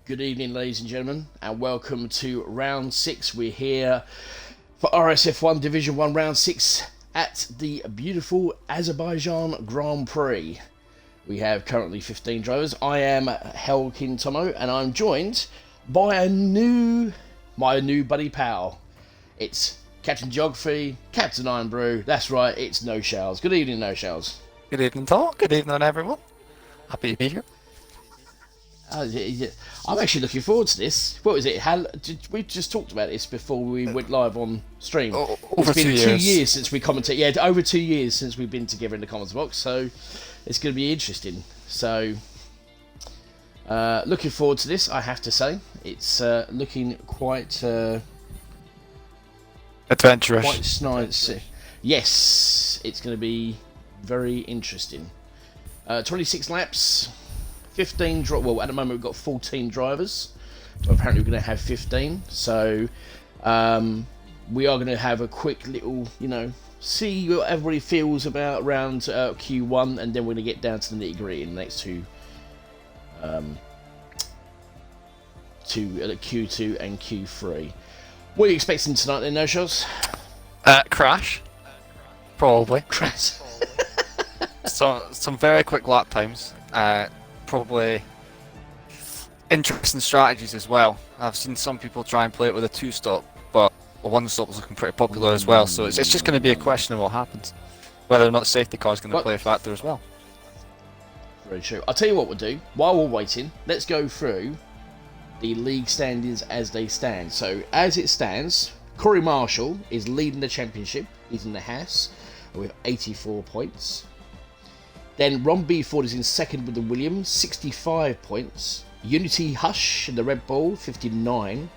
Good evening, ladies and gentlemen, and welcome to round 6. We're here for RSF1 Division 1 round 6 at the beautiful Azerbaijan Grand Prix. We have currently 15 drivers. I am Helkin Tomo, and I'm joined by my new buddy pal. It's Captain Geography, Captain Iron Brew. That's right, it's No Shells. Good evening, No Shells. Good evening, Tom. Good evening, everyone. Happy to be here. I'm actually looking forward to this. What was it? We just talked about this before we went live on stream. Over it's been 2 years. 2 years since we commented. Yeah, over 2 years since we've been together in the comments box. So it's going to be interesting. So looking forward to this. I have to say, it's looking quite adventurous. Quite nice. Yes, it's going to be very interesting. 26 laps. 15 well, at the moment we've got 14 drivers, but apparently we're going to have 15, so we are going to have a quick little, see what everybody feels about around Q1, and then we're going to get down to the nitty gritty in the next two Q2 and Q3. What are you expecting tonight then, No Shots? Crash. Probably. Crash. So, some very quick lap times. Probably interesting strategies as well. I've seen some people try and play it with a two-stop, but a one-stop is looking pretty popular as well, so it's just going to be a question of what happens. Whether or not the safety car is going to play a factor as well. Very true. I'll tell you what we'll do. While we're waiting, let's go through the league standings as they stand. So, as it stands, Cory Marshall is leading the championship. He's in the Haas with 84 points. Then Ron B. Ford is in second with the Williams, 65 points. Unity Hush in the Red Bull, 59.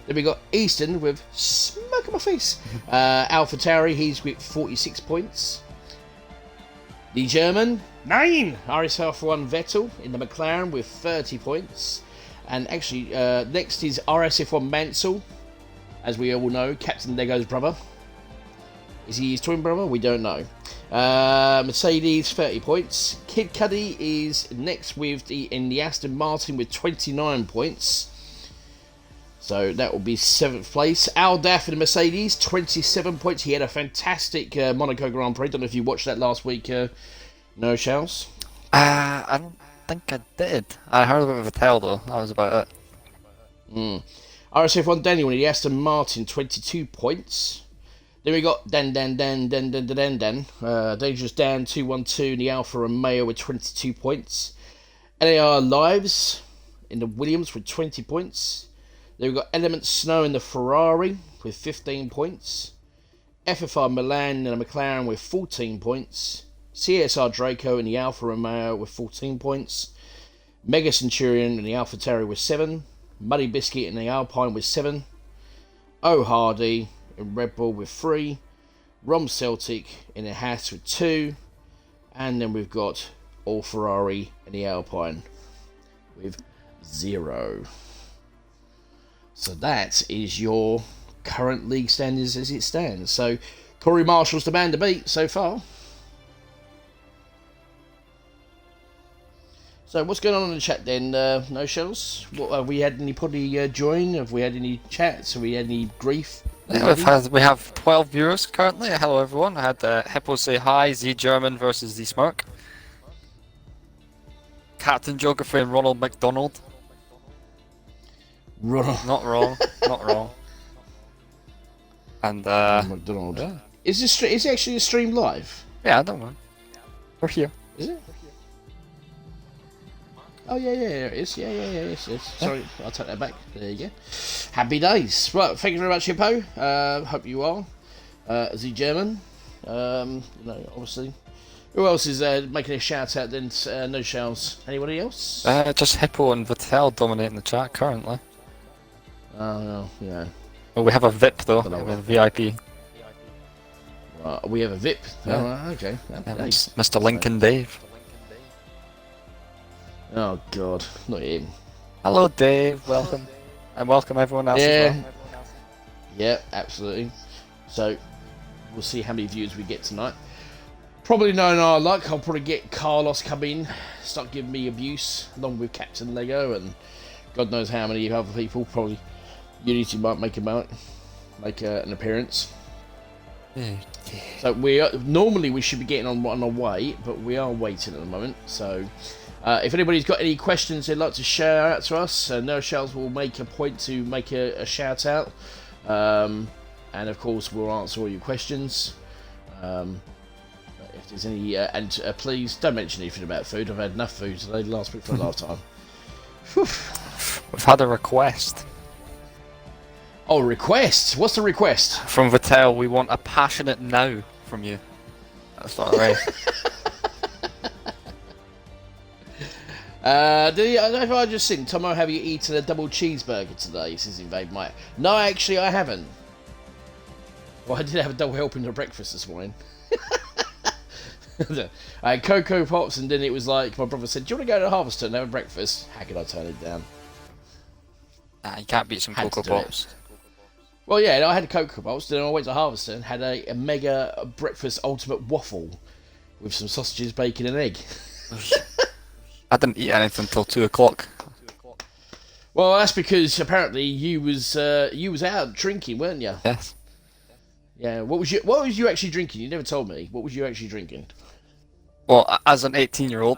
Then we got Easton with smoke on my face. Alpha Tauri, he's with 46 points. The German, 9. RSF1 Vettel in the McLaren with 30 points. And actually, next is RSF1 Mansell, as we all know, Captain Lego's brother. Is he his twin brother? We don't know. Mercedes, 30 points. Kid Cudi is next in the Aston Martin with 29 points. So that will be 7th place. Al Daff in the Mercedes, 27 points. He had a fantastic Monaco Grand Prix. Don't know if you watched that last week, No Shells? I don't think I did. I heard about Vettel though. That was about it. RSF1 Daniel in the Aston Martin, 22 points. Then we got Dan. Dangerous Dan 212 in the Alfa Romeo with 22 points. NAR Lives in the Williams with 20 points. Then we got Element Snow in the Ferrari with 15 points. FFR Milan in the McLaren with 14 points. CSR Draco in the Alfa Romeo with 14 points. Mega Centurion in the Alpha Tauri with 7. Muddy Biscuit in the Alpine with 7. O Hardy in Red Bull with 3, Rom Celtic in the Haas with 2, and then we've got All Ferrari in the Alpine with 0. So that is your current league standings as it stands. So Cory Marshall's the man to beat so far. So what's going on in the chat then, No Shells? What, have we had anybody join? Have we had any chats? Have we had any grief? Yeah, we have 12 viewers currently. Hello everyone. I had Hippo say hi, Z German versus Z Smirk. Captain Geography and Ronald McDonald. Not wrong, not wrong. And McDonald. Yeah. Is it actually a stream live? Yeah, I don't know. We're here. Is it? Oh yeah, it is. Yes. Sorry, I'll take that back. There you go. Happy days. Right, thank you very much, Hippo. Hope you are. The German. Obviously. Who else is making a shout out then? No Shells. Anybody else? Just Hippo and Vettel dominating the chat currently. Oh, yeah. Well, we have a VIP though. We have a VIP. We have a VIP. Yeah. Oh, right, okay. Mr. Lincoln Dave. Oh God, not him. Hello, Dave. Welcome, and welcome everyone else as well. Yeah, absolutely. So we'll see how many views we get tonight. Probably knowing our luck, I'll probably get Carlos come in, start giving me abuse, along with Captain Lego and God knows how many other people. Probably Unity might make an appearance. So normally we should be getting on our way, but we are waiting at the moment. So if anybody's got any questions they'd like to share out to us, No Shells will make a point to make a shout out, and of course we'll answer all your questions. If there's any, please don't mention anything about food. I've had enough food today. Last week for a lifetime. We've had a request. Oh, request! What's the request? From Vittel, we want a passionate no from you. That's not right. If I just sing, Tomo, have you eaten a double cheeseburger today? Says Invade Mike. No, actually, I haven't. Well, I did have a double helping of breakfast this morning. I had Cocoa Pops, and then it was like, my brother said, do you want to go to Harvester and have a breakfast? How could I turn it down? Nah, you can't beat some Cocoa Pops. Well, yeah, I had Cocoa Pops, then I went to Harvester and had a mega breakfast ultimate waffle with some sausages, bacon and egg. I didn't eat anything until 2 o'clock. Well, that's because apparently you was out drinking, weren't you? Yes. Yeah. What was you actually drinking? You never told me. What was you actually drinking? Well, as an 18-year-old,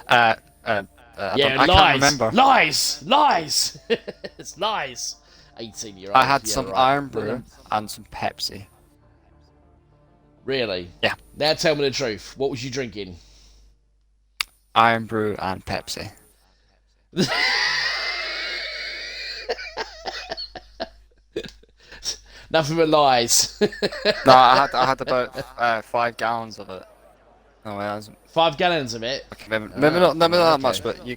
I can't remember. Lies. It's lies. 18-year-old. I had some Iron Brew and some Pepsi. Really? Yeah. Now tell me the truth. What was you drinking? Iron Brew and Pepsi. Nothing but lies. No, I had about 5 gallons of it. No, I wasn't. 5 gallons of it? Okay, maybe not that much, but you...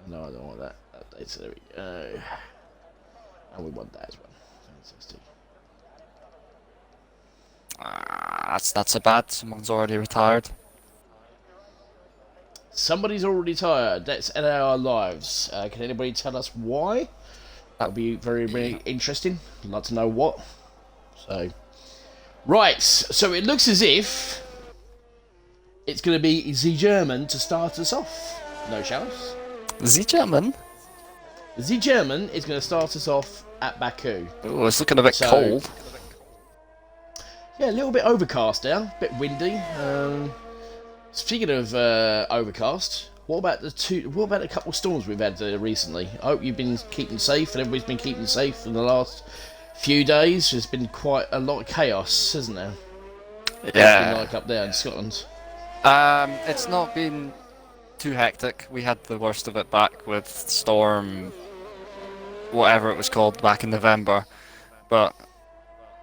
No, I don't want that. So there we go. And we want that as well. Fantastic. That's a bad. Someone's already retired. Somebody's already tired. Let's end our lives. Can anybody tell us why? That would be very, very interesting. I'd like to know what. So, right. So it looks as if it's going to be the German to start us off. No Shells. The German? The German is going to start us off at Baku. Oh, it's looking a bit cold. Yeah, a little bit overcast now. A bit windy. Speaking of overcast, what about a couple of storms we've had recently? I hope you've been keeping safe, and everybody's been keeping safe in the last few days. There's been quite a lot of chaos, hasn't there? Yeah. It's been like up there in Scotland. It's not been too hectic. We had the worst of it back with Storm, whatever it was called, back in November, but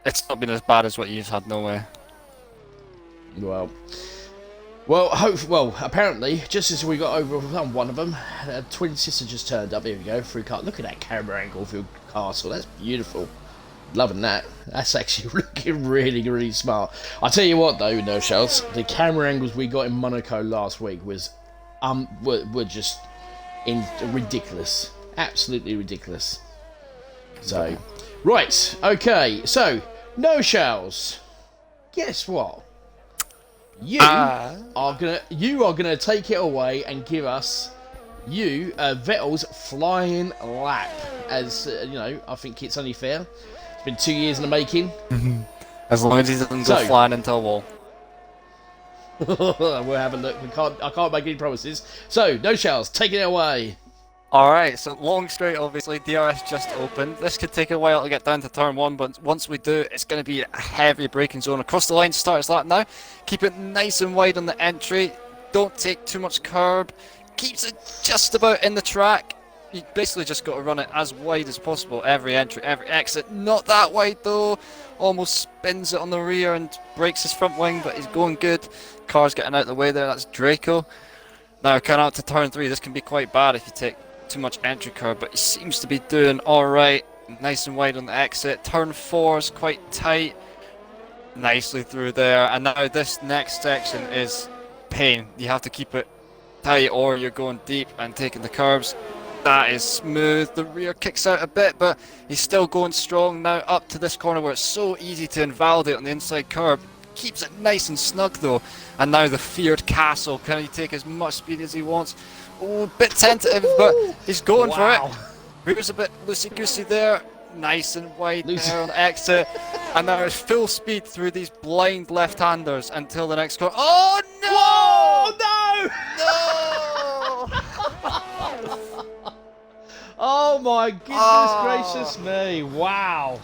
it's not been as bad as what you've had, no way. Well, apparently, just as we got over one of them, a twin sister just turned up. Here we go, through car. Look at that camera angle through castle. That's beautiful. Loving that. That's actually looking really, really smart. I'll tell you what, though, No Shells, the camera angles we got in Monaco last week was were just ridiculous. Absolutely ridiculous. So, right, okay. So, No Shells. Guess what? You are gonna take it away and give us Vettel's flying lap. As you know, I think it's only fair. It's been 2 years in the making. As long as he doesn't go flying into a wall. We'll have a look. I can't make any promises. So, No Shells, take it away. Alright, so long straight, obviously. DRS just opened. This could take a while to get down to turn 1, but once we do, it's going to be a heavy braking zone. Across the line to start his lap now. Keep it nice and wide on the entry. Don't take too much curb. Keeps it just about in the track. You basically just got to run it as wide as possible. Every entry, every exit. Not that wide though. Almost spins it on the rear and breaks his front wing, but he's going good. Car's getting out of the way there. That's Draco. Now, coming out to turn 3, this can be quite bad if you take too much entry curve, but he seems to be doing alright. Nice and wide on the exit. Turn 4 is quite tight. Nicely through there. And now this next section is pain. You have to keep it tight or you're going deep and taking the curves. That is smooth. The rear kicks out a bit, but he's still going strong now up to this corner where it's so easy to invalidate on the inside curb. keeps it nice and snug though. And now the feared castle. Can he take as much speed as he wants? Oh, a bit tentative, but he's going for it. He was a bit loosey-goosey there. Nice and wide there on exit. And now it's full speed through these blind left-handers until the next corner. Oh no! Whoa, no! No! Oh my goodness gracious me! Wow.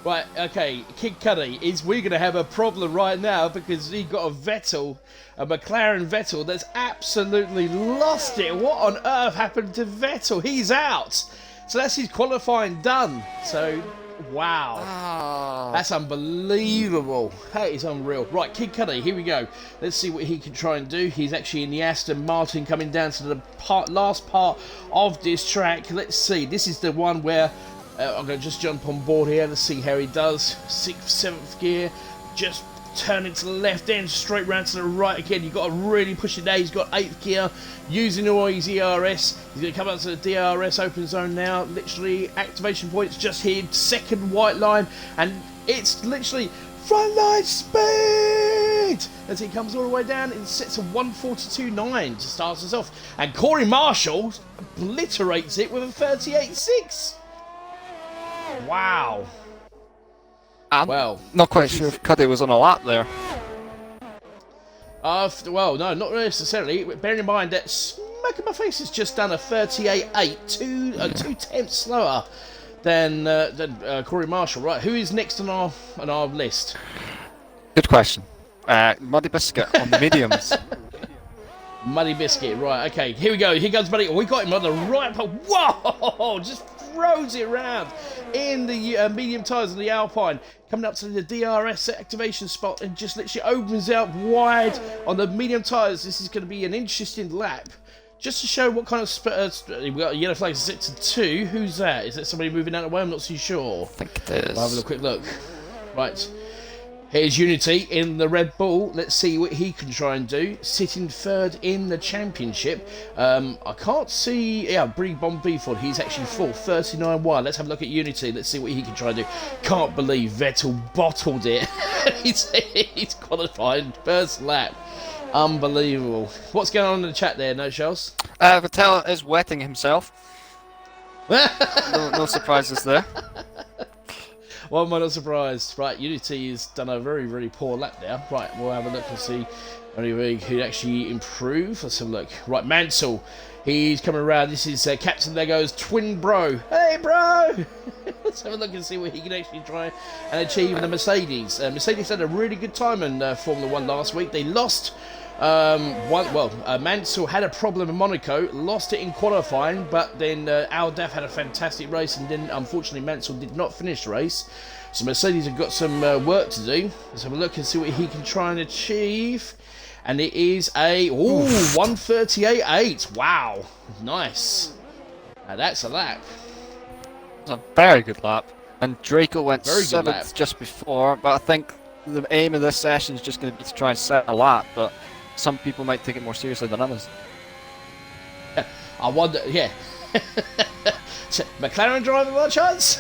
Right, okay, Kid Cuddy, we're going to have a problem right now because he got a McLaren Vettel that's absolutely lost it. What on earth happened to Vettel? He's out. So that's his qualifying done. So, wow. That's unbelievable. That is unreal. Right, Kid Cuddy, here we go. Let's see what he can try and do. He's actually in the Aston Martin coming down to the last part of this track. Let's see. This is the one where I'm going to just jump on board here. Let's see how he does. 6th, 7th gear. Just turning to the left, then straight round to the right again. You've got to really push it there. He's got 8th gear, using all his ERS. He's going to come up to the DRS open zone now. Literally, activation points just here. 2nd white line, and it's literally front line speed as he comes all the way down. It sets a 1:42.9 to start us off. And Cory Marshall obliterates it with a 38.6. Wow. Well, not quite sure if Cuddy was on a lap there. Well, no, not necessarily. Bearing in mind that Smack in My Face has just done a 38.8, 2/10 slower than Cory Marshall. Right, who is next on our list? Good question. Muddy Biscuit on the mediums. Muddy Biscuit, right, okay, here we go. Here goes Muddy. We got him on the right part. Whoa! Just throws it around in the medium tyres on the Alpine, coming up to the DRS activation spot and just literally opens out wide on the medium tyres. This is going to be an interesting lap. Just to show what kind of we've got a yellow flag set to 2. Who's that? Is that somebody moving out of the way? I'm not too sure. I think it is. I'll have a quick look. Right. Here's Unity in the Red Bull. Let's see what he can try and do. Sitting 3rd in the championship. I can't see... Yeah, Brie Bon Beeford. He's actually 4th, 39.1. Let's have a look at Unity. Let's see what he can try and do. Can't believe Vettel bottled it. he's qualified first lap. Unbelievable. What's going on in the chat there, no shells? Vettel is wetting himself. no surprises there. Why am I not surprised? Right, Unity has done a very, very poor lap there. Right, we'll have a look and see anybody who actually improve. Let's have a look. Right, Mansell, he's coming around. This is Captain Lego's twin bro. Hey, bro! Let's have a look and see what he can actually try and achieve in the Mercedes. Mercedes had a really good time in Formula 1 last week. They lost... Mansell had a problem in Monaco, lost it in qualifying, but then Aldaf had a fantastic race, and then unfortunately Mansell did not finish the race. So Mercedes have got some work to do. Let's have a look and see what he can try and achieve. And it is a 1:38.8. Wow, nice. Now that's a lap. It's a very good lap. And Draco went very 7th just before, but I think the aim of this session is just going to be to try and set a lap, but some people might take it more seriously than others. I wonder, yeah. McLaren driver by chance?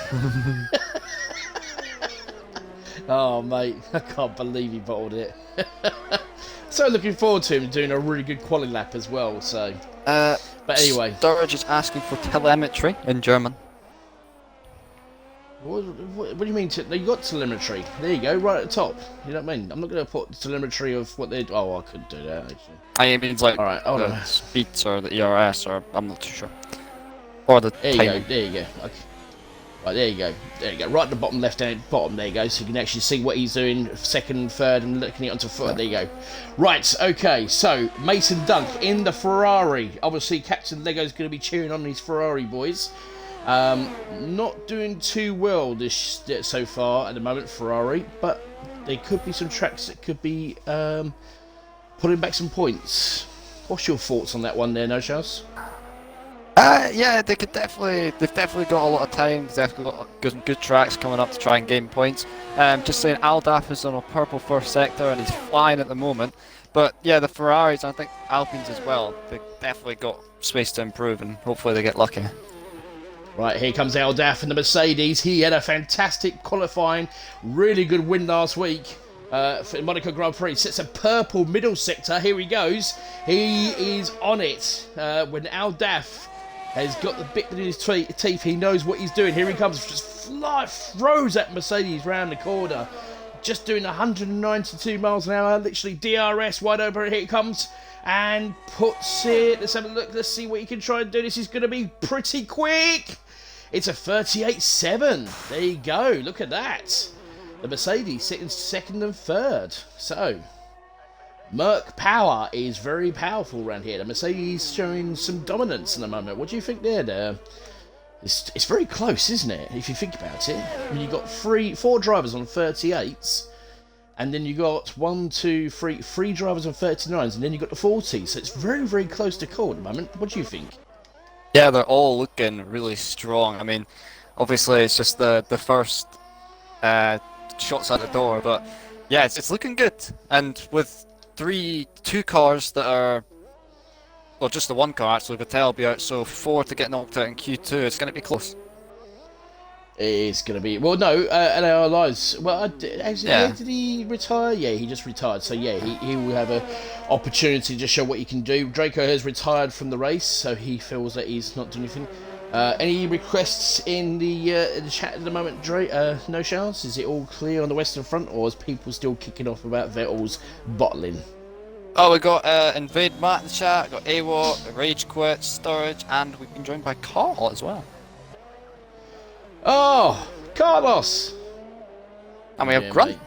Oh, mate, I can't believe he bottled it. So looking forward to him doing a really good quali lap as well, so. But anyway. Storage is asking for telemetry in German. What do you mean? You got telemetry. There you go, right at the top. You know what I mean? I'm not going to put telemetry of what they're... Oh, I could do that, actually. I mean, it's like all right, hold on. speeds or the ERS, or I'm not too sure. Or the there timing. You go, there you go. Okay. Right, there you go. There you go. Right at the bottom, left-hand bottom, there you go. So you can actually see what he's doing, 2nd, 3rd, and looking it onto 4th. There you go. Right, okay, so Mason Dunk in the Ferrari. Obviously, Captain Lego's going to be cheering on these Ferrari boys. Not doing too well so far at the moment, Ferrari, but there could be some tracks that could be putting back some points. What's your thoughts on that one there, No Shells? Yeah, they've definitely got a lot of time. They've definitely got good tracks coming up to try and gain points. Just saying, Aldaf is on a purple first sector and he's flying at the moment. But yeah, the Ferraris, I think Alpines as well, they've definitely got space to improve, and hopefully they get lucky. Right, here comes Aldaf and the Mercedes. He had a fantastic qualifying, really good win last week. for the Monaco Grand Prix. Sets a purple middle sector. Here he goes. He is on it. When Al Daff has got the bit in his teeth, he knows what he's doing. Here he comes. Just throws that Mercedes round the corner. Just doing 192 miles an hour. Literally DRS wide open. Here it comes. And puts it. Let's have a look. Let's see what he can try and do. This is going to be pretty quick. It's a 38.7. There you go. Look at that. The Mercedes sitting second and third. So, Merc power is very powerful around here. The Mercedes showing some dominance in the moment. What do you think there? It's very close, isn't it? If you think about it. I mean, you've got four drivers on 38s. And then you got three drivers on 39s. And then you got the 40s. So it's very, very close to call at the moment. What do you think? Yeah, they're all looking really strong. I mean, obviously it's just the first shots out the door, but yeah, it's looking good. And with two cars that are, well, just the one car actually, Vettel will be out, so 4 to get knocked out in Q2, it's going to be close. It's going to be, well, no, LAR Lives, well, did he retire? Yeah, he just retired, so yeah, he will have an opportunity to show what he can do. Draco has retired from the race, so he feels that he's not doing anything. Any requests in the chat at the moment, no Charles? Is it all clear on the Western Front, or is people still kicking off about Vettel's bottling? Oh, we got Invade Matt in the chat, got AWOT, Rage Quit, Storage, and we've been joined by Carl as well. Oh, Carlos! And we have Grunt.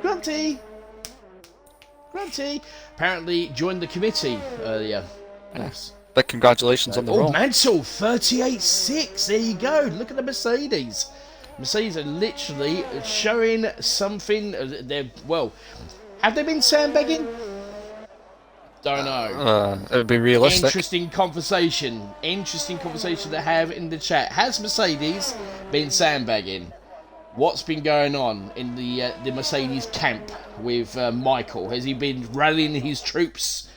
Grunty! Apparently joined the committee earlier. Nice. Big congratulations on the roll. Mansell, 38.6. There you go. Look at the Mercedes. Mercedes are literally showing something. Have they been sandbagging? Don't know. It would be realistic. Interesting conversation to have in the chat. Has Mercedes been sandbagging? What's been going on in the Mercedes camp with Michael? Has he been rallying his troops?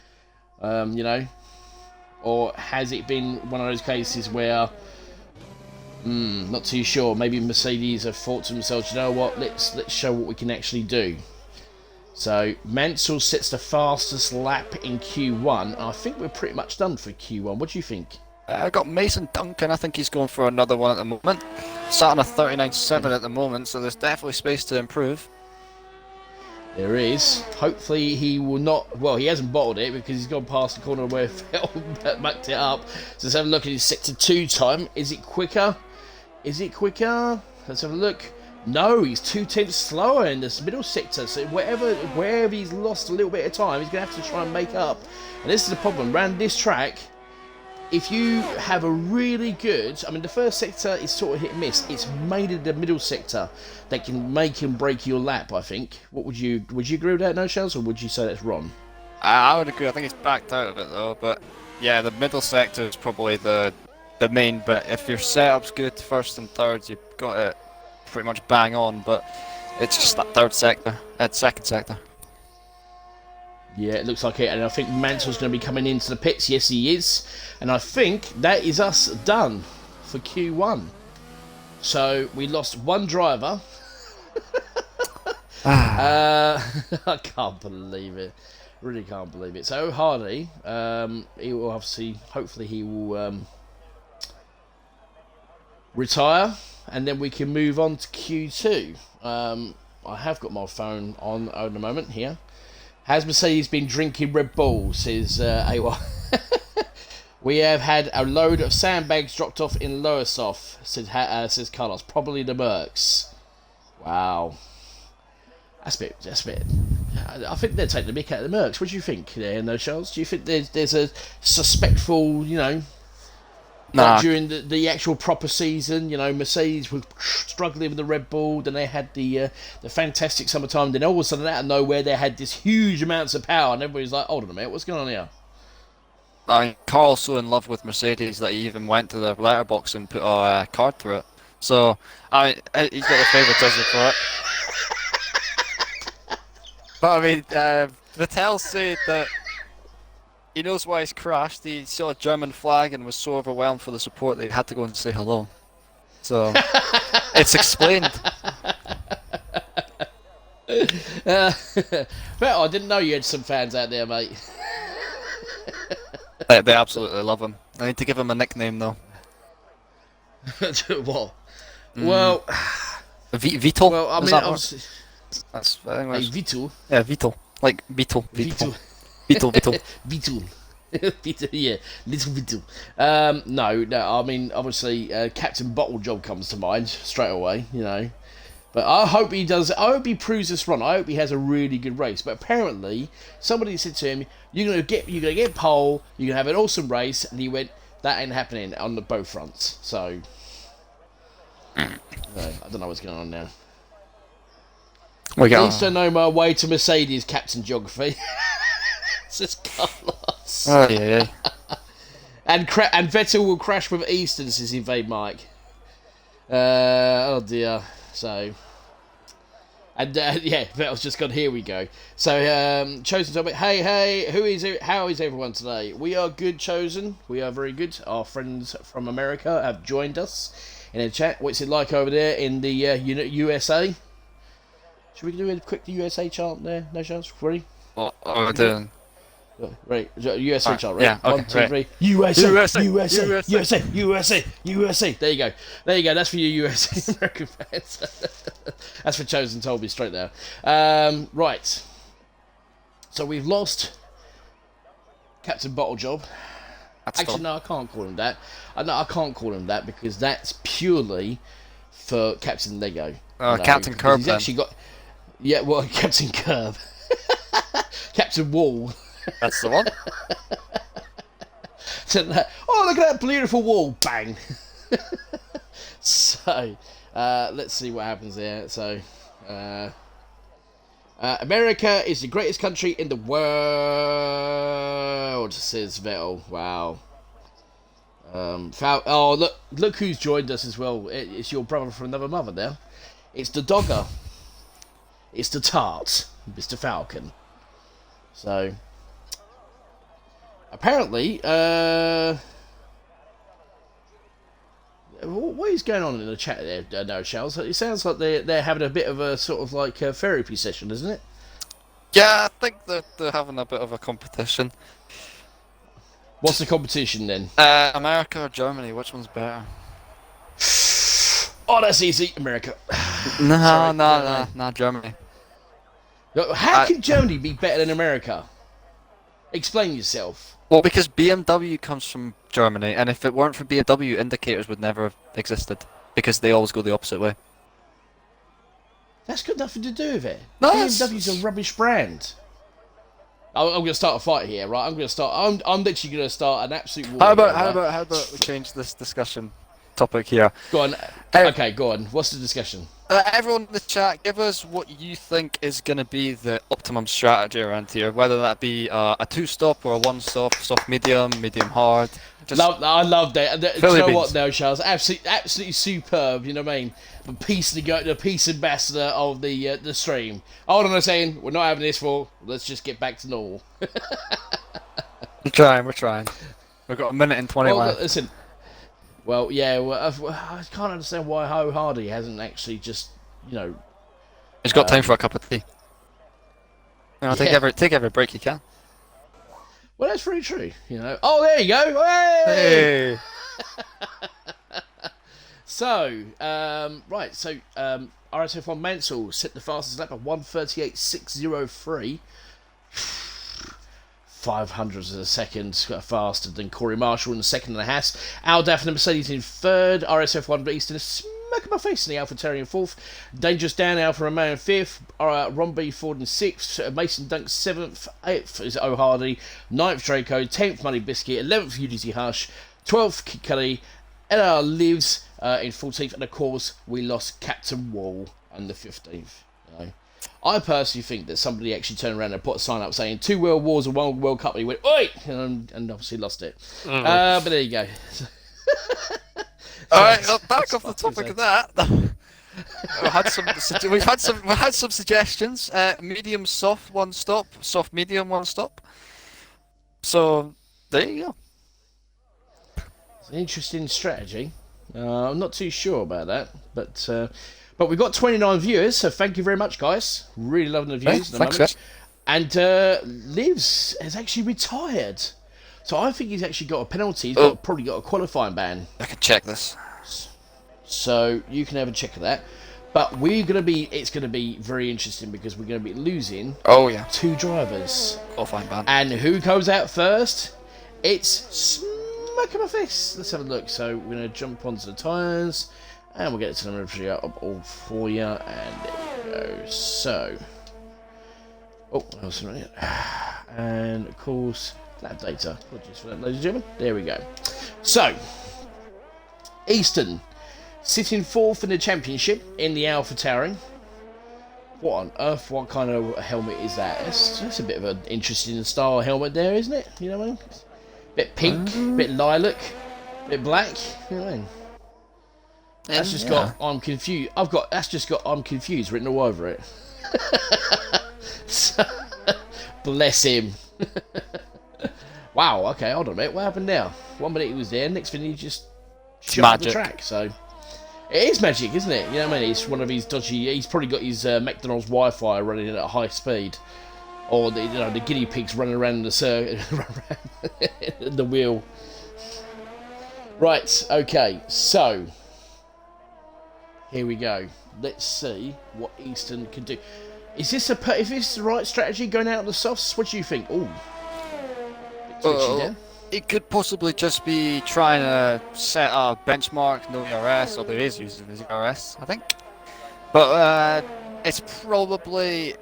Or has it been one of those cases where, not too sure. Maybe Mercedes have thought to themselves, you know what? Let's show what we can actually do. So Mansell sets the fastest lap in Q1. I think we're pretty much done for Q1. What do you think? I got Mason Duncan. I think he's going for another one at the moment. Sat on a 39.7 at the moment, so there's definitely space to improve. There is. Hopefully he will not. Well, he hasn't bottled it because he's gone past the corner where Phil backed it up. So let's have a look at his sector 2 time. Is it quicker? Let's have a look. No, he's 2/10 slower in this middle sector. So wherever he's lost a little bit of time, he's going to have to try and make up. And this is the problem. Around this track, if you have a really good... I mean, the first sector is sort of hit and miss. It's mainly the middle sector that can make and break your lap, I think. Would you agree with that, No Shells, or would you say that's wrong? I would agree. I think he's backed out of it, though. But, yeah, the middle sector is probably the main bit. If your setup's good, first and thirds, you've got it pretty much bang on. But it's just that second sector. Yeah, it looks like it, and I think Mansell's going to be coming into the pits. Yes, he is. And I think that is us done for Q1. So, we lost one driver. I can't believe it. Really can't believe it. So, Hardy, he will hopefully he will retire, and then we can move on to Q2. I have got my phone on at the moment here. Has Mercedes been drinking Red Bull, says AWA. We have had a load of sandbags dropped off in Lowestoft, says Carlos. Probably the Mercs. Wow. That's a bit. I think they're taking the mick out of the Mercs. What do you think there, No Charles? Do you think there's a suspectful, Nah. During the actual proper season, Mercedes were struggling with the Red Bull, then they had the fantastic summertime, then all of a sudden out of nowhere they had this huge amounts of power, and everybody's like, hold on a minute, what's going on here? I mean, Carl's so in love with Mercedes that he even went to the letterbox and put a card through it. So, he's got a favouritism for it. But I mean, Vettel said that he knows why he's crashed. He saw a German flag and was so overwhelmed for the support that he had to go and say hello. So, it's explained. Well, I didn't know you had some fans out there, mate. They absolutely love him. I need to give him a nickname though. What? Mm. Well, Vital. well, I Is mean, that obviously, that's I think hey, that's Vital, yeah, Vital. Like Beetle. Vital, Beetle. Vital. Vital, yeah, little Vital. No, I mean, obviously, Captain Bottle Job comes to mind straight away, you know. But I hope he does. I hope he proves this run. I hope he has a really good race. But apparently, somebody said to him, "You're gonna get pole. You're gonna have an awesome race." And he went, "That ain't happening on the both fronts." So, no, I don't know what's going on now. We At least I know my way to Mercedes, Captain Geography. Says Carlos. Oh yeah. And Vettel will crash with Easton, says Invade Mike. Oh dear. So, and yeah, Vettel's just gone. Here we go. So, Chosen topic. Hey, how is everyone today? We are good, Chosen. We are very good. Our friends from America have joined us in a chat. What's it like over there in the USA? Should we do a quick USA chant there? No chance. Ready? What are we doing? Right, USA chart, right? Yeah, okay, 1, 2, 3. right. USA. There you go. That's for you, USA American fans. That's for Chosen. Told me straight there. Right. So we've lost Captain Bottle Job. Actually, no, I can't call him that. No, I can't call him that because that's purely for Captain Lego. Captain Curb. He's actually got. Yeah, well, Captain Curb. Captain Wall. That's the one. Oh, look at that beautiful wall. Bang. So, let's see what happens there. So, America is the greatest country in the world, says Vettel. Wow. Oh, look who's joined us as well. It's your brother from another mother now. It's the Dogger. It's the Tart, Mr. Falcon. So, apparently, what is going on in the chat there, no, Charles? It sounds like they're having a bit of a sort of like a therapy session, isn't it? Yeah, I think that they're having a bit of a competition. What's the competition then? America or Germany? Which one's better? Oh, that's easy. America. No, Germany. How can Germany be better than America? Explain yourself. Well, because BMW comes from Germany, and if it weren't for BMW, indicators would never have existed, because they always go the opposite way. That's got nothing to do with it. No, BMW's a rubbish brand. I'm going to start a fight here, right? I'm literally going to start an absolute war. How about we change this discussion topic here? Go on. Okay, go on. What's the discussion? Everyone in the chat, give us what you think is going to be the optimum strategy around here, whether that be a two-stop or a one-stop, soft medium, medium hard. I love that. Do you know what, though, Charles? Absolutely superb. You know what I mean? The peace ambassador of the stream. Hold on a second. We're not having this for. Let's just get back to normal. We're trying. We've got a minute and 20 left. Listen. Well, yeah. Well, I can't understand why Ho Hardy hasn't actually just, He's got time for a cup of tea. Take every break you can. Well, that's very true. Oh, there you go. Hey! So, right. So, RSF1 Mansell set the fastest lap at 1:38.603. 500ths of a second faster than Cory Marshall in the second and a Haas. Aldaf and the Mercedes in third. RSF1 Beast in a smack of my face in the AlphaTauri in fourth. Dangerous Dan, Alfa Romeo in fifth. Ron B Ford in sixth. Mason Dunk seventh. Eighth is O'Hardy. Ninth Draco. 10th Money Biscuit. 11th UDC Hush. 12th Kid Kelly. LR Lives in 14th. And of course, we lost Captain Wall on the 15th. I personally think that somebody actually turned around and put a sign up saying 2 World Wars and 1 World Cup, and he went, oi! And obviously lost it. But there you go. Alright, back off the topic of that. We've had some suggestions. Medium soft one stop, soft medium one stop. So there you go. It's an interesting strategy. I'm not too sure about that, but But we've got 29 viewers, so thank you very much, guys. Really loving the views. Hey, thanks, guys. And Livs has actually retired. So I think he's actually got a penalty. He's probably got a qualifying ban. I can check this. So you can have a check of that. But it's going to be very interesting because we're going to be losing 2 drivers. Qualifying ban. And who comes out first? It's Smack in my face. Let's have a look. So we're going to jump onto the tyres. And we'll get to the military up all for you. And there we go. So. Oh, I was right. And of course, lap data. Apologies for that, ladies and gentlemen. There we go. So, Easton sitting 4th in the championship in the Alpha Towering. What on earth? What kind of helmet is that? That's a bit of an interesting style helmet there, isn't it? You know what I mean? Bit pink, bit lilac, bit black. You know what I mean? That's just got I'm confused. That's just got I'm confused written all over it. So, bless him. Wow, okay, hold on a minute. What happened now? 1 minute he was there, next minute he just shot off the track. So it is magic, isn't it? You know what I mean? It's one of his dodgy. He's probably got his McDonald's Wi-Fi running at high speed, or the guinea pigs running around the the wheel. Right. Okay. So here we go. Let's see what Easton can do. Is this if it's the right strategy going out on the softs? What do you think? Oh, it could possibly just be trying to set a benchmark, no ERS, or there is using the ERS, I think. But it's probably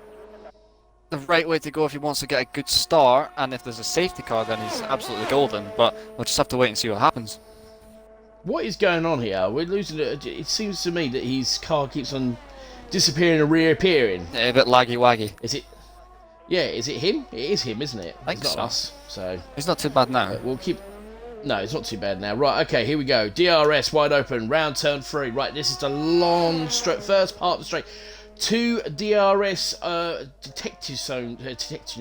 the right way to go if he wants to get a good start, and if there's a safety car, then he's absolutely golden. But we'll just have to wait and see what happens. What is going on here? We're losing it. It seems to me that his car keeps on disappearing and reappearing. Yeah, a bit laggy waggy. Is it? Yeah, is it him? It is him, isn't it? I think it's not so. us. So he's not too bad now. We'll keep. No, it's not too bad now. Right, okay, here we go. DRS wide open, round turn 3. Right, this is the long first part of the straight. 2 DRS detection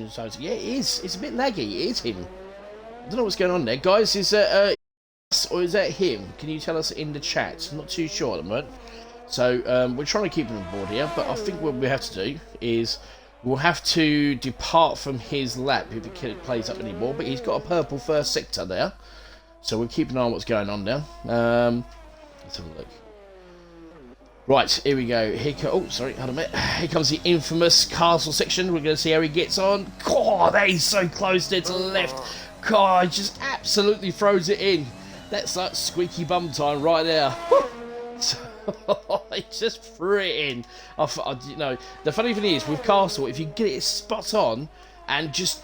zones. Yeah, it is. It's a bit laggy. It is him. I don't know what's going on there, guys. Is that us or is that him? Can you tell us in the chat? I'm not too sure at the moment. So we're trying to keep him on board here, but I think what we have to do is we'll have to depart from his lap if it plays up anymore. But he's got a purple first sector there, so we'll keep an eye on what's going on there. Let's have a look. Right, here we go. Oh, sorry, hold on a minute. Here comes the infamous castle section. We're going to see how he gets on. God, that is so close there to the left. God, he just absolutely throws it in. That's like squeaky bum time right there. He just threw it in. You know, the funny thing is with Castle, if you get it spot on and just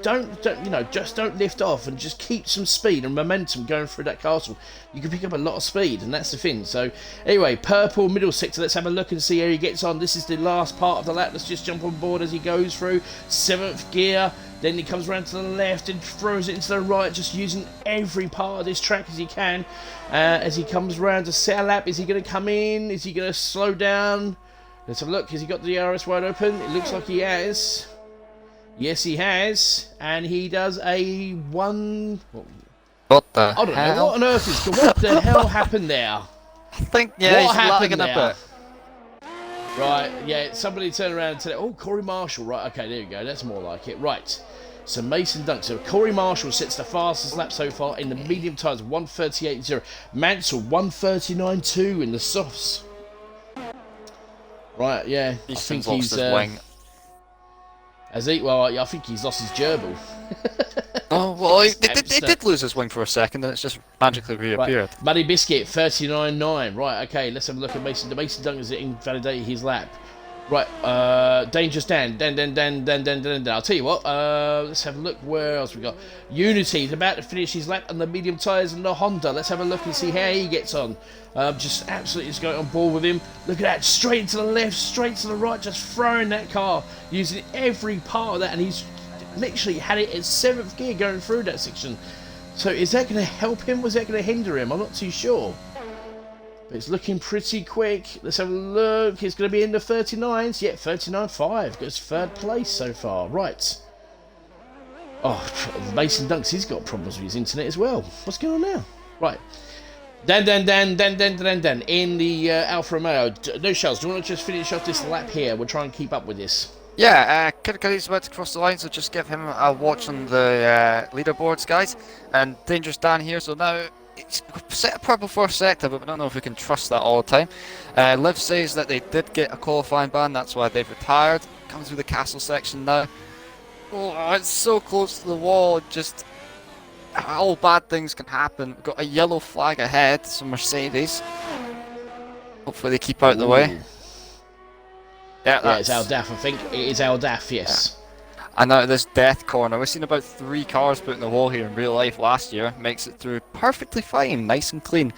don't lift off and just keep some speed and momentum going through that castle, you can pick up a lot of speed, and that's the thing. So anyway, purple middle sector, let's have a look and see how he gets on. This is the last part of the lap. Let's just jump on board as he goes through 7th gear. Then he comes around to the left and throws it into the right, just using every part of this track as he can. As he comes around to set a lap, is he going to come in? Is he going to slow down? Let's have a look. Has he got the RS wide open? It looks like he has. Yes, he has. And he does a one... What the I don't hell? know. What on earth is... What the hell happened there? I think, yeah, what he's lagging happened a there? bit. Right, yeah, somebody turned around and said, oh, Cory Marshall. Right, okay, there you go. That's more like it. Right. So Mason Dunk. So Cory Marshall sets the fastest lap so far in the medium times, 1:38.0. Mansell, 1:39.2 in the softs. Right, yeah. I think he's... his wing. Has he? Well, I think he's lost his gerbil. Oh, well, he did lose his wing for a second, and it's just magically reappeared. Right. Muddy Biscuit, 39.9. Right, okay, let's have a look at Mason. The Mason Dunk has invalidated his lap. Right, Dangerous Dan. I'll tell you what, let's have a look. Where else we got? Unity is about to finish his lap on the medium tyres and the Honda. Let's have a look and see how he gets on. Just absolutely just going on board with him. Look at that, straight to the left, straight to the right, just throwing that car, using every part of that, and he's literally had it in 7th gear going through that section. So is that going to help him? Was that going to hinder him? I'm not too sure. But it's looking pretty quick. Let's have a look. It's going to be in the 39s. Yeah, 39.5. Goes 3rd place so far. Right. Oh, Mason Dunks, he's got problems with his internet as well. What's going on now? Right. Dan. In the Alfa Romeo. No shells. Do you want to just finish off this lap here? We'll try and keep up with this. Yeah, Kirk's about to cross the line, so just give him a watch on the leaderboards, guys. And Dangerous Dan here, so now it's set a purple first sector, but we don't know if we can trust that all the time. Liv says that they did get a qualifying ban, that's why they've retired. Comes through the castle section now. Oh, it's so close to the wall, just all bad things can happen. We've got a yellow flag ahead, some Mercedes. Hopefully they keep out the way. Yeah, it's Al Daff, I think. It is Al Daff, yes. Yeah. And now this death corner, we've seen about 3 cars put in the wall here in real life last year. Makes it through perfectly fine, nice and clean.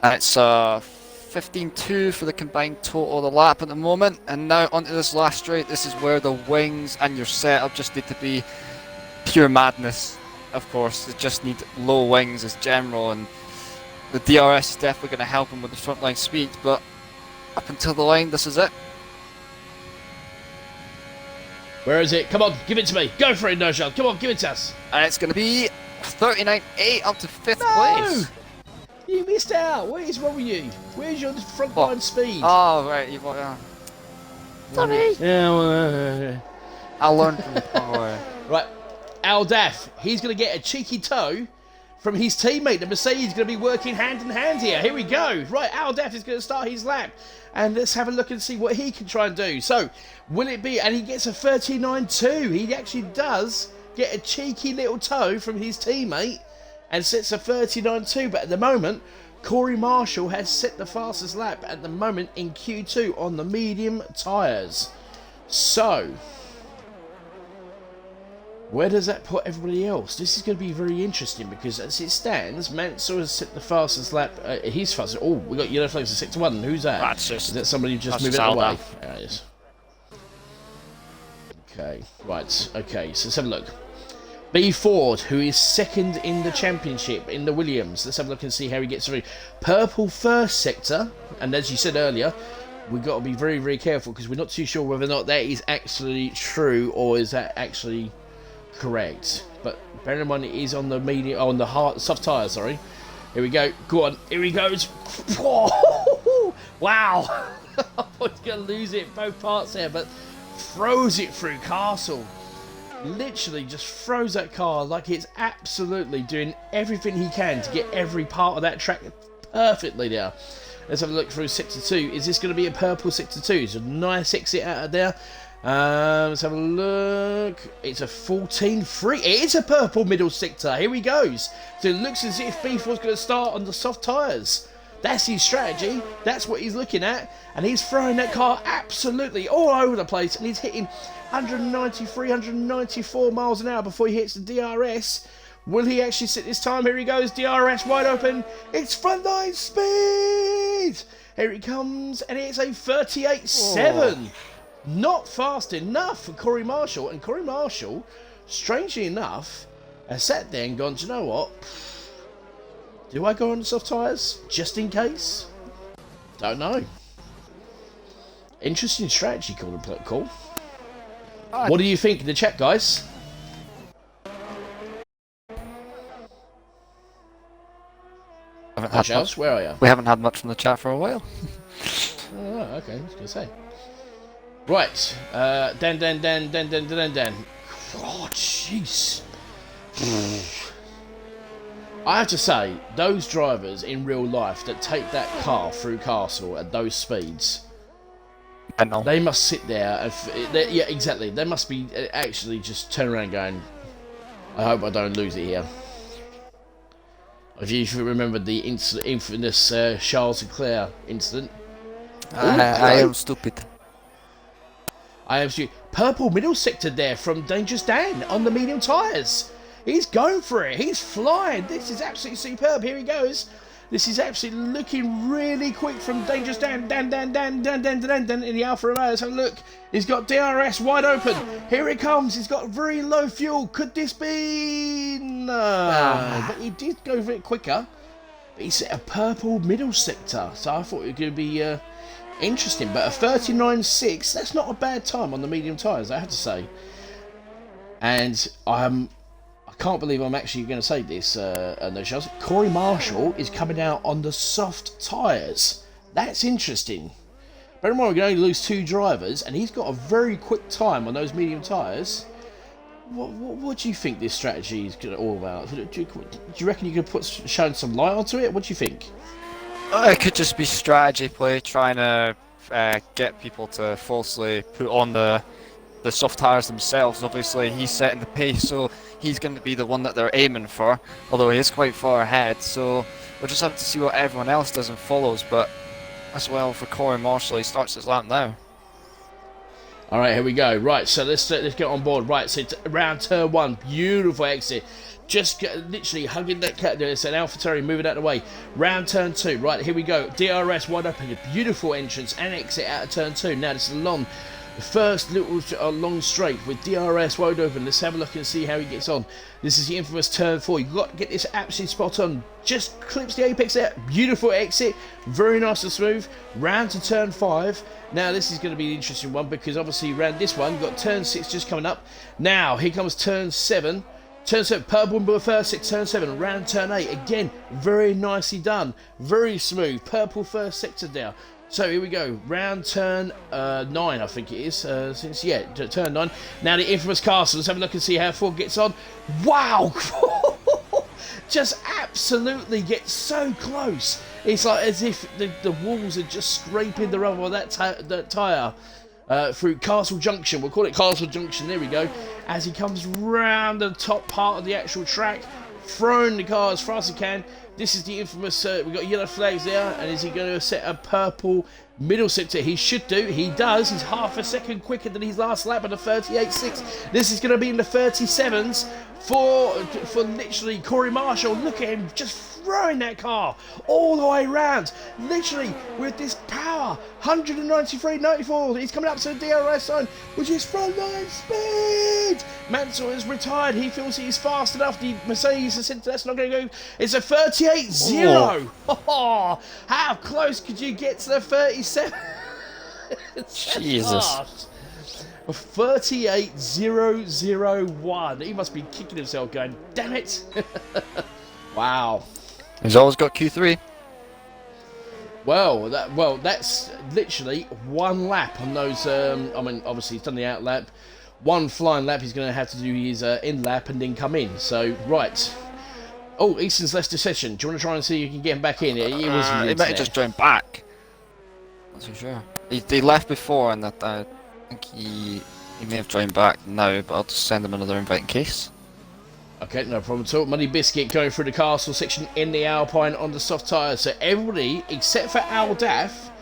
And it's 15.2 for the combined total of the lap at the moment. And now onto this last straight, this is where the wings and your setup just need to be pure madness. Of course, they just need low wings as general, and the DRS is definitely going to help them with the frontline speed, but up until the line, this is it. Where is it? Come on, give it to me. Go for it, no shot. Come on, give it to us. And it's going to be 39.8 up to 5th place. You missed out. What is wrong with you? Where's your frontline speed? Oh, right. Sorry. Yeah, I'll learn from Cory. Right, Al Daff, he's going to get a cheeky toe from his teammate. The Mercedes is going to be working hand in hand here. Here we go. Right, Al Daff is going to start his lap. And let's have a look and see what he can try and do. So, will it be... And he gets a 39.2. He actually does get a cheeky little toe from his teammate and sets a 39.2. But at the moment, Cory Marshall has set the fastest lap at the moment in Q2 on the medium tyres. So... where does that put everybody else? This is going to be very interesting because as it stands, Mansell has set the fastest lap. He's fastest. Oh, we got yellow flags at 6-1. Who's that? That's just... Is that somebody just moving it away? There it is. Okay, right. Okay, so let's have a look. B Ford, who is second in the championship in the Williams. Let's have a look and see how he gets through. Purple first sector, and as you said earlier, we've got to be very, very careful because we're not too sure whether or not that is actually true or is that actually correct. But bear in mind it is on the medium, on the soft tyre, sorry. Here we go. Go on. Here he goes. Wow. I was going to lose it both parts there, but throws it through Castle. Literally just throws that car like it's absolutely doing everything he can to get every part of that track perfectly there. Let's have a look through sector 2. Is this going to be a purple sector 2? It's a nice exit out of there. Let's have a look. It's a 14.3. It is a purple middle sector. Here he goes. So it looks as if B4's going to start on the soft tyres. That's his strategy. That's what he's looking at. And he's throwing that car absolutely all over the place. And he's hitting 193, 194 miles an hour before he hits the DRS. Will he actually sit this time? Here he goes. DRS wide open. It's frontline speed. Here he comes. And it's a 38.7. Not fast enough for Cory Marshall. And Cory Marshall, strangely enough, has sat there and gone, do you know what? Do I go on the soft tyres? Just in case? Don't know. Interesting strategy, Cool. What do you think in the chat, guys? Charles, where are you? We haven't had much from the chat for a while. Oh, okay, I was going to say. Right, Dan. Oh, jeez. I have to say, those drivers in real life that take that car through Castle at those speeds, I know. They must sit there and yeah, exactly. They must be actually just turn around going, I hope I don't lose it here. If you remember the infamous Charles Leclerc incident. I am stupid. I am stupid. Purple middle sector there from Dangerous Dan on the medium tyres. He's going for it. He's flying. This is absolutely superb. Here he goes. This is actually looking really quick from Dangerous Dan in the Alfa Romeo. Let's have a look. He's got DRS wide open. Here it comes. He's got very low fuel. Could this be? No. But he did go for it quicker. But he set a purple middle sector. So I thought it was going to be interesting. But a 39.6, that's not a bad time on the medium tyres, I have to say. And I can't believe I'm actually going to say this, no shells. Cory Marshall is coming out on the soft tyres. That's interesting. Bear in mind, we can only lose 2 drivers, and he's got a very quick time on those medium tyres. What do you think this strategy is all about? Do you reckon you could shine some light onto it? What do you think? It could just be strategy play, trying to get people to falsely put on the soft tyres themselves. Obviously, he's setting the pace, so he's going to be the one that they're aiming for, although he is quite far ahead. So we'll just have to see what everyone else does and follows. But as well for Cory Marshall, he starts his lap now. All right, here we go. Right, so let's get on board. Right, so it's around turn 1, beautiful exit. Just literally hugging that cat there. It's an AlphaTauri moving out of the way. Round turn 2. Right, here we go. DRS wide open. A beautiful entrance and exit out of turn 2. Now this is long. The first little long straight with DRS wide open. Let's have a look and see how he gets on. This is the infamous turn 4. You've got to get this absolutely spot on. Just clips the apex there. Beautiful exit. Very nice and smooth. Round to turn 5. Now this is going to be an interesting one because obviously around this one, you've got turn 6 just coming up. Now here comes turn 7. Turn 7, purple and blue first 6, turn 7, round turn 8. Again, very nicely done. Very smooth. Purple first sector there. So here we go. Round turn 9, I think it is. Turn 9. Now the infamous castle. Let's have a look and see how Ford gets on. Wow! Just absolutely gets so close. It's like as if the walls are just scraping the rubber of that tyre. Through Castle Junction, we'll call it Castle Junction, there we go, as he comes round the top part of the actual track, throwing the car as fast as he can. This is the infamous, we've got yellow flags there, and is he going to set a purple middle sector? He should do, he does, he's half a second quicker than his last lap on the 38.6. This is going to be in the 37s for literally Cory Marshall. Look at him, just throwing that car all the way round, literally with this power. 193.94. He's coming up to the DRS zone, which is frontline speed. Mansell is retired. He feels he's fast enough. The Mercedes has said that's not going to go. It's a 38.0. Oh, how close could you get to the 37? Jesus. 38.001. He must be kicking himself going, damn it. Wow. He's always got Q3. Well, that's literally one lap on those. I mean, obviously he's done the out lap. One flying lap. He's going to have to do his in lap and then come in. So right. Oh, Easton's left the session. Do you want to try and see if you can get him back in? He might have just joined back. Not too sure. He left before, and I think he may have joined back now. But I'll just send him another invite in case. Okay, no problem at all. Money Biscuit going through the castle section in the Alpine on the soft tyres. So everybody, except for Al Daff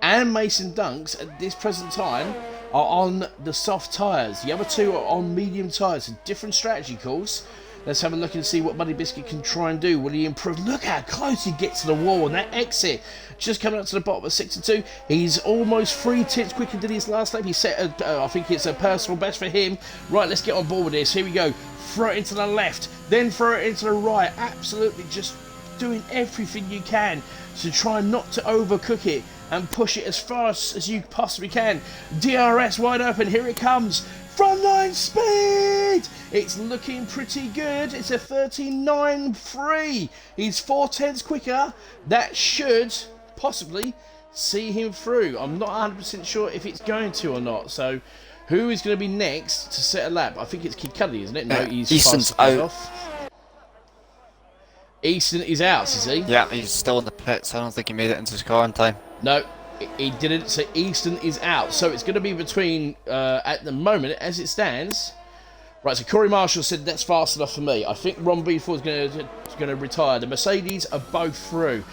and Mason Dunks at this present time, are on the soft tyres. The other two are on medium tyres. A different strategy calls. Let's have a look and see what Money Biscuit can try and do. Will he improve? Look how close he gets to the wall and that exit. Just coming up to the bottom of 62. He's almost 3 tenths quicker than his last lap. He set, I think it's a personal best for him. Right, let's get on board with this. Here we go. Throw it into the left, then throw it into the right. Absolutely just doing everything you can to try not to overcook it and push it as fast as you possibly can. DRS wide open, here it comes. Frontline speed! It's looking pretty good. It's a 39.3. He's 4 tenths quicker. That should possibly see him through. I'm not 100% sure if it's going to or not. So who is going to be next to set a lap? I think it's Kid Cuddy, isn't it? No, he's Easton's out. Off. Easton is out, is he? Yeah, he's still in the pits. I don't think he made it into his car in time. No, he didn't. So Easton is out. So it's going to be between, at the moment, as it stands. Right, so Cory Marshall said that's fast enough for me. I think Ron B4 is going to retire. The Mercedes are both through.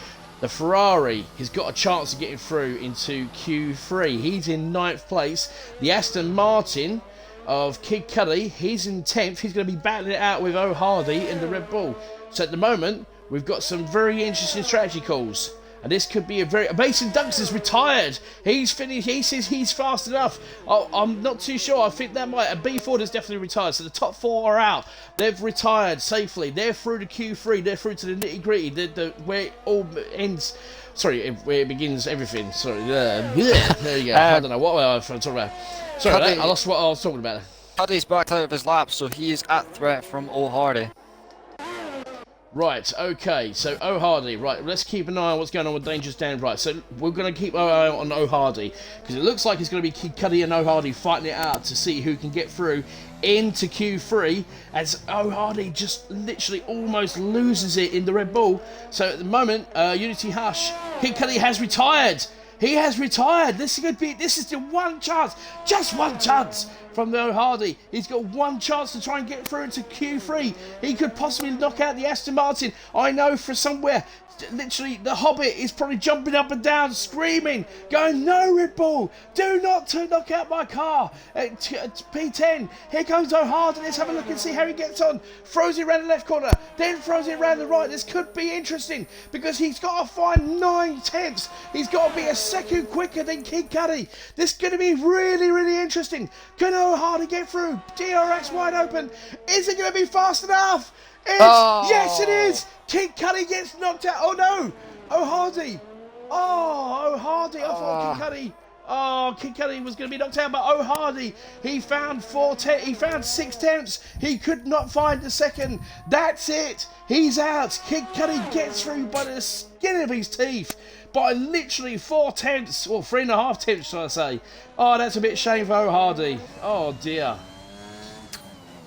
The Ferrari has got a chance of getting through into Q3. He's in 9th place. The Aston Martin of Kid Cuddy, he's in 10th. He's going to be battling it out with O'Hardy in the Red Bull. So at the moment, we've got some very interesting strategy calls. And this could be a very... Mason Dunks is retired. He's finished. He says he's fast enough. I'm not too sure. I think that might... B4 has definitely retired. So the top 4 are out. They've retired safely. They're through to Q3. They're through to the nitty-gritty. Where it all ends... Sorry, where it begins everything. Sorry. There you go. I don't know what I was talking about. Sorry, I lost what I was talking about. Cuddy's backed out of his lap, so he is at threat from O'Hardy. Right, okay, so O'Hardy, right, let's keep an eye on what's going on with Dangerous Dan. Right, so we're going to keep an eye on O'Hardy, because it looks like it's going to be Kid Cudi and O'Hardy fighting it out to see who can get through into Q3, as O'Hardy just literally almost loses it in the Red Bull. So at the moment, Unity Hush, Kid Cudi has retired. He has retired. This is the one chance, just one chance from the O'Hardy. He's got one chance to try and get through into Q3. He could possibly knock out the Aston Martin. I know for somewhere, literally, the Hobbit is probably jumping up and down, screaming, going, "No, Red Bull, do not knock out my car." At P10, here comes O'Hardy. Let's have a look and see how he gets on. Throws it around the left corner, then throws it around the right. This could be interesting because he's got to find 9/10. He's got to be a second quicker than Kid Cudi. This is going to be really, really interesting. Can O'Hardy get through? DRX wide open. Is it going to be fast enough? Yes, it is. Kid Cudi gets knocked out. Oh no, O'Hardy. Oh, O'Hardy. I thought Kid Cudi. Oh, Kid Cudi was going to be knocked out, but O'Hardy, he found 6/10. He could not find the second. That's it. He's out. Kid Cudi gets through by the skin of his teeth. By literally 4/10, or 3.5 shall I say. Oh, that's a bit shame for O'Hardy. Oh dear.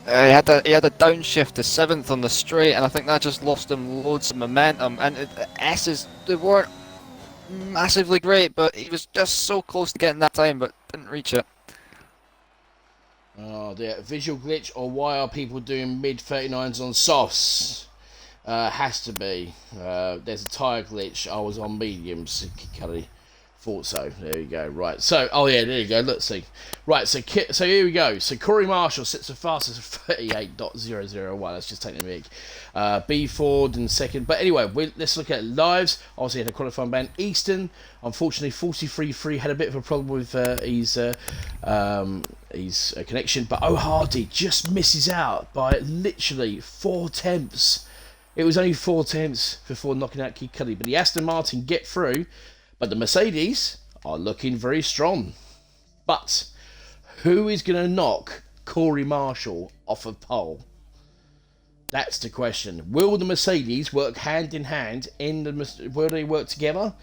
He had a downshift to 7th on the straight, and I think that just lost him loads of momentum. And S's, they weren't massively great, but he was just so close to getting that time, but didn't reach it. Oh dear, visual glitch, or why are people doing mid 39s on softs? Has to be. There's a tyre glitch. I was on mediums. Kelly thought so. There you go. Right. So, oh yeah, there you go. Let's see. Right. So here we go. So Cory Marshall sits the fastest of 38.001. Let's just take the mic. B Ford in second. But anyway, let's look at lives. Obviously, had a qualifying ban. Easton, unfortunately, 43.3 had a bit of a problem with his connection. But O'Hardy just misses out by literally 4/10. It was only 4/10 before knocking out Kid Cudi. But the Aston Martin get through. But the Mercedes are looking very strong. But who is going to knock Cory Marshall off of pole? That's the question. Will the Mercedes work hand in hand? Will they work together?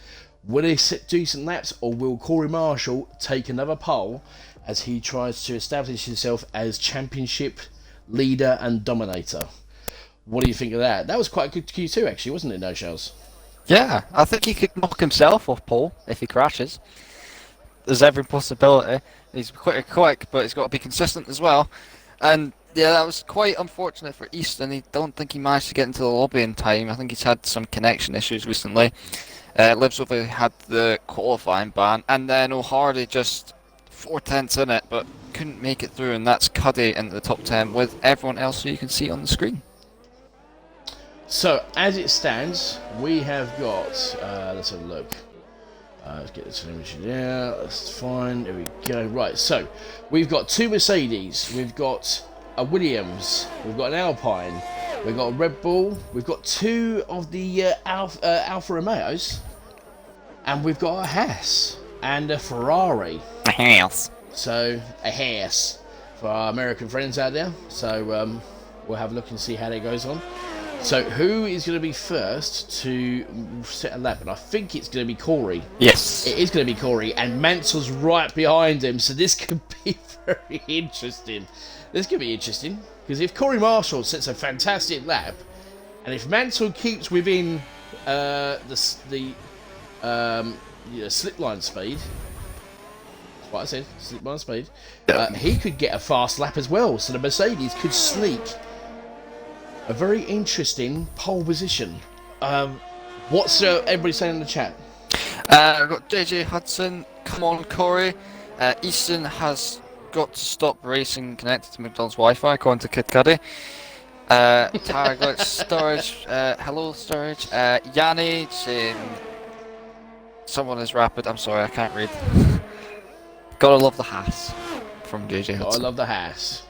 Will they set decent laps? Or will Cory Marshall take another pole as he tries to establish himself as championship leader and dominator? What do you think of that? That was quite a good Q2 actually, wasn't it, No Shells? Yeah, I think he could knock himself off pole if he crashes. There's every possibility. He's quite quick, but he's got to be consistent as well. And yeah, that was quite unfortunate for Easton. I don't think he managed to get into the lobby in time. I think he's had some connection issues recently. Lives over had the qualifying ban, and then O'Hardy just 4/10 in it, but couldn't make it through, and that's Cudi into the top 10 with everyone else who you can see on the screen. So, as it stands, we have got, let's have a look. Let's get this image there, that's fine, there we go. Right, so, we've got two Mercedes, we've got a Williams, we've got an Alpine, we've got a Red Bull, we've got two of the Alfa Romeos, and we've got a Haas, and a Ferrari. A Haas. So, a Haas, for our American friends out there. So, we'll have a look and see how that goes on. So, who is going to be first to set a lap? And I think it's going to be Cory. Yes. It is going to be Cory, and Mansell's right behind him, so this could be very interesting. This could be interesting, because if Cory Marshall sets a fantastic lap, and if Mansell keeps within the slipline speed, that's what I said, slipline speed, he could get a fast lap as well, so the Mercedes could sneak a very interesting pole position. What's everybody saying in the chat? I've got JJ Hudson, come on Cory. Easton has got to stop racing connected to McDonald's Wi-Fi, according to Kid Cudi. Tara Glitch Storage, hello Storage. Yanni saying someone is rapid, I'm sorry, I can't read. Gotta love the Haas from JJ Hudson. I love the Haas.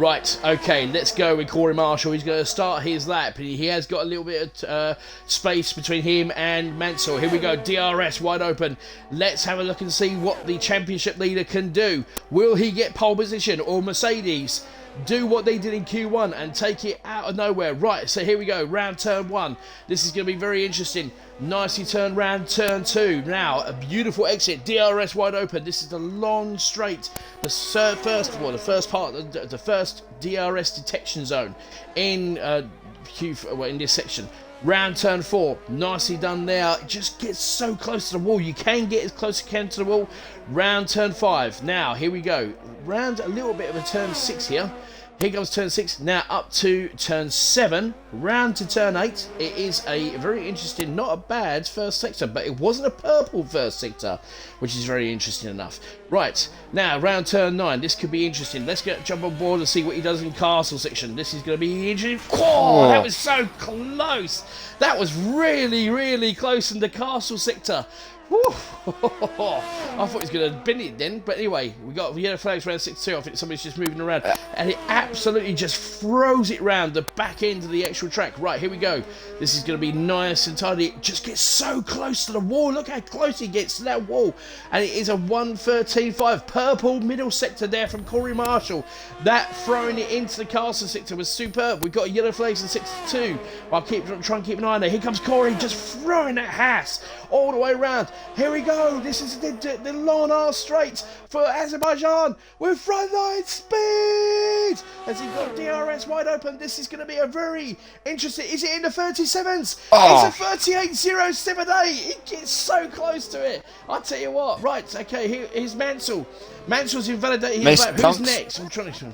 Right, okay, let's go with Cory Marshall. He's going to start his lap. He has got a little bit of space between him and Mansell. Here we go, DRS wide open. Let's have a look and see what the championship leader can do. Will he get pole position, or Mercedes do what they did in Q1 and take it out of nowhere? Right, so here we go, round turn 1. This is going to be very interesting. Nicely turned round turn 2. Now, a beautiful exit, DRS wide open. This is the long straight, the first part, the first DRS detection zone in in this section. Round turn 4, nicely done there. Just get so close to the wall. You can get as close as you can to the wall. Round turn 5. Now, here we go. Round a little bit of a turn 6 here. Here comes turn 6. Now up to turn 7. Round to turn 8. It is a very interesting, not a bad first sector, but it wasn't a purple first sector, which is very interesting enough. Right, now round turn 9. This could be interesting. Let's jump on board and see what he does in castle section. This is going to be interesting. Oh, that was so close. That was really, really close in the castle sector. Whew. I thought he was going to bin it then, but anyway, we got yellow flags round 6-2. I think somebody's just moving around, and it absolutely just throws it round the back end of the actual track. Right, here we go. This is going to be nice and tidy. It just gets so close to the wall. Look how close he gets to that wall, and it is a 1:13.5 purple middle sector there from Cory Marshall. That throwing it into the castle sector was superb. We've got yellow flags in 6-2. I'll try and keep an eye on there. Here comes Cory, just throwing that Haas all the way around. Here we go. This is the long arse straight for Azerbaijan with frontline speed. Has he got DRS wide open? This is going to be a very interesting. Is it in the 37s? Oh. It's a 38.078. It gets so close to it. I'll tell you what. Right. Okay. Here's Mansell. Mansell's invalidated his lap. Who's next? I'm trying to.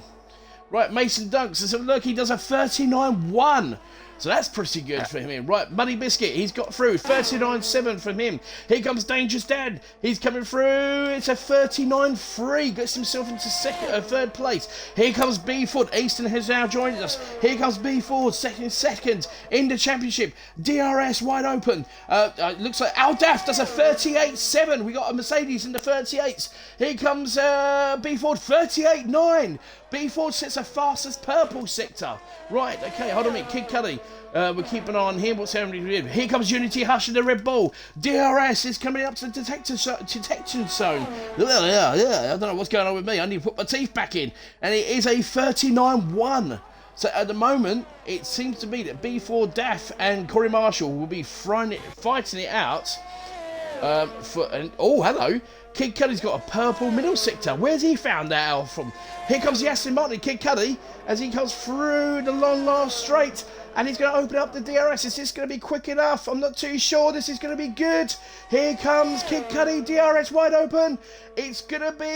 Right. Mason Dunks. So look, he does a 39.1. So that's pretty good for him. Right, Muddy Biscuit, he's got through. 39.7 from him. Here comes Dangerous Dad. He's coming through. It's a 39.3. Gets himself into third place. Here comes B Ford. Easton has now joined us. Here comes B Ford, second in the championship. DRS wide open. Looks like Aldaf does a 38.7. We got a Mercedes in the 38s. Here comes B Ford, 38.9. B Ford sets a fastest purple sector. Right, okay, hold on a minute. Kid Cuddy, we're keeping an eye on him. What's happening here? Here comes Unity Hush in the Red Bull. DRS is coming up to the detection zone. Yeah, I don't know what's going on with me. I need to put my teeth back in. And it is a 39.1. So at the moment, it seems to be that B4 Daff and Cory Marshall will be fighting it out. Oh, hello. Kid Cuddy's got a purple middle sector. Where's he found that out from? Here comes the Aston Martin, Kid Cuddy, as he comes through the long last straight. And he's going to open up the DRS. Is this going to be quick enough? I'm not too sure. This is going to be good. Here comes Kid Cuddy, DRS wide open. It's going to be...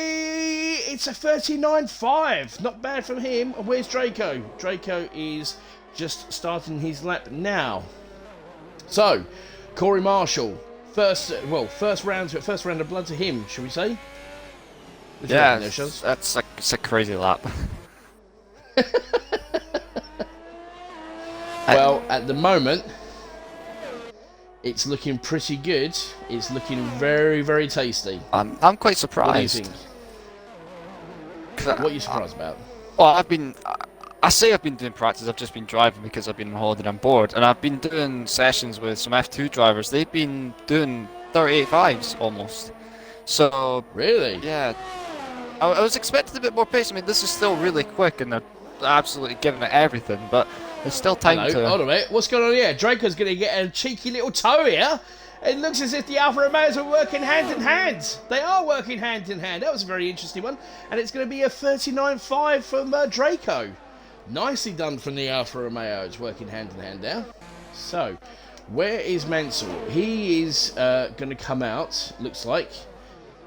It's a 39.5. Not bad from him. Where's Draco? Draco is just starting his lap now. So, Cory Marshall. First round of blood to him, shall we say? Yeah, it's a crazy lap. Well, at the moment, it's looking pretty good. It's looking very, very tasty. I'm quite surprised. What do you think? What are you surprised about? Well, I say I've been doing practice. I've just been driving because I've been on holiday and I'm bored. And I've been doing sessions with some F2 drivers. They've been doing 38.5s almost. So really, yeah, I was expecting a bit more pace. I mean, this is still really quick, and they're absolutely giving it everything. But there's still time to. Hold on a minute. What's going on here? Draco's going to get a cheeky little toe here. It looks as if the Alfa Romeos are working hand in hand. They are working hand in hand. That was a very interesting one. And it's going to be a 39.5 from Draco. Nicely done from the Alfa Romeos, working hand in hand there. So, where is Mansell? He is going to come out, looks like,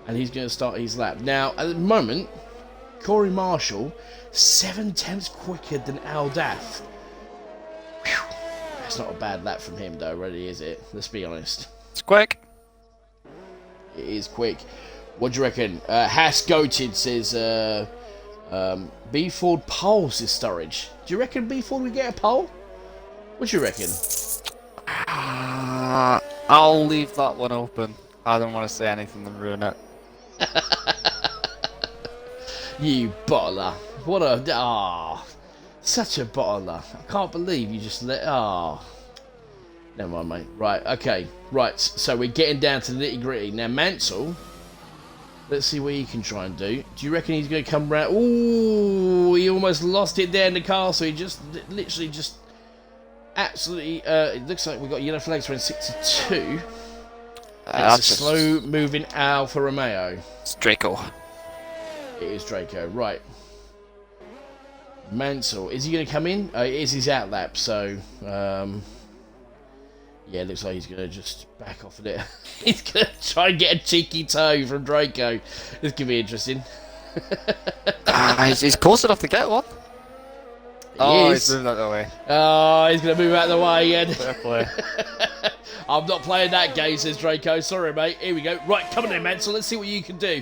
and he's going to start his lap. Now, at the moment, Cory Marshall, 7 tenths quicker than Aldaf. Whew. That's not a bad lap from him, though, really, is it? Let's be honest. It's quick. It is quick. What do you reckon? Haas Goated says... B Ford poles is storage. Do you reckon B Ford will get a pole? What do you reckon? I'll leave that one open. I don't want to say anything and ruin it. You bottler. What a... such a bottler. I can't believe you just let... Never mind, mate. Right, okay. Right, so we're getting down to the nitty-gritty. Now, Mansell... Let's see what he can try and do. Do you reckon he's going to come round? Ooh, he almost lost it there in the castle. He just literally just absolutely... it looks like we've got yellow flags for 62. It's a slow-moving Alfa Romeo. It's Draco. It is Draco, right. Mansell, is he going to come in? It is his outlap, so... yeah, it looks like he's going to just back off of it. He's going to try and get a cheeky toe from Draco. This could be interesting. He's close enough to get one. He's moving out of the way. Oh, he's going to move out of the way again. Fair play. I'm not playing that game, says Draco. Sorry, mate. Here we go. Right, come on in, Mansell. Let's see what you can do.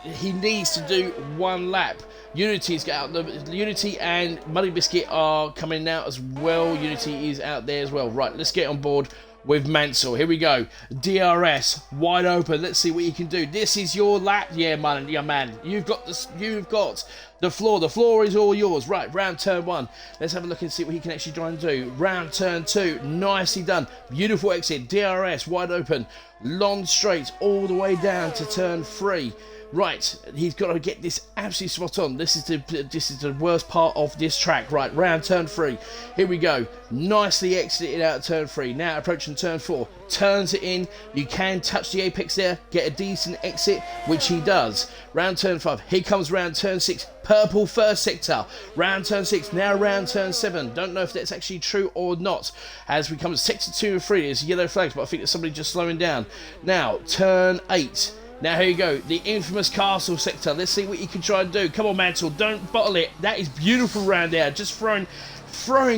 He needs to do one lap. Unity's got out. Unity and Muddy Biscuit are coming out as well. Unity is out there as well. Right, let's get on board with Mansell. Here we go. DRS wide open. Let's see what you can do. This is your lap. Yeah, man. Yeah, man. You've got this. You've got the floor. The floor is all yours. Right, round turn 1. Let's have a look and see what he can actually try and do. Round turn 2. Nicely done. Beautiful exit. DRS wide open. Long straight all the way down to turn 3. Right, he's got to get this absolutely spot on. This is the worst part of this track. Right, round turn 3. Here we go. Nicely exited out of turn 3. Now approaching turn 4. Turns it in. You can touch the apex there. Get a decent exit, which he does. Round turn 5. Here comes round turn 6. Purple first sector. Round turn 6. Now round turn 7. Don't know if that's actually true or not. As we come to sector 2 and 3, there's yellow flags, but I think there's somebody just slowing down. Now, turn 8. Now here you go, the infamous castle sector. Let's see what you can try and do. Come on, Mansell, don't bottle it. That is beautiful round there. Just throwing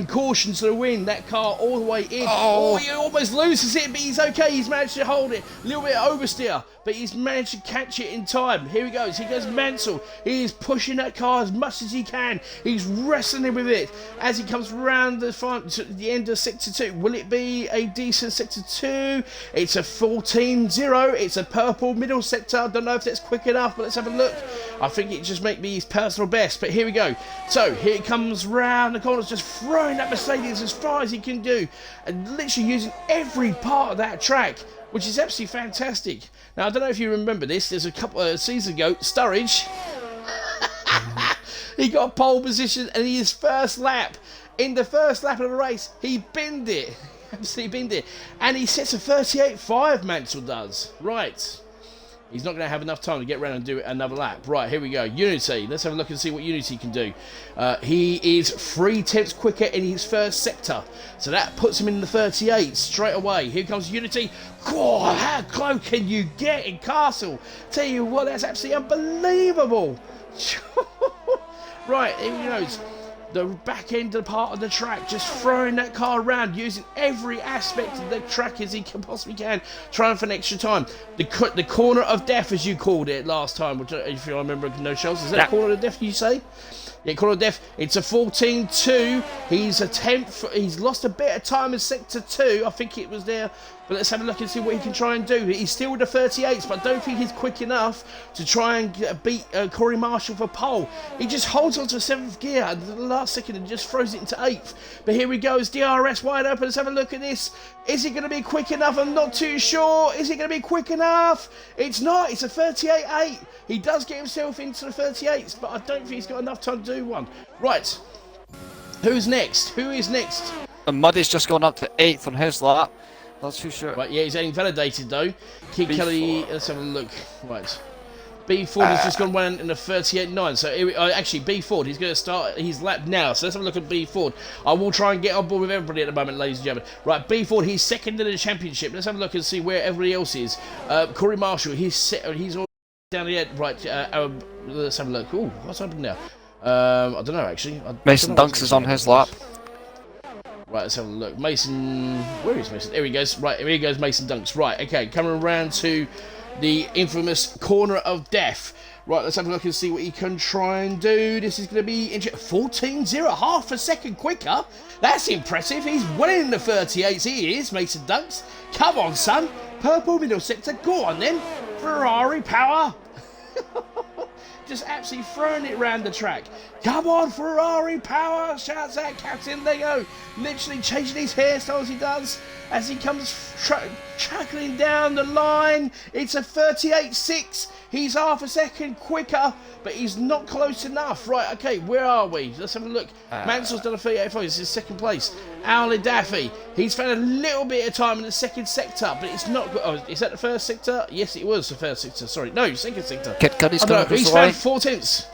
caution to the wind. That car all the way in. Oh, he almost loses it, but he's okay. He's managed to hold it. A little bit of oversteer, but he's managed to catch it in time. Here he goes. Here goes Mansell. He is pushing that car as much as he can. He's wrestling with it as he comes round to the end of sector 2. Will it be a decent sector 2? It's a 14-0. It's a purple middle sector. I don't know if that's quick enough, but let's have a look. I think it just might be his personal best, but here we go. So here it comes round the corners, just throwing that Mercedes as far as he can do, and literally using every part of that track, which is absolutely fantastic. Now, I don't know if you remember this. There's a couple of seasons ago, Sturridge. He got pole position, and in his first lap, of the race, he binned it. Absolutely binned it. And he sets a 38.5, Mansell does. Right. He's not going to have enough time to get around and do another lap. Right, here we go. Unity. Let's have a look and see what Unity can do. He is 3/10 quicker in his first sector. So that puts him in the 38 straight away. Here comes Unity. God, how close can you get in Castle? Tell you what, that's absolutely unbelievable. Right, here he goes. The back end of the part of the track, just throwing that car around, using every aspect of the track as he possibly can, trying for an extra time. The corner of death, as you called it last time, which, if you remember, no shells, is that corner of death you say? Yeah, corner of death. It's a 14-2. He's a 10th. He's lost a bit of time in sector 2. I think it was there. But let's have a look and see what he can try and do. He's still with the 38s, but I don't think he's quick enough to try and beat Cory Marshall for pole. He just holds on to 7th gear at the last second and just throws it into 8th. But here he goes, DRS wide open. Let's have a look at this. Is he going to be quick enough? I'm not too sure. Is it going to be quick enough? It's not. It's a 38.8. He does get himself into the 38s, but I don't think he's got enough time to do one. Right. Who's next? Who is next? And Muddy's just gone up to 8th on his lap. Not too sure. Right, yeah, he's getting validated though. Kid Kelly, let's have a look. Right. B Ford has just gone one in the 38.9. So actually, B Ford, he's going to start his lap now. So let's have a look at B Ford. I will try and get on board with everybody at the moment, ladies and gentlemen. Right, B Ford, he's second in the championship. Let's have a look and see where everybody else is. Cory Marshall, he's all down the end. Right, let's have a look. Ooh, what's happening now? I don't know actually. Mason Dunks is on his lap. Right, let's have a look. Mason, where is Mason? There he goes. Right, here he goes, Mason Dunks. Right, okay, coming around to the infamous corner of death. Right, let's have a look and see what he can try and do. This is going to be 14-0, half a second quicker. That's impressive. He's well in the 38s. He is, Mason Dunks. Come on, son. Purple middle sector. Go on then. Ferrari power. just absolutely throwing it around the track. Come on, Ferrari power, shouts out Captain Lego, literally changing his hairstyle as he does, as he comes chuckling down the line. It's a 38.6. He's half a second quicker, but he's not close enough. Right, okay, where are we? Let's have a look. Mansell's done a 38.5. This is second place. Ali Daffy, he's found a little bit of time in the second sector, but it's not good. Oh, is that the first sector? Yes, it was the first sector. Sorry, no, second sector. Kid Cudi's he's found 4 tenths.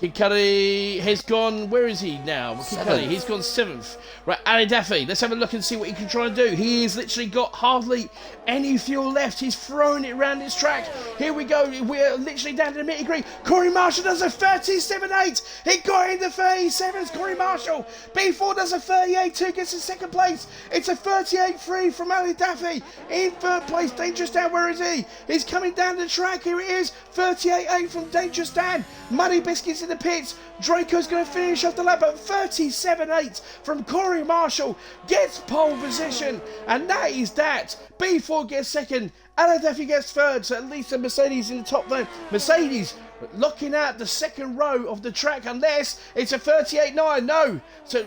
Kid Cudi has gone, where is he now? Kid Cudi, he's gone 7th. Right, Ali Daffy, let's have a look and see what he can try and do. He has literally got hardly any fuel left. He's throwing it around this track. Here we go, we're literally down to the nitty-gritty. Cory Marshall does a 37.8. He got in the 37s, Cory Marshall. B4 does a 38.2, gets in second place. It's a 38.3 from Ali Daffy. In third place, Dangerous Dan, where is he? He's coming down the track, here it is. 38.8 from Dangerous Dan. Muddy Biscuits in the pits. Draco's going to finish off the lap at 37.8 from Cory Marshall. Gets pole position, and that is that. B4 gets second. Ali Daffy gets third, so at least the Mercedes in the top there. Mercedes locking out the second row of the track, unless it's a 38.9. No. So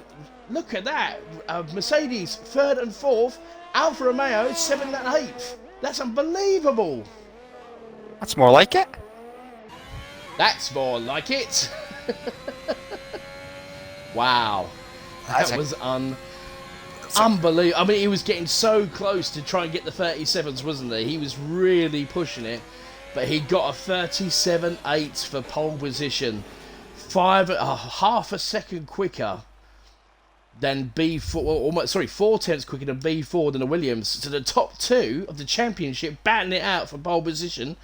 look at that. Mercedes third and fourth. Alfa Romeo 7th and 8th. That's unbelievable. That's more like it. That's more like it. Wow. That was unbelievable. I mean, he was getting so close to try and get the 37s, wasn't he? He was really pushing it. But he got a 37.8 for pole position. Half a second quicker than B4. Almost, sorry, 4 tenths quicker than B4 than the Williams. So the top two of the championship batting it out for pole position.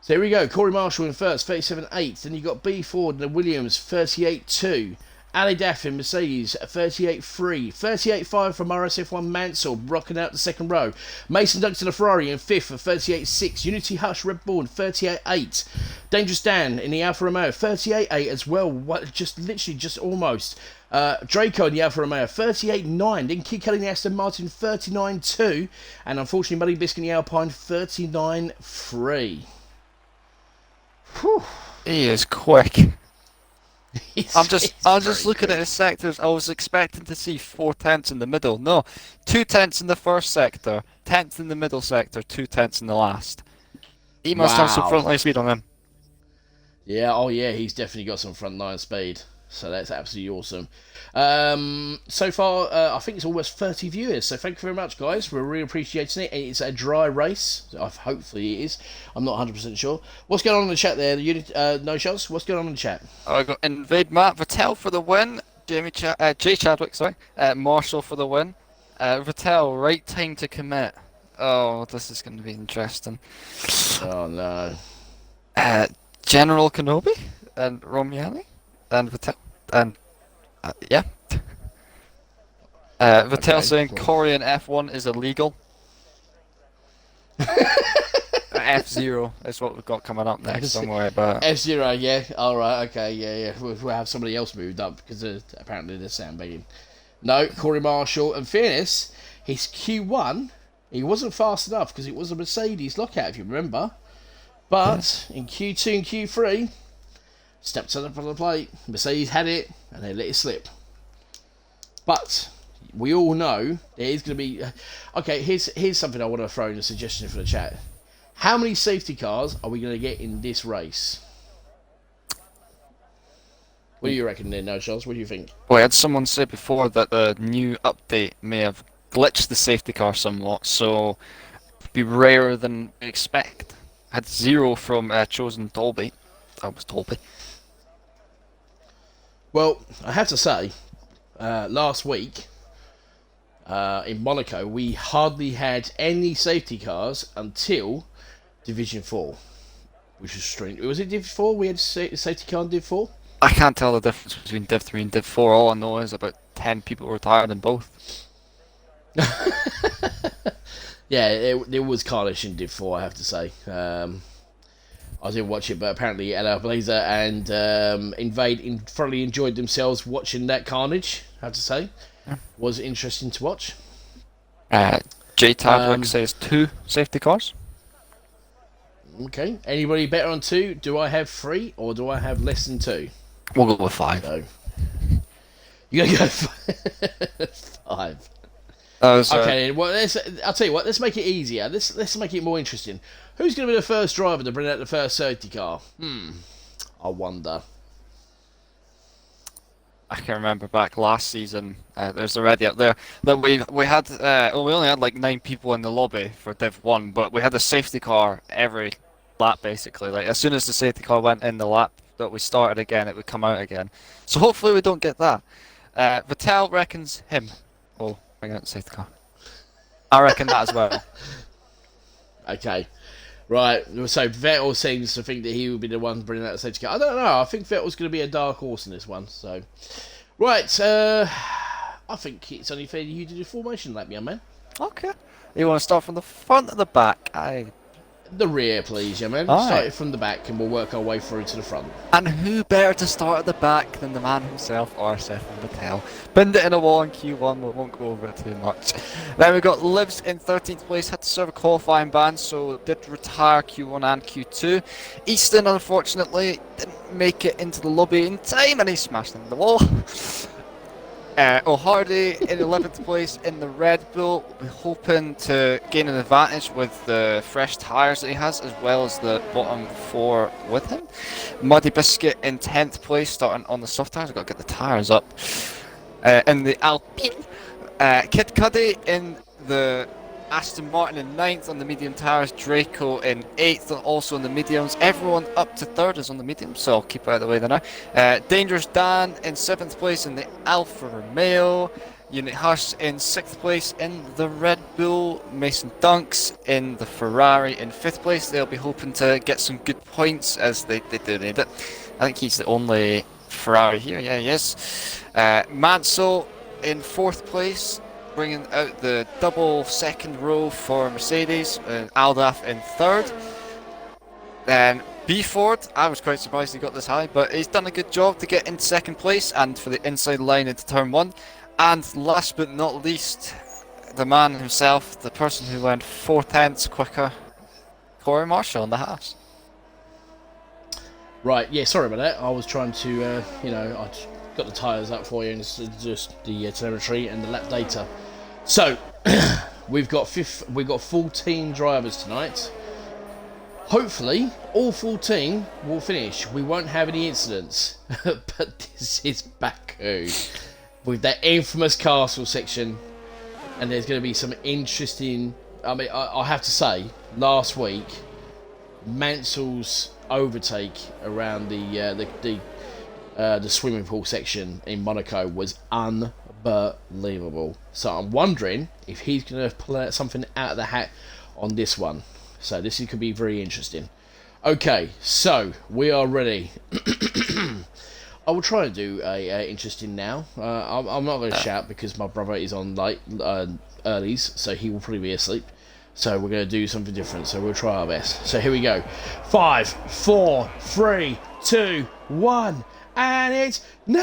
So here we go, Cory Marshall in first, 37.8. Then you got B4 and the Williams, 38.2. Ali Daffy and Mercedes, 38.3. 38.5 from RSF1 Mansell, rocking out the second row. Mason Duggan a Ferrari in fifth for 38.6. Unity Hush Red Bull, 38.8. Dangerous Dan in the Alfa Romeo, 38.8 as well. Just almost. Draco in the Alfa Romeo, 38.9. Then Kid Cudi in the Aston Martin, 39.2. And unfortunately, Muddy Biscuit in the Alpine, 39.3. Whew. He is quick. I'm just looking at his sectors. I was expecting to see 4 tenths in the middle. No, 2 tenths in the first sector, 10th in the middle sector, 2 tenths in the last. He must have some frontline speed on him. Yeah, oh yeah, he's definitely got some frontline speed. So that's absolutely awesome. So far, I think it's almost 30 viewers. So thank you very much, guys. We're really appreciating it. It's a dry race. Hopefully it is. I'm not 100% sure. What's going on in the chat there? No shots. What's going on in the chat? I got Invade Matt Vettel for the win. Jay Chadwick, sorry. Marshall for the win. Vettel, right time to commit. Oh, this is going to be interesting. Oh no. General Kenobi and Romiani and Vettel and yeah. Vettel Okay, saying cool. Cory in F1 is illegal. F0 is what we've got coming up next. Don't worry about it. F0, yeah. Alright, okay, yeah. We'll have somebody else moved up because apparently they're sandbagging. No, Cory Marshall. In fairness, his Q1, he wasn't fast enough because it was a Mercedes lockout, if you remember. But in Q2 and Q3, stepped up on the plate. Mercedes had it, and they let it slip. But we all know there is going to be. Okay, here's something I want to throw in a suggestion for the chat. How many safety cars are we going to get in this race? What do you reckon there, No Shots? What do you think? Well, I had someone say before that the new update may have glitched the safety car somewhat, so it'd be rarer than we expect. I had 0 from Chosen Dolby. That was Dolby. Well, I have to say, last week in Monaco, we hardly had any safety cars until Division 4, which was strange. Was it Div 4? We had a safety car in Div 4? I can't tell the difference between Div 3 and Div 4. All I know is about 10 people retired in both. Yeah, there was carnage in Div 4, I have to say. I didn't watch it, but apparently LL Blazer and Invade thoroughly enjoyed themselves watching that carnage, I have to say. Yeah. Was interesting to watch. Jay Tadwick says 2 safety cars. Okay. Anybody better on 2? Do I have 3 or do I have less than 2? We'll go with 5. So you gotta go 5. Okay. Well, I'll tell you what. Let's make it easier. Let's make it more interesting. Who's going to be the first driver to bring out the first safety car? I wonder. I can remember back last season. There's already up there that we had. We only had like 9 people in the lobby for Div 1, but we had a safety car every lap basically. Like as soon as the safety car went in the lap that we started again, it would come out again. So hopefully we don't get that. Vettel reckons him. Oh, bring out the safety car. I reckon that as well. Okay. Right, so Vettel seems to think that he would be the one bringing out the safety car. I don't know. I think Vettel's going to be a dark horse in this one. So, right, I think it's only fair you do the formation lap, young man. Okay. You want to start from the front or the back? The rear, please, young man. Start it from the back, and we'll work our way through to the front. And who better to start at the back than the man himself, RSF and Vettel? Pinned it in a wall in Q1, we won't go over it too much. Then we got Livs in 13th place, had to serve a qualifying ban, so did retire Q1 and Q2. Easton, unfortunately, didn't make it into the lobby in time, and he smashed into the wall. O'Hardy in 11th place in the Red Bull, hoping to gain an advantage with the fresh tyres that he has, as well as the bottom 4 with him. Muddy Biscuit in 10th place, starting on the soft tyres. I've got to get the tyres up. In the Alpine, Kid Cuddy in the Aston Martin in 9th on the medium tyres, Draco in 8th, also on the mediums. Everyone up to 3rd is on the mediums, so I'll keep it out of the way there now. Dangerous Dan in 7th place in the Alfa Romeo. Unit Hush in 6th place in the Red Bull. Mason Dunks in the Ferrari in 5th place. They'll be hoping to get some good points as they do need it. I think he's the only Ferrari here, yeah he is. Mansell in 4th place, bringing out the double second row for Mercedes, Aldaf in 3rd. Then B Ford, I was quite surprised he got this high, but he's done a good job to get into 2nd place and for the inside line into turn 1. And last but not least, the man himself, the person who went 4/10 quicker, Cory Marshall on the Haas. Right, yeah, sorry about that. I was trying to, I got the tyres up for you and it's just the telemetry and the lap data. So, we've got 14 drivers tonight. Hopefully, all 14 will finish. We won't have any incidents. But this is Baku, with that infamous castle section. And there's going to be some interesting... I mean, I have to say, last week, Mansell's overtake around the swimming pool section in Monaco was unbelievable. So I'm wondering if he's going to pull out something out of the hat on this one. So this could be very interesting. Okay, so we are ready. I will try and do a interesting now. I'm not going to shout because my brother is on late earlies, so he will probably be asleep. So we're going to do something different. So we'll try our best. So here we go. 5, 4, 3, 2, 1, and it's now!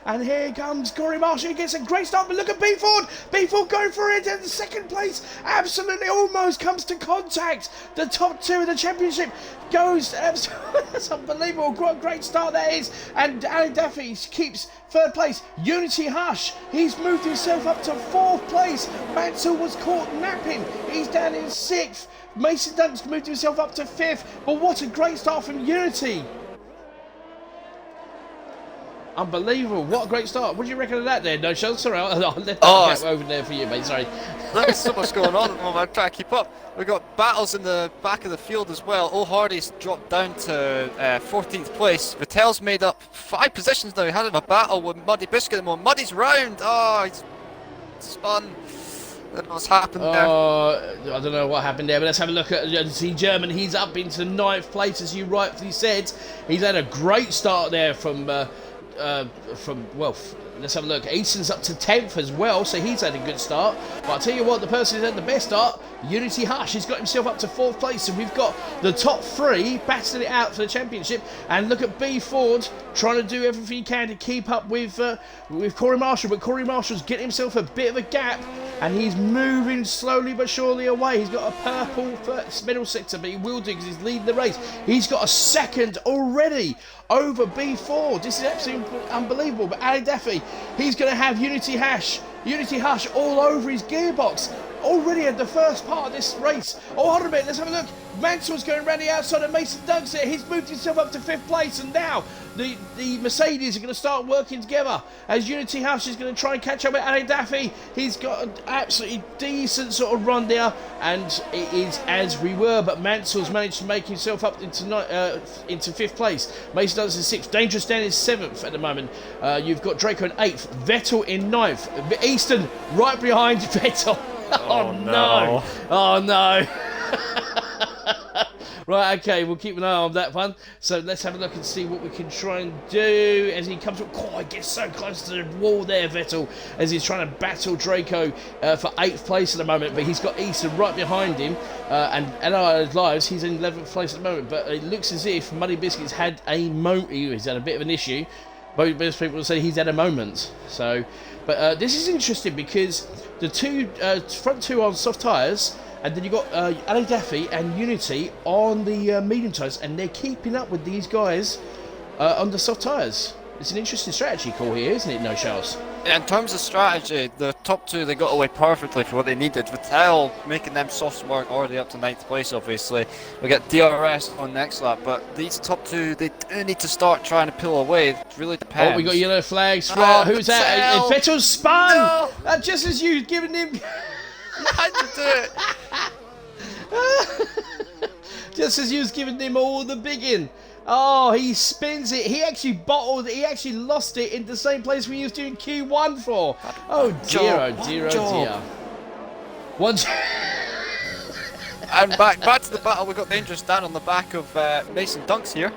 And here comes Cory Marshall. He gets a great start, but look at B Ford. B Ford going for it in 2nd place. Absolutely almost comes to contact. The top 2 of the championship goes. That's unbelievable. What a great start that is. And Ali Duffy keeps 3rd place. Unity Hush, he's moved himself up to 4th place. Mansell was caught napping. He's down in 6th. Mason Dunks moved himself up to 5th. But what a great start from Unity. Unbelievable. What a great start. What do you reckon of that there? No shows. Sorry, I'll let that over there for you, mate. Sorry. There's so much going on at the moment. I'm trying to keep up. We've got battles in the back of the field as well. O'Hardy's dropped down to 14th place. Vettel's made up 5 positions now. He had a battle with Muddy Biscuit at the moment. Muddy's round. Oh, he's spun. I don't know what's happened there. I don't know what happened there, but let's have a look at the German. He's up into 9th place, as you rightfully said. He's had a great start there from let's have a look. Easton's up to 10th as well, so he's had a good start. But I'll tell you what, the person who's had the best start, Unity Hush, he's got himself up to 4th place. So we've got the top 3 battling it out for the championship. And look at B Ford trying to do everything he can to keep up with Cory Marshall. But Cory Marshall's getting himself a bit of a gap. and he's moving slowly but surely away. He's got a purple middle sector, but he will do because he's leading the race. He's got a second already over B4. This is absolutely unbelievable. But Ali Daffy, he's going to have Unity Hush all over his gearbox. Already at the first part of this race. Oh, hold on a minute, let's have a look. Mansell's going around the outside of Mason Dunks there. He's moved himself up to 5th place, and now the Mercedes are going to start working together as Unity Hush is going to try and catch up with Ali Daffy. He's got an absolutely decent sort of run there, and it is as we were, but Mansell's managed to make himself up into 5th place. Mason Dunks is 6th. Dangerous Dan is 7th at the moment. You've got Draco in 8th. Vettel in 9th. Easton right behind Vettel. Oh no! Oh no! Right, okay, we'll keep an eye on that one. So let's have a look and see what we can try and do as he comes up. Cory gets so close to the wall there, Vettel, as he's trying to battle Draco for 8th place at the moment. But he's got Easton right behind him, and Allied Lives, he's in 11th place at the moment. But it looks as if Muddy Biscuits had a moment. He's had a bit of an issue. Most people will say he's had a moment. So, but this is interesting because the front two are on soft tyres, and then you've got Ali Daffy and Unity on the medium tyres, and they're keeping up with these guys on the soft tyres. It's an interesting strategy call here, isn't it, No Shells? In terms of strategy, the top two, they got away perfectly for what they needed. Vettel making them soft work already up to 9th place, obviously. We get DRS on next lap, but these top two, they do need to start trying to pull away. It really depends. Oh, we got yellow flags. Oh, who's that? Vettel's spun! No. Just as you've given him... I had to do it! Just as you was giving him all the biggin. Oh, he spins it. He actually bottled it. He actually lost it in the same place we used doing Q1 for. Oh dear, oh dear, oh dear. One And back to the battle. We've got Dangerous Dan on the back of Mason Dunks here.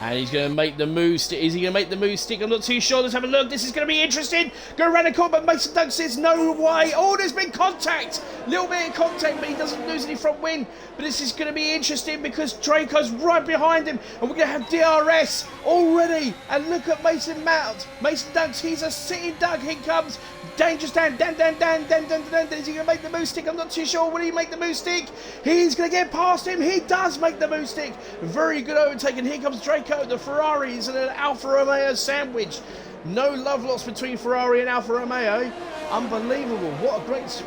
And he's going to make the move. Is he going to make the move stick? I'm not too sure. Let's have a look. This is going to be interesting. Go around the corner, but Mason Dunks says no way. Oh, there's been contact. Little bit of contact, but he doesn't lose any front wing. But this is going to be interesting because Draco's right behind him. And we're going to have DRS already. And look at Mason Mount. Mason Dunks, he's a sitting duck. Here comes Dangerous Dan. Dan. Is he going to make the move stick? I'm not too sure. Will he make the move stick? He's going to get past him. He does make the move stick. Very good overtake. And here comes Draco. The Ferraris and an Alfa Romeo sandwich. No love lost between Ferrari and Alfa Romeo. Unbelievable. What a great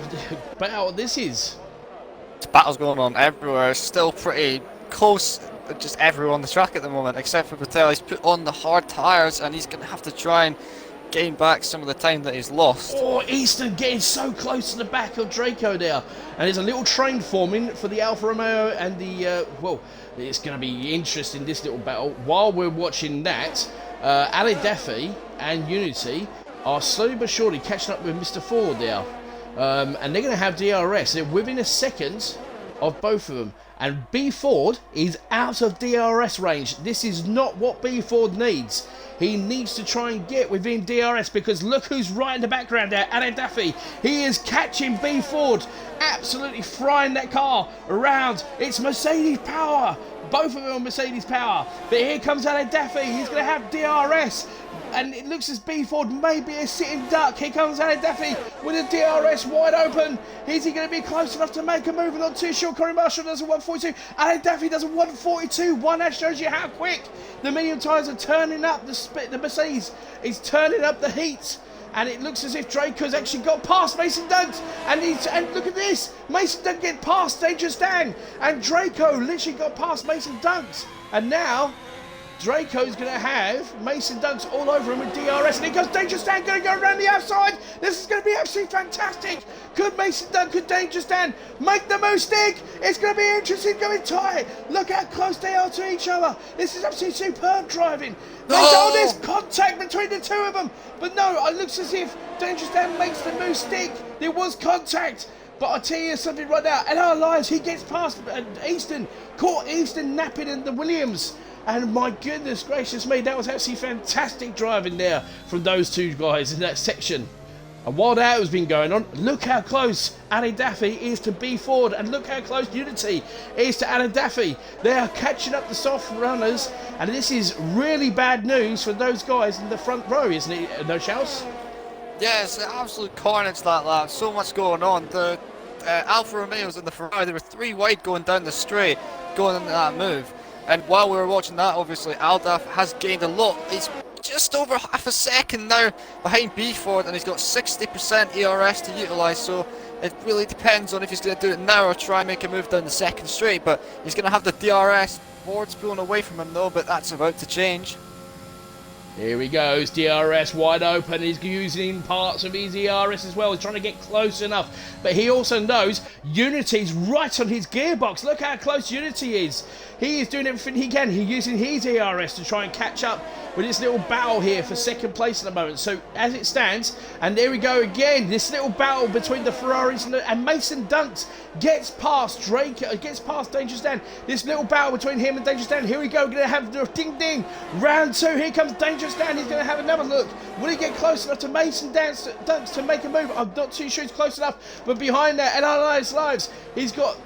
battle this is. This battle's going on everywhere. It's still pretty close. Just everyone on the track at the moment, except for Vettel. He's put on the hard tyres and he's going to have to try and gain back some of the time that he's lost. Oh, Easton getting so close to the back of Draco there. And there's a little train forming for the Alfa Romeo and the, well, it's going to be interesting, this little battle. While we're watching that, Ali Daffy and Unity are slowly but surely catching up with Mr. Ford there. And they're going to have DRS. They're within a second of both of them. And B Ford is out of DRS range. This is not what B Ford needs. He needs to try and get within DRS because look who's right in the background there, Ali Daffy. He is catching B Ford, absolutely frying that car around. It's Mercedes power. Both of them are Mercedes power. But here comes Ali Daffy. He's going to have DRS. And it looks as B Ford may be a sitting duck. Here comes Ali Daffy with a DRS wide open. Is he going to be close enough to make a move? I'm not too sure. Cory Marshall does a 142. Ali Daffy does a 142. One that shows you how quick the medium tyres are turning up. The Mercedes is turning up the heat. And it looks as if Draco's actually got past Mason Dunks. And look at this. Mason Dunks get past Dangerous Dan. And Draco literally got past Mason Dunks. And now Draco's going to have Mason Dunks all over him with DRS. And here goes Dangerous Dan going to go around the outside. This is going to be absolutely fantastic. Could Mason Dunks, could Dangerous Dan make the move stick? It's going to be interesting going tight. Look how close they are to each other. This is absolutely superb driving. Oh, there's contact between the two of them. But no, it looks as if Dangerous Dan makes the move stick. There was contact. But I'll tell you something right now. In our lives, he gets past Easton. Caught Easton napping in the Williams. And my goodness gracious me, that was actually fantastic driving there from those two guys in that section. And while that has been going on, look how close Ali Daffy is to B Ford, and look how close Unity is to Ali Daffy. They are catching up the soft runners, and this is really bad news for those guys in the front row, isn't it, No Shells? Yeah, it's an absolute carnage that lap. So much going on. The Alfa Romeos and the Ferrari, they were 3 wide going down the straight, going into that move. And while we were watching that, obviously, Aldaf has gained a lot. He's just over half a second now behind B Ford, and he's got 60% ERS to utilise. So it really depends on if he's going to do it now or try and make a move down the second straight. But he's going to have the DRS. Ford's pulling away from him though, but that's about to change. Here he goes, DRS wide open. He's using parts of his ERS as well. He's trying to get close enough. But he also knows Unity's right on his gearbox. Look how close Unity is. He is doing everything he can. He's using his ERS to try and catch up with this little battle here for second place at the moment. So as it stands, and there we go again, this little battle between the Ferraris and Mason Dunks gets past Drake, gets past Dangerous Dan. This little battle between him and Dangerous Dan. Here we go, going to have the ding ding. Round 2, here comes Dangerous Dan. He's going to have another look. Will he get close enough to Mason Dunks to make a move? I'm not too sure he's close enough. But behind that, and Analyze Lives, he's got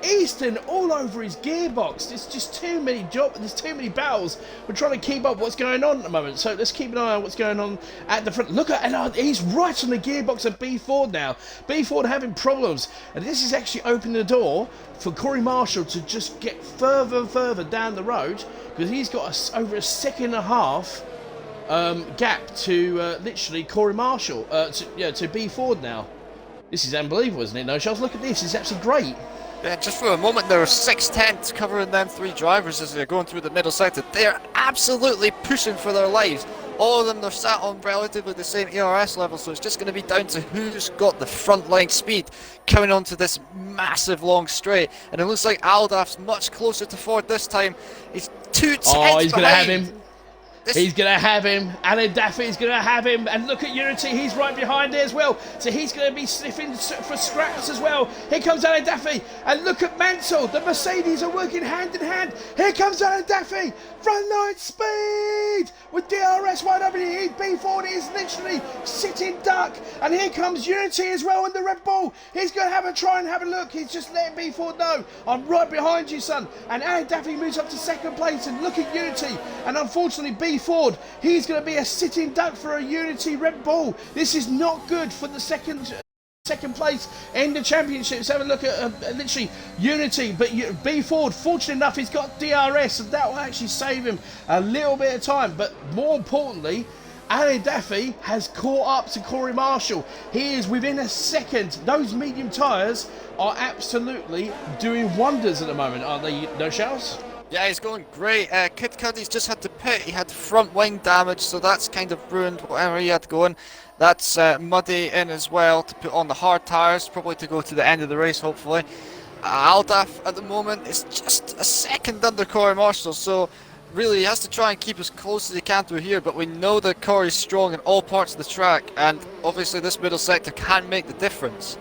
Easton all over his gearbox. There's just too many there's too many battles. We're trying to keep up what's going on at the moment. So let's keep an eye on what's going on at the front. Look at, and he's right on the gearbox of B Ford now. B Ford having problems, and this is actually opening the door for Cory Marshall to just get further and further down the road, because he's got over a second and a half gap to literally Cory Marshall to B Ford now. This is unbelievable, isn't it? No, Charles, look at this. It's absolutely great. Yeah, just for a moment there were 6 tenths covering them 3 drivers as they're going through the middle sector. They're absolutely pushing for their lives. All of them are sat on relatively the same ERS level, so it's just going to be down to who's got the front line speed coming onto this massive long straight. And it looks like Aldaf's much closer to Ford this time. He's 2 tenths Oh, he's going to have behind. him. He's going to have him. Alan Daffy's going to have him. And look at Unity. He's right behind it as well. So he's going to be sniffing for scraps as well. Here comes Alan Daffy. And look at Mansell. The Mercedes are working hand in hand. Here comes Alan Daffy. Front line speed. With DRS wide open. B40 is literally sitting duck. And here comes Unity as well in the Red Bull. He's going to try and have a look. He's just letting B4 know, I'm right behind you, son. And Alan Daffy moves up to second place. And look at Unity. And unfortunately, B Ford, he's going to be a sitting duck for a Unity Red Bull. This is not good for the second place in the championship. Let's have a look at literally Unity, but B Ford, fortunately enough, he's got DRS, and that will actually save him a little bit of time. But more importantly, Ali Daffy has caught up to Cory Marshall. He is within a second. Those medium tyres are absolutely doing wonders at the moment, aren't they, no Charles? Yeah, he's going great. Kid Cudi's just had to pit. He had front wing damage, so that's kind of ruined whatever he had going. That's Muddy in as well to put on the hard tyres, probably to go to the end of the race, hopefully. Aldaf at the moment is just a second under Cory Marshall, so really he has to try and keep as close as he can through here, but we know that Cory's strong in all parts of the track, and obviously this middle sector can make the difference.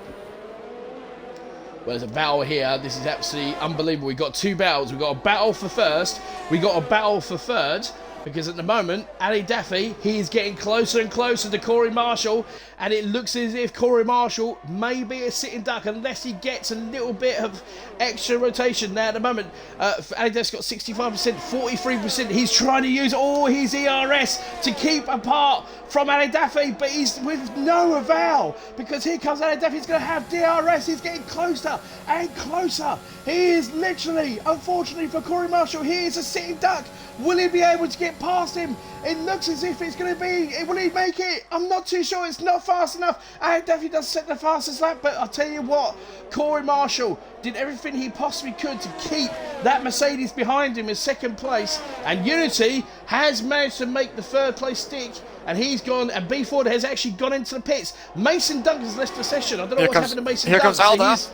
Well, there's a battle here. This is absolutely unbelievable. We've got 2 battles. We've got a battle for first. We've got a battle for third. Because at the moment, Ali Daffy, he is getting closer and closer to Cory Marshall. And it looks as if Cory Marshall may be a sitting duck unless he gets a little bit of extra rotation. Now, at the moment, Ali Daffy's got 65%, 43%. He's trying to use all his ERS to keep apart from Ali Daffy, but he's with no avail. Because here comes Ali Daffy. He's going to have DRS. He's getting closer and closer. He is literally, unfortunately for Cory Marshall, he is a sitting duck. Will he be able to get past him? It looks as if it's going to be. Will he make it? I'm not too sure. It's not fast enough. And Daffy does set the fastest lap, but I'll tell you what, Cory Marshall did everything he possibly could to keep that Mercedes behind him in second place. And Unity has managed to make the third place stick. And he's gone, and B Ford has actually gone into the pits. Mason Dunk has left the session. I don't know what's happened to Mason Dunk. Here comes Aldaf.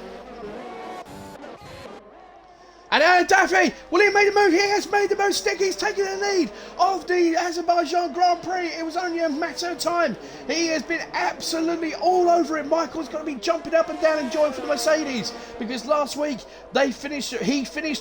And Alan Daffy, will he make the move? He has made the move. Stick, he's taking the lead of the Azerbaijan Grand Prix. It was only a matter of time. He has been absolutely all over it. Michael's got to be jumping up and down and joying for the Mercedes, because last week he finished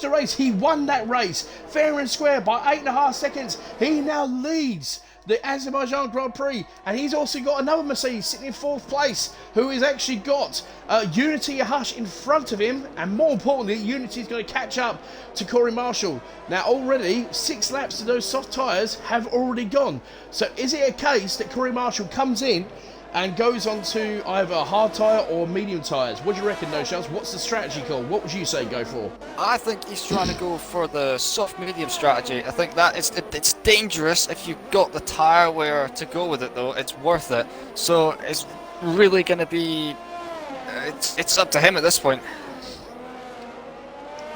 the race. He won that race fair and square by 8.5 seconds. He now leads the Azerbaijan Grand Prix, and he's also got another Mercedes sitting in 4th place, who has actually got Unity Hush in front of him, and more importantly, Unity is going to catch up to Cory Marshall. Now already 6 laps of those soft tyres have already gone, so is it a case that Cory Marshall comes in and goes on to either a hard tyre or medium tyres. What do you reckon, No Shells? What's the strategy call? What would you say go for? I think he's trying to go for the soft medium strategy. I think that it's dangerous if you've got the tyre wear to go with it, though. It's worth it. So it's really going to be... It's up to him at this point.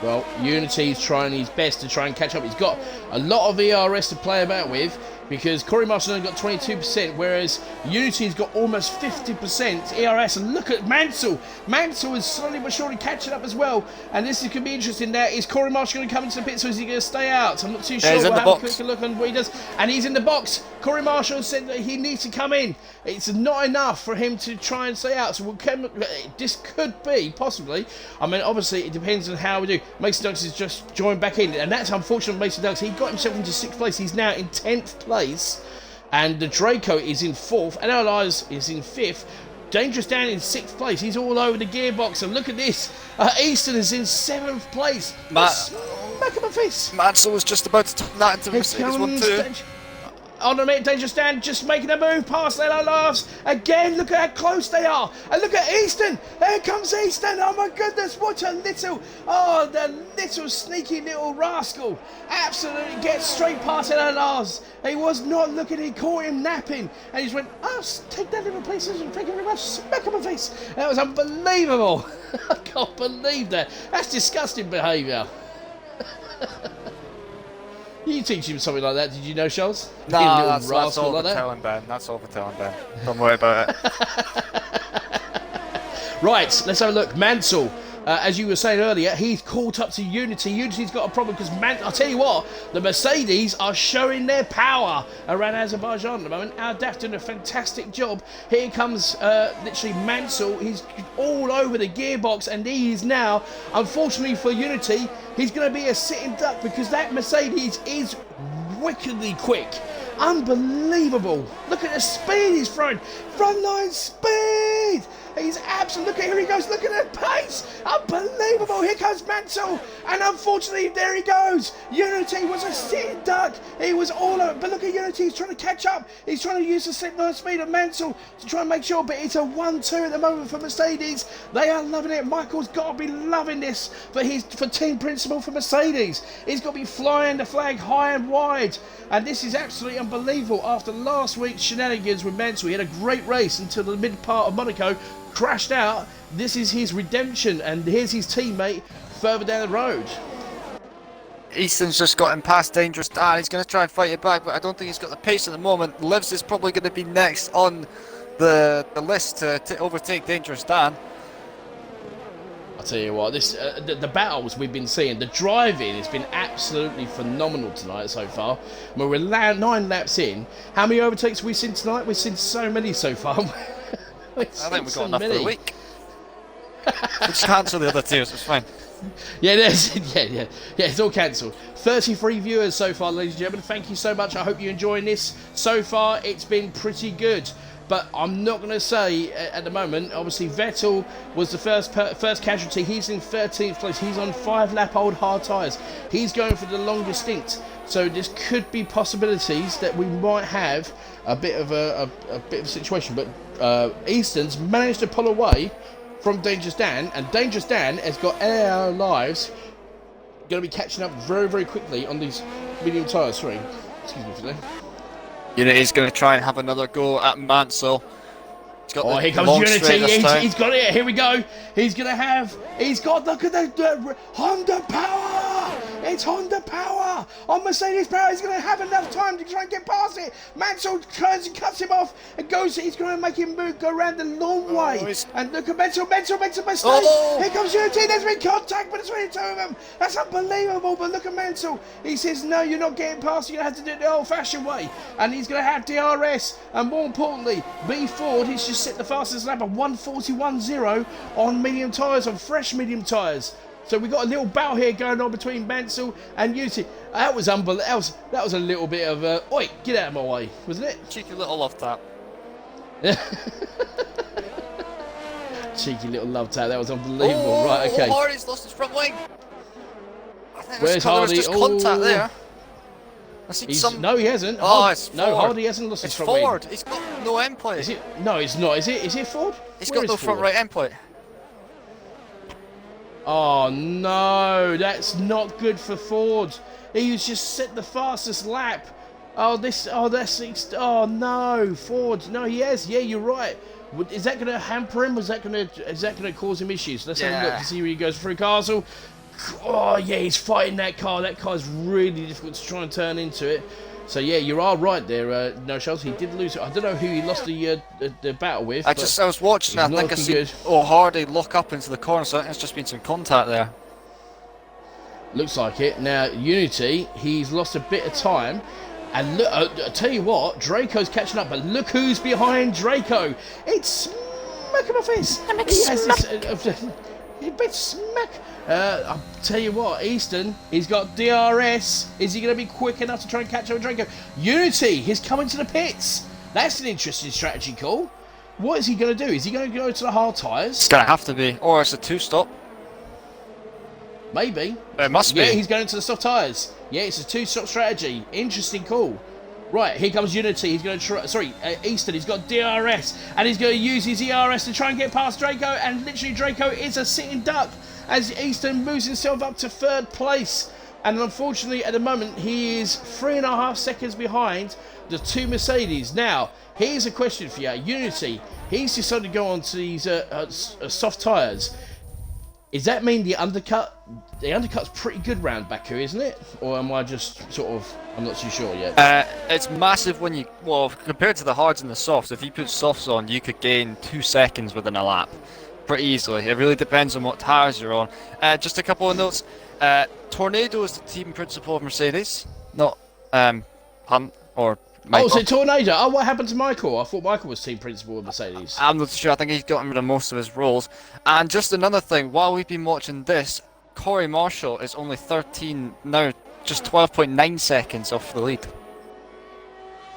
Well, Unity's trying his best to try and catch up. He's got a lot of ERS to play about with, because Cory Marshall only got 22%, whereas Unity's got almost 50% ERS. And look at Mansell. Mansell is slowly but surely catching up as well. And this is going to be interesting. Now, is Cory Marshall going to come into the pits, or is he going to stay out? I'm not too sure. He's in the box. Quick look on what he does. And he's in the box. Cory Marshall said that he needs to come in. It's not enough for him to try and stay out. So this could be, possibly. I mean, obviously, it depends on how we do. Mason Duggs has just joined back in. And that's unfortunate, Mason Duggs. He got himself into 6th place. He's now in 10th place. And the Draco is in 4th, and Allies is in 5th. Dangerous Dan in 6th place. He's all over the gearbox, and look at this. Easton is in 7th place. Smack him a face. Mansell was just about to turn that into Mercedes 1-2. On a minute, Dangerous Dan just making a move past Ella Laughs. Again, look at how close they are. And look at Easton. There comes Easton. Oh my goodness, what a little, the little sneaky little rascal. Absolutely gets straight past Ella Laughs. He was not looking, he caught him napping. And he just went, take that little place, and thank you very much. Smack on my face. That was unbelievable. I can't believe that. That's disgusting behaviour. You teach him something like that, did you know, Charles? No, that's all for telling Ben. That's all for telling Ben. Don't worry about it. Right, let's have a look. Mansell, as you were saying earlier, he's caught up to Unity. Unity's got a problem because, I'll tell you what, the Mercedes are showing their power around Azerbaijan at the moment. Our Daft doing a fantastic job. Here comes literally Mansell. He's all over the gearbox, and he is now, unfortunately for Unity, he's going to be a sitting duck because that Mercedes is wickedly quick. Unbelievable. Look at the speed he's throwing. Frontline speed. He's absolutely, look at, here he goes, look at the pace. Unbelievable. Here comes Mansell. And unfortunately, there he goes. Unity was a sitting duck. He was all over, but look at Unity, he's trying to catch up. He's trying to use the slipknot speed of Mansell to try and make sure, but it's a 1-2 at the moment for Mercedes. They are loving it. Michael's got to be loving this for team principal for Mercedes. He's got to be flying the flag high and wide. And this is absolutely unbelievable. After last week's shenanigans with Mansell, he had a great race until the mid part of Monaco, crashed out. This is his redemption, and here's his teammate further down the road. Easton's just got him past Dangerous Dan. He's going to try and fight it back, but I don't think he's got the pace at the moment. Livs is probably going to be next on the list to overtake Dangerous Dan. I'll tell you what, this the battles we've been seeing, the driving has been absolutely phenomenal tonight so far. I mean, we're 9 laps in. How many overtakes have we seen tonight? We've seen so many so far. I think we've got enough for a week. Just cancel the other two, so it's fine. Yeah, it's all cancelled. 33 viewers so far, ladies and gentlemen. Thank you so much. I hope you're enjoying this. So far, it's been pretty good. But I'm not going to say at the moment. Obviously, Vettel was the first casualty. He's in 13th place. He's on 5-lap-old hard tyres. He's going for the longest stint. So this could be possibilities that we might have a bit of a situation. But Easton's managed to pull away from Dangerous Dan, and Dangerous Dan has got our lives going to be catching up very, very quickly on these medium tyres. Sorry, excuse me for that. Unity's going to try and have another go at Mansell. Here comes Unity. He's got it. Here we go. He's got, look at the Honda power. It's Honda power. On Mercedes power, he's going to have enough time to try and get past it. Mansell turns and cuts him off and goes. He's going to make him go around the long way. And look at Mansell makes a mistake. Here comes Unity. There's been contact between the two of them. That's unbelievable. But look at Mansell. He says, no, you're not getting past. You're going to have to do it the old-fashioned way. And he's going to have DRS. And more importantly, B Ford, he's just set the fastest lap of 1:41.0 on medium tyres, on fresh medium tyres. So we got a little battle here going on between Mansell and Unity. That was unbelievable. That was a little bit of a, oi, get out of my way, wasn't it? Cheeky little love tap. Cheeky little love tap. That was unbelievable. Right, okay. Hardy's lost his front wing. I think Where's Hardy? There was just contact there. I see some. No, he hasn't. Oh, it's Ford. No, Hardy hasn't lost his It's front wing. Ford. He's got no end plate. Is it? No, it's not. Is it? Is it Ford? He's Where got no is front Ford? right end plate. Oh no, that's not good for Ford. He was just set the fastest lap. Oh no, Ford. No, he has. Yeah, you're right. Is that going to hamper him? Is that going to cause him issues? Let's have a look to see where he goes through Castle. Oh yeah, he's fighting that car. That car's really difficult to try and turn into it. So yeah, you are right there. No, Charles, he did lose. I don't know who he lost the battle with. I was watching. I think I see Hardy lock up into the corner. So I think it's just been some contact there. Looks like it. Now Unity, he's lost a bit of time. And look, I tell you what, Draco's catching up, but look who's behind Draco. It's Smack-a-Muffins. He has this... he bit smack. I'll tell you what, Easton, he's got DRS. Is he going to be quick enough to try and catch up with Draco? Unity, he's coming to the pits. That's an interesting strategy call. What is he going to do? Is he going to go to the hard tyres? It's going to have to be. Or it's a two-stop. Maybe. It must be. Yeah, he's going to the soft tyres. Yeah, it's a two-stop strategy. Interesting call. Right, here comes Unity. He's going to try... Sorry, Easton. He's got DRS. And he's going to use his ERS to try and get past Draco. And literally, Draco is a sitting duck as Easton moves himself up to third place. And unfortunately, at the moment, he is 3.5 seconds behind the two Mercedes. Now, here's a question for you. Unity, he's decided to go on to these soft tyres. Does that mean the undercut? The undercut's pretty good round Baku, isn't it? Or am I just sort of... I'm not too sure yet. It's massive when you... Well, compared to the hards and the softs, if you put softs on, you could gain 2 seconds within a lap. Pretty easily. It really depends on what tyres you're on. Just a couple of notes. Tornado is the team principal of Mercedes, not Hunt or Michael. Oh, so Tornado. Oh, what happened to Michael? I thought Michael was team principal of Mercedes. I'm not sure. I think he's gotten rid of most of his roles. And just another thing, while we've been watching this, Cory Marshall is only 13, now just 12.9 seconds off the lead.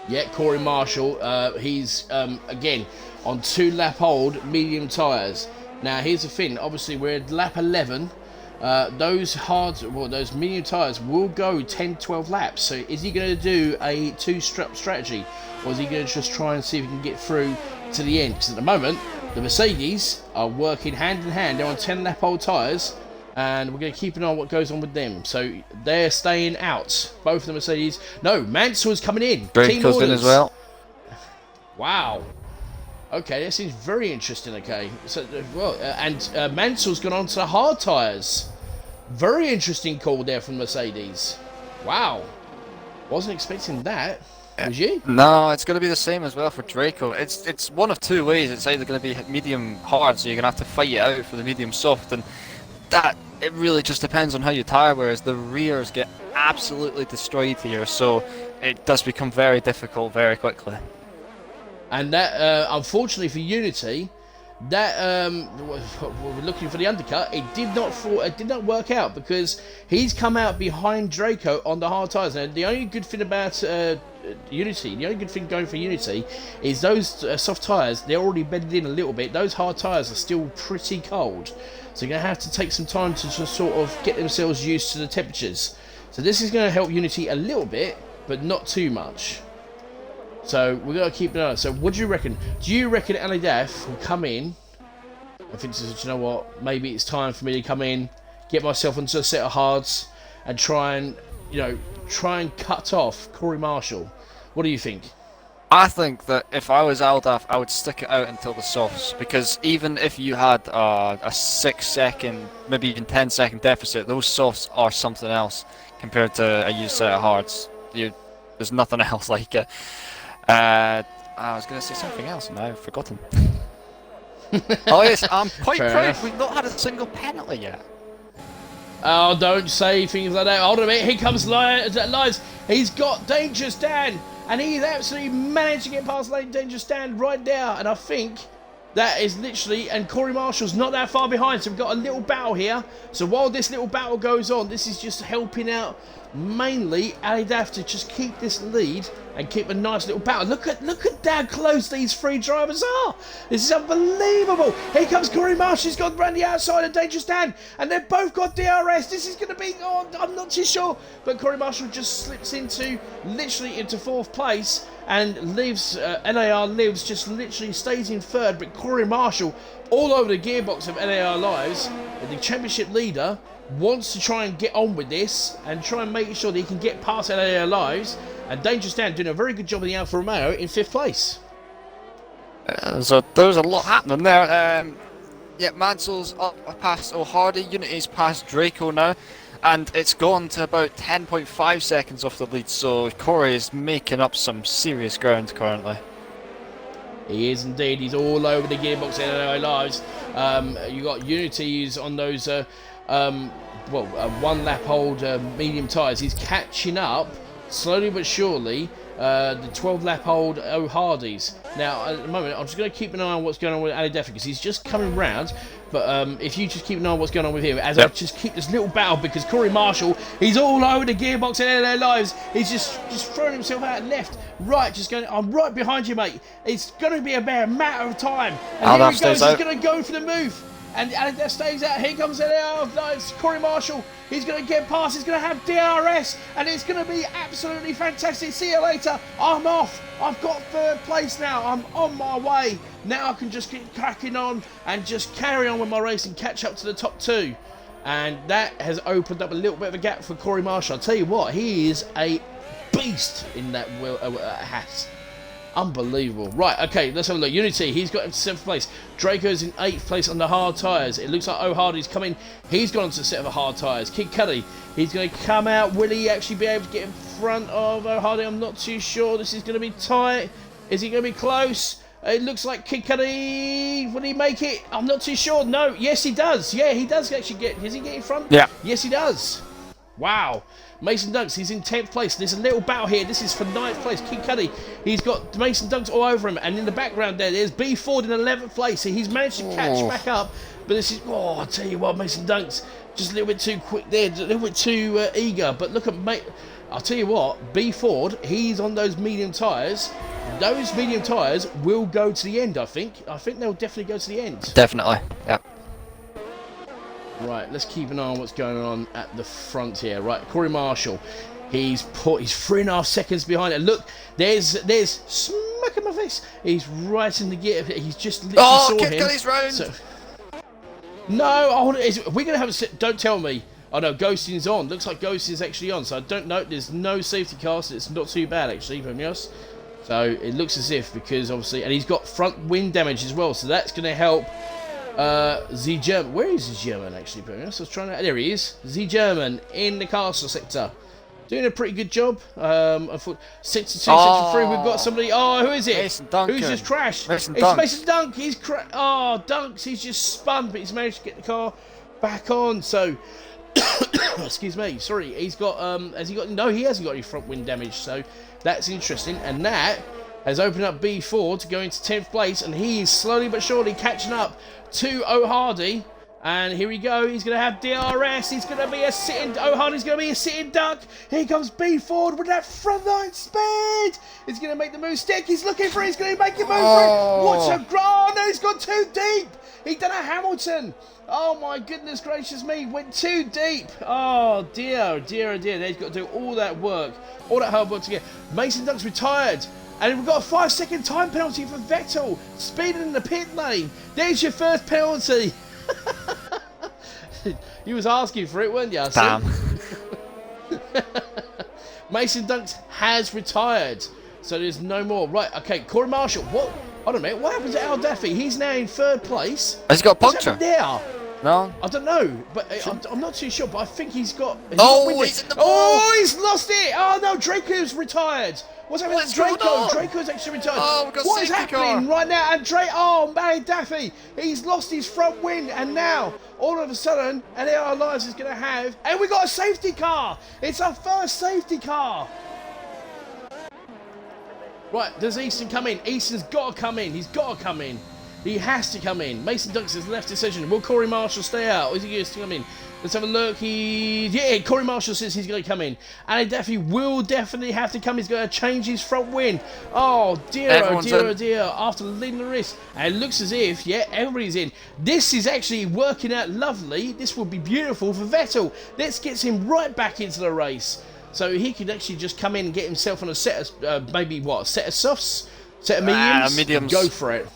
Yeah, Cory Marshall, he's, again, on 2 lap old medium tyres. Now, here's the thing. Obviously, we're at lap 11. Those medium tyres will go 10-12 laps. So is he going to do a 2-strap strategy, or is he going to just try and see if he can get through to the end? Because at the moment, the Mercedes are working hand in hand. They're on 10 lap old tyres, and we're going to keep an eye on what goes on with them. So they're staying out. Both of the Mercedes. No, Mansell's coming in. Draco's in as well. Wow. Okay, that seems very interesting. Okay, so Mansell's gone on to the hard tyres. Very interesting call there from Mercedes. Wow, wasn't expecting that. Was you? No, it's going to be the same as well for Draco. It's one of 2 ways. It's either going to be medium hard, so you're going to have to fight it out for the medium soft, and that it really just depends on how you tyre. Whereas the rears get absolutely destroyed here, so it does become very difficult very quickly. And that, unfortunately for Unity, that we're looking for the undercut. It did not work out because he's come out behind Draco on the hard tyres. Now, the only good thing about Unity, the only good thing going for Unity, is those soft tyres. They're already bedded in a little bit. Those hard tyres are still pretty cold, so you're gonna have to take some time to just sort of get themselves used to the temperatures. So this is going to help Unity a little bit, but not too much. So we're going to keep an eye on it. So what do you reckon? Do you reckon Alidaf will come in? I think, you know what? Maybe it's time for me to come in, get myself onto a set of hards, and try and cut off Cory Marshall. What do you think? I think that if I was Aldaf, I would stick it out until the softs, because even if you had a 6 second, maybe even 10-second deficit, those softs are something else compared to a used set of hards. There's nothing else like it. I was going to say something else and I've forgotten. Oh yes, I'm quite proud we've not had a single penalty yet. Oh, don't say things like that. Hold on a minute, here comes Lives. He's got Dangerous Dan, and he's absolutely managed to get past Dangerous Dan right there. And I think That is literally, and Cory Marshall's not that far behind, so we've got a little battle here. So while this little battle goes on, this is just helping out mainly Ali Daf to just keep this lead and keep a nice little battle. Look at how close these three drivers are. This is unbelievable. Here comes Cory Marshall. He's gone round the outside of Dangerous Dan, and they've both got DRS. This is going to be, I'm not too sure, but Cory Marshall just slips literally into 4th place, and NAR Lives just literally stays in 3rd, but Cory Marshall all over the gearbox of NAR Lives, the championship leader, wants to try and get on with this and try and make sure that he can get past NAR Lives, and Dangerous Dan doing a very good job of the Alfa Romeo in 5th place. So there's a lot happening there. Yeah, Mansell's up past O'Hardy, Unity's past Draco now, and it's gone to about 10.5 seconds off the lead, so Cory is making up some serious ground currently. He is indeed. He's all over the gearbox in NAR Lives. You got Unity's on those 1 lap old medium tyres. He's catching up slowly but surely. The 12 lap old O'Hardy's. Now at the moment I'm just going to keep an eye on what's going on with Ali Daffi, because he's just coming round, but if you just keep an eye on what's going on with him as I just keep this little battle, because Cory Marshall, he's all over the gearbox in NAR Lives. He's just throwing himself out left, right, just going, I'm right behind you, mate. It's going to be a bare matter of time, and here he goes. He's going to go for the move, and that stays out. Here comes Cory Marshall. He's going to get past. He's going to have DRS, and it's going to be absolutely fantastic. See you later. I'm off. I've got 3rd place now. I'm on my way. Now I can just keep cracking on and just carry on with my race and catch up to the top 2. And that has opened up a little bit of a gap for Cory Marshall. I'll tell you what, he is a beast in that hat. Unbelievable. Right, okay, let's have a look. Unity, he's got into 7th place. Draco's in 8th place on the hard tyres. It looks like O'Hardy's coming. He's gone into a set of hard tyres. Kid Cudi, he's going to come out. Will he actually be able to get in front of O'Hardy? I'm not too sure. This is going to be tight. Is he going to be close? It looks like Kid Cudi. Will he make it? I'm not too sure. No. Yes, he does. Yeah, he does actually get. Does he get in front? Yeah. Yes, he does. Wow. Mason Dunks, he's in 10th place. There's a little battle here. This is for 9th place. Kid Cudi, he's got Mason Dunks all over him. And in the background there's B Ford in 11th place. He's managed to catch back up. But this is, I'll tell you what, Mason Dunks, just a little bit too quick there. A little bit too eager. But look at, I'll tell you what, B Ford, he's on those medium tyres. Those medium tyres will go to the end, I think. I think they'll definitely go to the end. Definitely, yeah. Right, let's keep an eye on what's going on at the front here. Right, Cory Marshall, he's 3.5 seconds behind it. Look, there's smack in my face. He's right in the gear. He's just literally saw him. Get his round. So, no, we're gonna have a. Don't tell me. Oh no, Ghosting's on. Looks like Ghosting's actually on. So I don't know. There's no safety car, so it's not too bad actually from us. So it looks as if, because obviously, and he's got front wing damage as well. So that's gonna help. Z German, where is Z German actually? I was trying to. There he is. Z German in the castle sector, doing a pretty good job. Sector 2, Sector 3, we've got somebody. Oh, who is it? Mason Duncan. Who's just crashed? Mason It's Dunk. Mason Dunk. He's Dunks. He's just spun, but he's managed to get the car back on. So, excuse me. Sorry, he's got. Has he got? No, he hasn't got any front wing damage. So that's interesting, and that has opened up B4 to go into 10th place, and he is slowly but surely catching up to O'Hardy. And here we go, he's going to have DRS, he's going to be a sitting, O'Hardy's going to be a sitting duck. Here comes B Ford with that front line speed. He's going to make the move stick, he's looking for it, he's going to make it move for it. What a ground, no, he's gone too deep. He done a Hamilton. Oh my goodness gracious me, went too deep. Oh dear, dear, dear, they've got to do all that work, all that hard work to get. Mason Dunk's retired. And we've got a 5-second time penalty for Vettel, speeding in the pit lane. There's your first penalty. You was asking for it, weren't you? Damn. Mason Dunks has retired, so there's no more. Right, okay, Cory Marshall. What? Hold on a minute. What happens to Al Daffy? He's now in 3rd place. Has he got a What's puncture? happened there? No. I don't know, but I'm not too sure. But I think he's got. He's in the ball. Oh, he's lost it. Oh no, Draco's retired. What's happening to Draco? Draco's actually retired. Oh, we've got what is safety happening car. right now? And oh, man, Daffy, he's lost his front wing, and now all of a sudden, and our lives is going to have, and we got a safety car. It's our first safety car. Right, does Easton come in? Easton's got to come in. He's got to come in. He has to come in. Mason Dux has left decision. Will Cory Marshall stay out? Or is he going to come in? Let's have a look. Yeah, Cory Marshall says he's going to come in. And he definitely have to come. He's going to change his front wing. Oh, dear, oh, dear. After leading the race. And it looks as if, yeah, everybody's in. This is actually working out lovely. This will be beautiful for Vettel. Let's get him right back into the race. So he could actually just come in and get himself on a set of, maybe what, a set of softs? Set of mediums? Go for it.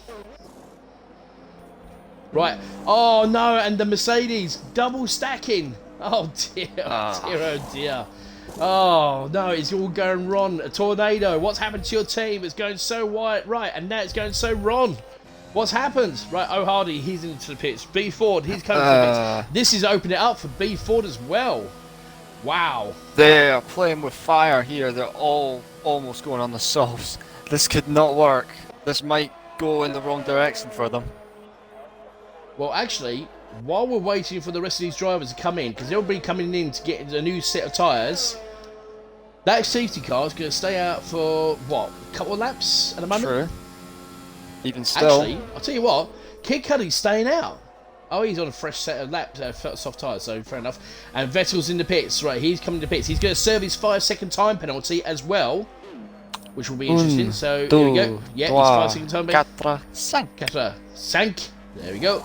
Right. Oh, no, and the Mercedes double stacking. Oh, dear. Oh, dear, oh, dear. Oh, no, it's all going wrong. A tornado. What's happened to your team? It's going so right, and now it's going so wrong. What's happened? Right, O'Hardy, he's into the pits. B Ford, he's coming to the pits. This is opening it up for B Ford as well. Wow. They're playing with fire here. They're all almost going on the softs. This could not work. This might go in the wrong direction for them. Well, actually, while we're waiting for the rest of these drivers to come in, because they'll be coming in to get a new set of tyres, that safety car is going to stay out for, what, a couple of laps at the moment? True. Even still. Actually, I'll tell you what, Kid Cudi's staying out. Oh, he's on a fresh set of laps, soft tyres, so fair enough. And Vettel's in the pits, right, he's coming to pits. He's going to serve his 5-second time penalty as well, which will be interesting. So, here we go. Yeah, his 5-second time penalty. 4, 5. There we go.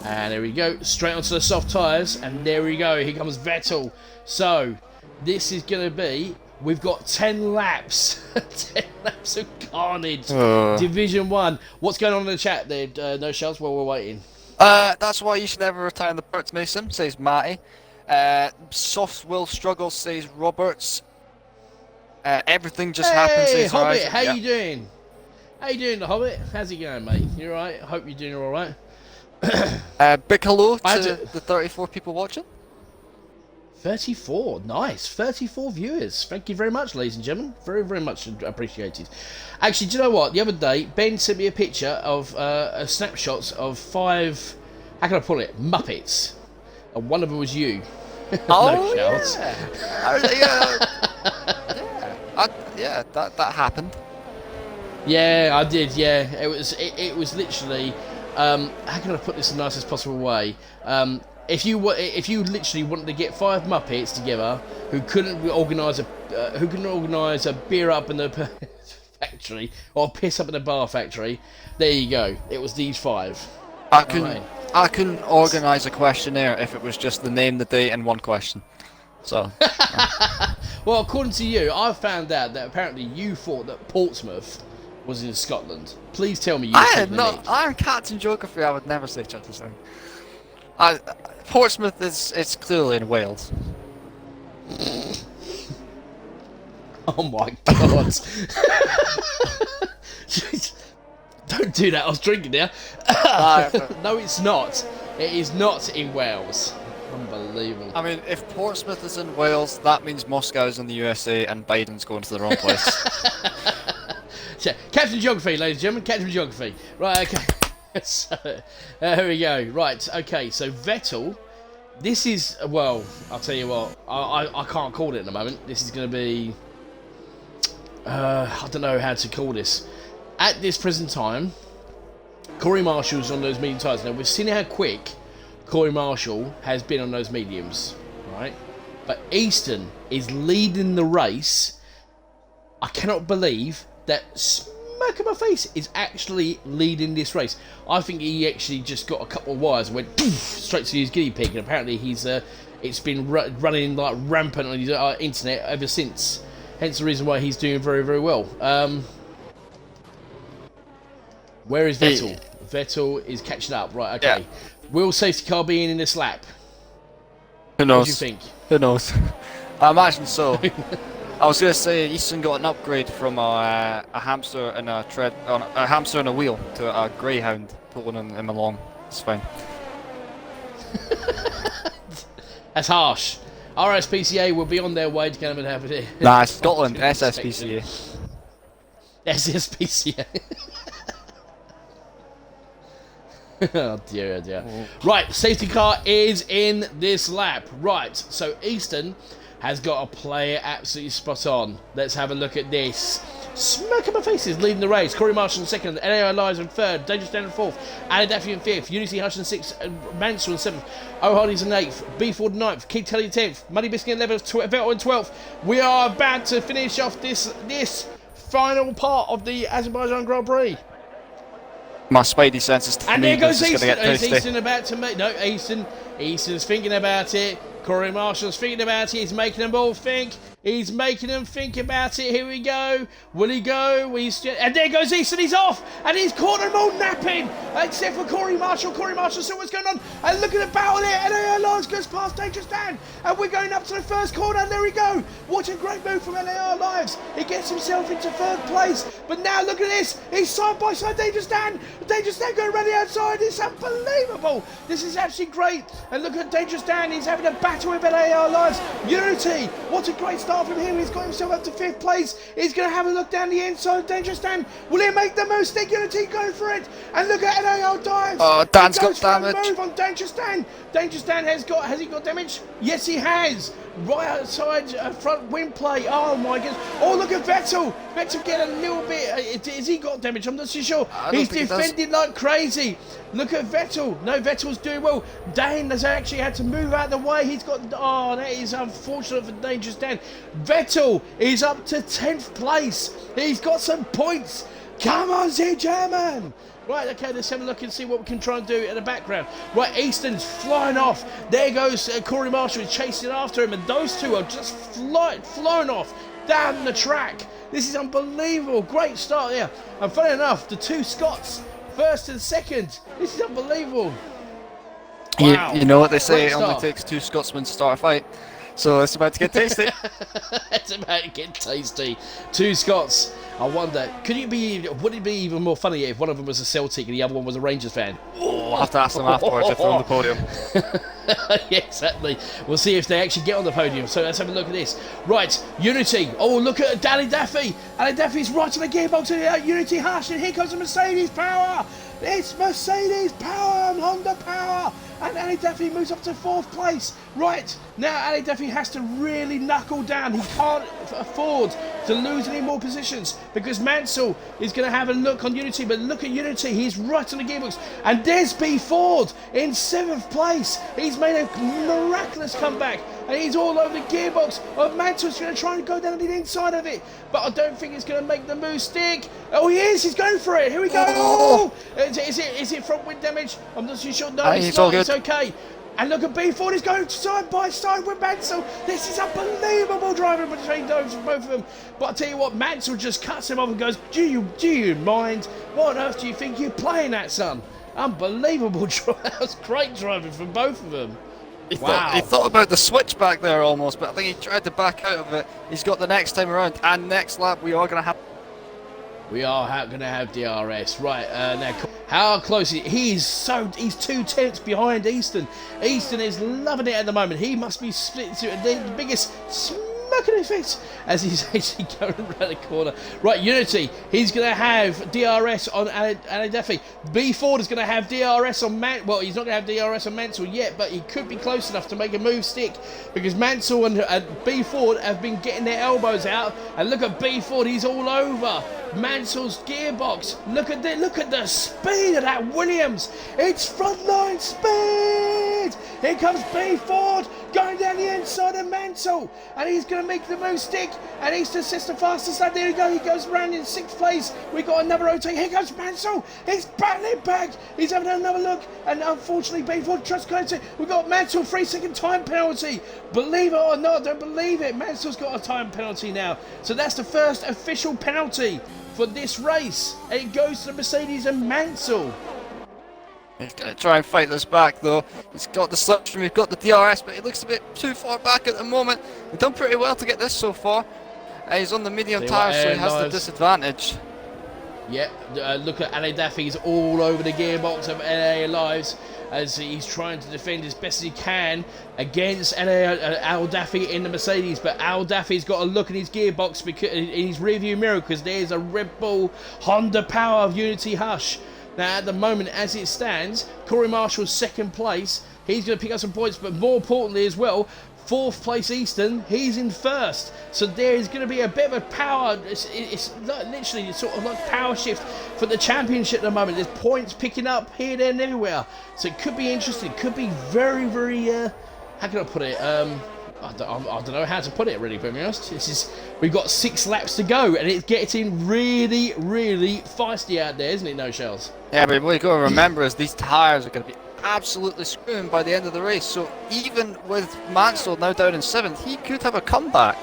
And there we go, straight onto the soft tyres, and there we go, here comes Vettel. So, this is going to be, we've got 10 laps, 10 laps of carnage, Division 1. What's going on in the chat there, No Shells, while we're waiting? That's why you should never retire the Perks, Mason, says Matty. Soft will struggle, says Roberts. Everything just happens, says Hobbit, Horizon. how you doing? How you doing, the Hobbit? How's it going, mate? You alright? I hope you're doing alright. Big hello to the 34 people watching. 34, nice. 34 viewers. Thank you very much, ladies and gentlemen. Very, very much appreciated. Actually, do you know what? The other day, Ben sent me a picture of snapshots of 5, how can I put it, Muppets. And one of them was you. Oh, no yeah. That happened. Yeah, I did, yeah. It was literally... how can I put this in the nicest possible way? If you literally wanted to get 5 Muppets together who couldn't organise a beer up in the factory or piss up in the bar factory, there you go. It was these 5. I couldn't organise a questionnaire if it was just the name, the date, and one question. So. Well, according to you, I found out that apparently you thought that Portsmouth was in Scotland. Please tell me you said the Nick. I'm Captain Geography. I would never say such a thing. Portsmouth it's clearly in Wales. Oh my god! Don't do that. I was drinking there. No, it's not. It is not in Wales. Unbelievable. I mean, if Portsmouth is in Wales, that means Moscow's in the USA and Biden's going to the wrong place. So, Captain Geography, ladies and gentlemen, Captain Geography. Right, okay. So, here we go. Right, okay, so Vettel, this is, well, I'll tell you what, I can't call it at the moment. This is going to be, I don't know how to call this. At this present time, Cory Marshall's on those medium tyres. Now, we've seen how quick Cory Marshall has been on those mediums, right? But Easton is leading the race. I cannot believe that smack in my face is actually leading this race. I think he actually just got a couple of wires and went straight to his guinea pig, and apparently it's been running like rampant on his internet ever since. Hence the reason why he's doing very, very well. Where is Vettel? Vettel is catching up. Right, okay. Yeah. Will safety car be in this lap? Who knows? What do you think? Who knows? I imagine so. I was going to say Easton got an upgrade from a hamster and a hamster and a wheel to a greyhound pulling him along. It's fine. That's harsh. RSPCA will be on their way to come and have it. Nah, Scotland, SSPCA. SSPCA. Oh dear, oh dear. Right, safety car is in this lap. Right, so Easton, has got to play it absolutely spot on. Let's have a look at this. Smoke on my faces leading the race. Cory Marshall in second, LAI Lives in third, Dangerous Dan in fourth, Ali Daffy in fifth, Unity Hush in sixth, Mansell in seventh, O'Hardy's in eighth, B Ford in ninth, Keith Kelly in 10th, Muddy Biscuit in 11th, Vettel in 12th. We are about to finish off this final part of the Azerbaijan Grand Prix. My spidey senses tell and me there goes this is Easton. going to get Is tasty. Easton about to make... No, Easton's thinking about it. Cory Marshall's thinking about it. He's making them all think. He's making them think about it. Here we go. Will he go? And there goes Easton. He's off. And he's caught them all napping. Except for Cory Marshall. Cory Marshall, so what's going on? And look at the battle here. And LAI Lives goes past Dangerous Dan. And we're going up to the first corner. And there we go. What a great move from LAI Lives. He gets himself into third place. But now look at this. He's side by side Dangerous Dan. Dangerous Dan going around the outside. It's unbelievable. This is actually great. And look at Dangerous Dan. He's having a battle with LAI Lives. Unity. What a great start from him. He's got himself up to fifth place. He's going to have a look down the inside of Dangerous Dan. Will he make the move? Stick Unity going for it. And look at LAI Dives. Oh, Dan's got damage. Move on Dangerous Dan. Dangerous Dan has he got damage? Yes, he has. Right outside front wind plate. Oh my goodness. Oh, look at Vettel. Vettel getting a little bit. Has he got damage? I'm not so sure. He's defending like crazy. Look at Vettel. No, Vettel's doing well. Dan has actually had to move out of the way. He's got. Oh, that is unfortunate for Dangerous Dan. Vettel is up to 10th place. He's got some points. Come on, Z German. Right, okay, let's have a look and see what we can try and do in the background. Right, Easton's flying off. There goes Cory Marshall is chasing after him, and those two are just flying off down the track. This is unbelievable. Great start there. And funny enough, the two Scots, first and second. This is unbelievable. Wow. You know what they say, it only takes two Scotsmen to start a fight. So it's about to get tasty. It's about to get tasty. Two Scots. I wonder, would it be even more funny if one of them was a Celtic and the other one was a Rangers fan? Oh, I'll have to ask them afterwards if they're on the podium. Yeah, exactly. We'll see if they actually get on the podium. So let's have a look at this. Right, Unity. Oh, look at Ali Daffy. Ali Daffy's right on the gearbox. Unity Hush, and here comes the Mercedes power. It's Mercedes power and Honda power. And Ali Daffy moves up to 4th place. Right, now Ali Daffy has to really knuckle down. He can't afford to lose any more positions because Mansell is going to have a look on Unity. But look at Unity, he's right on the gearbox. And there's B Ford in 7th place. He's made a miraculous comeback. And he's all over the gearbox. Mansell's going to try and go down the inside of it. But I don't think it's going to make the move stick. Oh, he is. He's going for it. Here we go. Oh! Is it front wind damage? I'm not too sure. No, it's not. It's okay. And look at B Ford. He's going side by side with Mansell. This is unbelievable driving between both of them. But I tell you what, Mansell just cuts him off and goes, do you mind? What on earth do you think you're playing at, son? Unbelievable drive. That was great driving from both of them. He thought about the switch back there almost, but I think he tried to back out of it. He's got the next time around, and next lap we are going to have... We are going to have DRS. Right, now, how close he's 2 tenths behind Easton. Easton is loving it at the moment. He must be split to the biggest smoking his face as he's actually going around the corner. Right, Unity, he's going to have DRS on Ali Daffy. B Ford is going to have DRS on well, he's not going to have DRS on Mansell yet, but he could be close enough to make a move stick because Mansell and B Ford have been getting their elbows out. And look at B Ford, he's all over Mansell's gearbox. Look at the speed of that Williams. It's frontline speed. Here comes B Ford going down the inside of Mansell, and he's going to make the move stick. And Easton sets the fastest lap. There we go. He goes around in 6th place. We got another rotate. Here comes Mansell. He's battling back. He's having another look, and unfortunately, B Ford just going to. We got Mansell 3-second time penalty. Believe it or not, don't believe it. Mansell's got a time penalty now. So that's the first official penalty for this race. And it goes to Mercedes and Mansell. He's going to try and fight this back though. He's got the slipstream, he's got the DRS, but he looks a bit too far back at the moment. He's done pretty well to get this so far. He's on the medium tyres, so he has the disadvantage. Yeah, look at Ali Daffy. He's all over the gearbox of LA Lives as he's trying to defend as best as he can against Al Daffy in the Mercedes. But Al Daffy's got to look at his gearbox because in his rearview mirror because there's a Red Bull Honda power of Unity Hush. Now, at the moment, as it stands, Cory Marshall's 2nd place. He's going to pick up some points, but more importantly as well, 4th place Easton, he's in 1st. So there is going to be a bit of a power, it's literally sort of like power shift for the championship at the moment. There's points picking up here, there and everywhere. So it could be interesting, could be very, very, how can I put it? I don't know how to put it really, to be honest. We've got 6 laps to go, and it's getting really, really feisty out there, isn't it, No Shells? Yeah, but what you got to remember is these tyres are going to be absolutely screwing by the end of the race. So even with Mansell now down in 7th, he could have a comeback,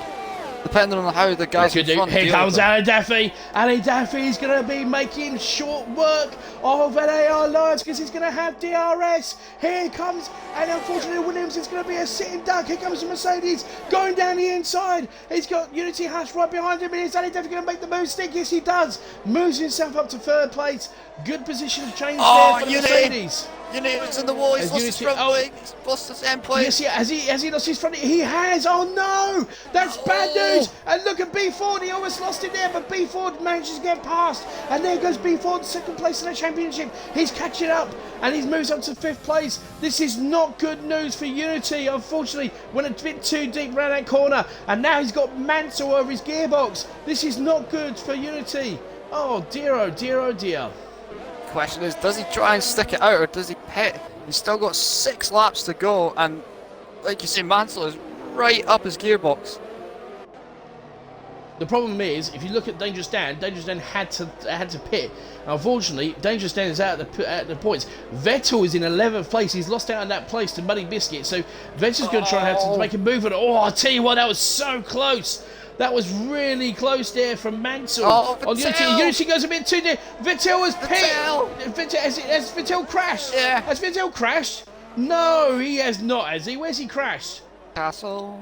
depending on how the guys in front Here deal comes with it. Ali Daffy. Ali Daffy is going to be making short work of an AR Alliance because he's going to have DRS. Here comes, and unfortunately Williams is going to be a sitting duck. Here comes the Mercedes going down the inside. He's got Unity Hush right behind him. Is Ali Daffy going to make the move stick? Yes, he does. Moves himself up to 3rd place. Good position change there for the Mercedes. Unity was in the wall, he's lost his front wing, he's lost his end plate. Yes, yeah, has he lost his front? He has. Oh no, that's bad news. And look at B Ford, he almost lost it there, but B Ford manages to get past. And there goes B Ford, 2nd place in the championship. He's catching up and he moves up to 5th place. This is not good news for Unity. Unfortunately, went a bit too deep around that corner, and now he's got Mansell over his gearbox. This is not good for Unity. Oh dear, oh dear, oh dear. Question is, does he try and stick it out or does he pit? He's still got 6 laps to go, and like you say, Mansell is right up his gearbox. The problem is, if you look at Dangerous Dan had to pit. Unfortunately, Dangerous Dan is out at the points. Vettel is in 11th place. He's lost out on that place to Muddy Biscuit. So Vettel's going to try and have to make a move on it. Oh, I tell you what, that was so close. That was really close there from Mansell. Oh, Unity. Unity goes a bit too near. Vettel has pit. Has Vettel crashed? Yeah. Has Vettel crashed? No, he has not, has he? Where's he crashed? Castle.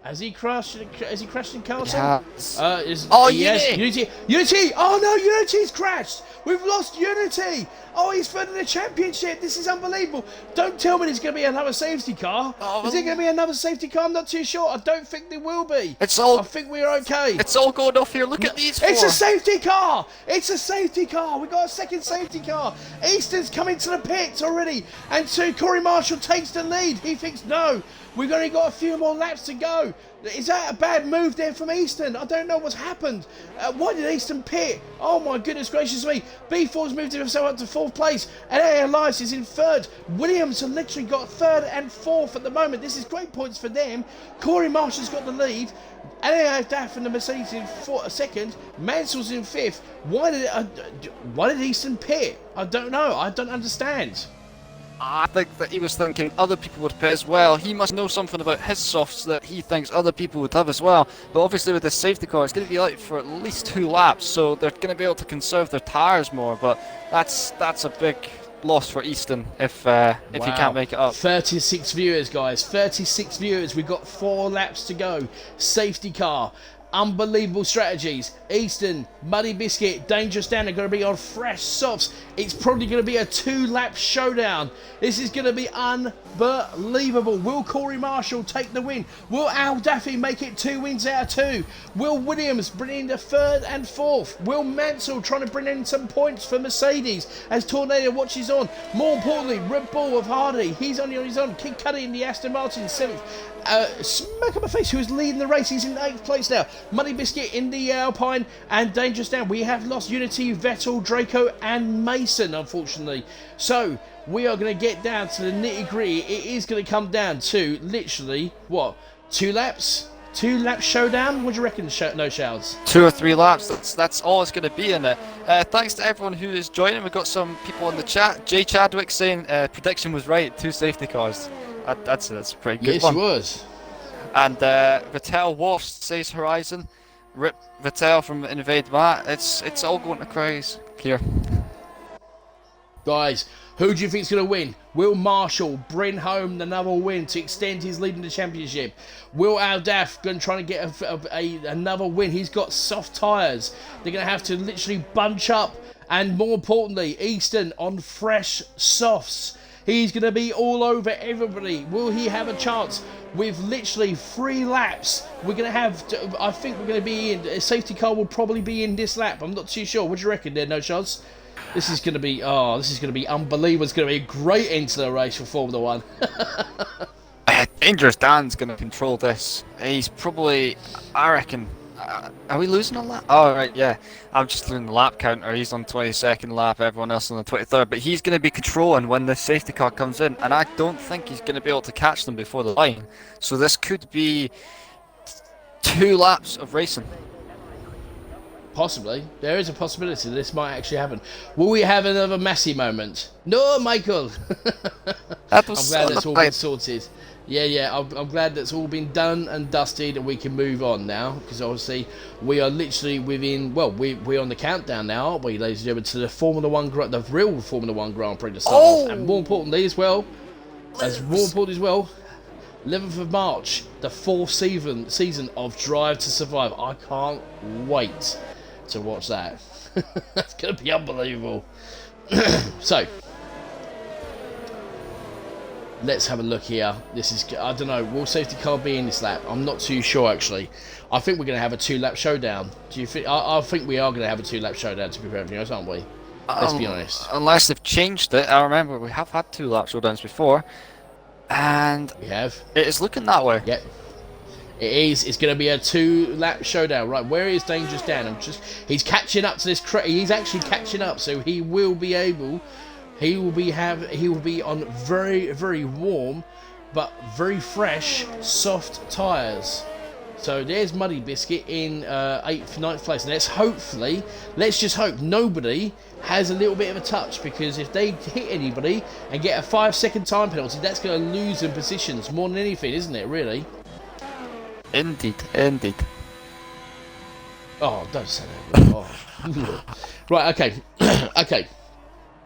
Has he crashed? Has he crashed in Castle? Yes. Unity. Unity! Oh no, Unity's crashed! We've lost Unity! Oh, he's third in the championship. This is unbelievable. Don't tell me there's going to be another safety car. Is there going to be another safety car? I'm not too sure. I don't think there will be. I think we're okay. It's all going off here. Look at these 4. It's a safety car. It's a safety car. We got a 2nd safety car. Easton's coming to the pits already. And so Cory Marshall takes the lead. He thinks, no, we've only got a few more laps to go. Is that a bad move there from Easton? I don't know what's happened. Why did Easton pit? Oh my goodness gracious me. B4's moved himself up to 4th place. And AA Alliance is in 3rd. Williams have literally got 3rd and 4th at the moment. This is great points for them. Cory Marshall's got the lead. AA Daff and the Mercedes in 2nd. Mansell's in 5th. Why did Easton pit? I don't know. I don't understand. I think that he was thinking other people would pit as well. He must know something about his softs that he thinks other people would have as well. But obviously with this safety car, it's going to be out for at least 2 laps, so they're going to be able to conserve their tyres more. But that's a big loss for Easton if he can't make it up. 36 viewers, guys. 36 viewers. We've got 4 laps to go. Safety car. Unbelievable strategies. Easton, Muddy Biscuit, Dangerous Dan are going to be on fresh softs. It's probably going to be a 2-lap showdown. This is going to be unbelievable. Will Cory Marshall take the win? Will Al Daffy make it 2 wins out of 2? Will Williams bring in the 3rd and 4th? Will Mansell trying to bring in some points for Mercedes as Tornado watches on? More importantly, Red Bull of Hardy. He's only on his own. Kid Cuddy in the Aston Martin 7th. Smack up my face, who is leading the race. He's in 8th place now. Muddy Biscuit in the Alpine and Dangerous Dan. We have lost Unity, Vettel, Draco and Mason, unfortunately. So we are going to get down to the nitty gritty. It is going to come down to literally, what, 2 laps? 2-lap showdown? What do you reckon, No Shouts? 2 or 3 laps, that's all it's going to be in it. Thanks to everyone who is joining. We've got some people in the chat. Jay Chadwick saying prediction was right, 2 safety cars. That's a pretty good one. Yes, it was. And Vittel Wolf says Horizon. Rip Vittel from Invade Matt. It's all going to craze here. Guys, who do you think is going to win? Will Marshall bring home another win to extend his lead in the championship? Will Aldaf going to try to get another win? He's got soft tyres. They're going to have to literally bunch up. And more importantly, Easton on fresh softs. He's going to be all over everybody. Will he have a chance? With literally 3 laps, we're going to have, I think we're going to be in, a safety car will probably be in this lap. I'm not too sure. What do you reckon there, No Shots? This is going to be unbelievable. It's going to be a great end to the race for Formula One. Dangerous Dan's going to control this. He's probably, I reckon. Are we losing a lap? Oh, right, yeah. I'm just doing the lap counter. He's on 22nd lap, everyone else on the 23rd. But he's going to be controlling when the safety car comes in. And I don't think he's going to be able to catch them before the line. So this could be 2 laps of racing. Possibly. There is a possibility that this might actually happen. Will we have another Massey moment? No, Michael! I'm glad that's all been sorted. Yeah, I'm glad that's all been done and dusted, and we can move on now, because obviously we are literally within, well, we're on the countdown now, aren't we, ladies and gentlemen, to the Formula 1, the real Formula 1 Grand Prix to start off. And more importantly as well, 11th of March, the 4th season of Drive to Survive. I can't wait to watch that. That's going to be unbelievable. So, let's have a look here. This is, I don't know, will safety car be in this lap? I'm not too sure, actually. I think we're going to have a 2-lap showdown. Do you think? I think we are going to have a 2-lap showdown, to be perfectly honest, aren't we? Let's be honest. Unless they've changed it. I remember we have had 2-lap showdowns before. And we have. It is looking that way. Yep. It is. It's going to be a 2-lap showdown. Right, where is Dangerous Dan? He's catching up to this. He's actually catching up, so he will be able. He will be on very, very warm, but very fresh, soft tyres. So there's Muddy Biscuit in 8th, 9th place. And let's just hope nobody has a little bit of a touch, because if they hit anybody and get a 5-second time penalty, that's going to lose them positions more than anything, isn't it? Really? Indeed. Oh, don't say that. Oh. Right. Okay. Okay.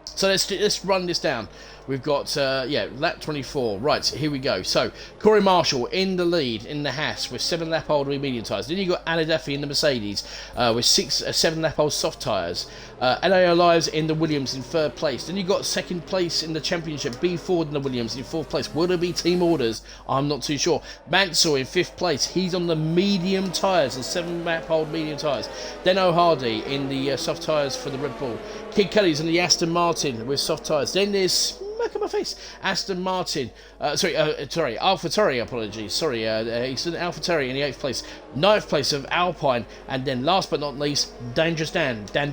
So let's run this down. We've got, lap 24. Right, here we go. So, Cory Marshall in the lead in the Haas with 7-lap-old medium tyres. Then you've got Anna Duffy in the Mercedes with 7-lap-old soft tyres. LAO Lives in the Williams in 3rd place. Then you've got 2nd place in the championship, B Ford in the Williams in 4th place. Will there be team orders? I'm not too sure. Mansell in 5th place. He's on the medium tyres, the 7-lap-old medium tyres. Then O'Hardy in the soft tyres for the Red Bull. Kid Kelly's in the Aston Martin with soft tyres. Then there's... Look at my face. Aston Martin. AlphaTauri, apologies. He's in AlphaTauri in the 8th place. 9th place of Alpine. And then last but not least, Dangerous Dan. Dan.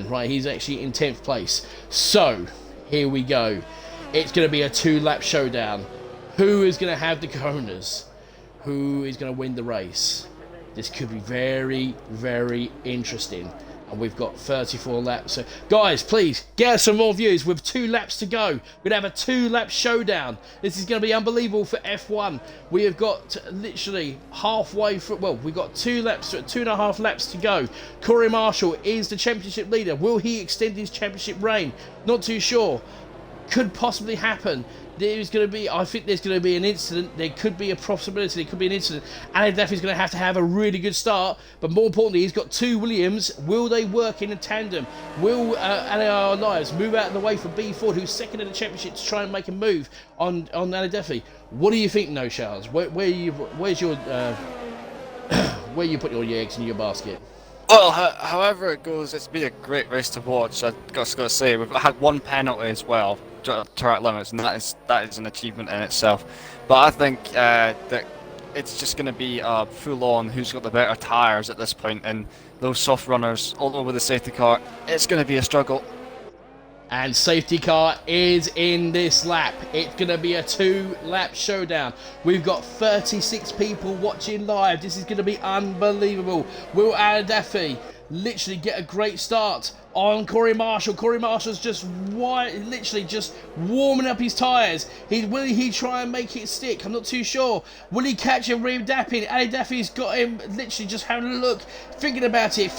Right, he's actually in 10th place. So, here we go. It's going to be a 2-lap showdown. Who is going to have the cojones? Who is going to win the race? This could be very, very interesting. And we've got 34 laps. So, guys, please, get us some more views with 2 laps to go. We're going to have a 2-lap showdown. This is going to be unbelievable for F1. We have got literally halfway through. Well, we've got 2.5 laps to go. Cory Marshall is the championship leader. Will he extend his championship reign? Not too sure. Could possibly happen. I think there's going to be an incident. There could be a possibility. There could be an incident. Alan Duffy's going to have a really good start. But more importantly, he's got 2 Williams. Will they work in a tandem? Will LAR Lives move out of the way for B Ford, who's 2nd in the championship, to try and make a move on Alan Duffy? What do you think, No Charles? Where's your where you put your eggs in your basket? Well, however it goes, it's been a great race to watch. I just got to say, we've had 1 penalty as well, track limits, and that is an achievement in itself. But I think that it's just going to be full-on who's got the better tyres at this point, and those soft runners all over the safety car. It's going to be a struggle. And safety car is in this lap. It's going to be a 2-lap showdown. We've got 36 people watching live. This is going to be unbelievable. Will Aladafi literally get a great start on Cory Marshall? Cory Marshall's just literally just warming up his tyres. Will he try and make it stick? I'm not too sure. Will he catch a rear dapping? Ali Daffy's got him literally just having a look, thinking about it.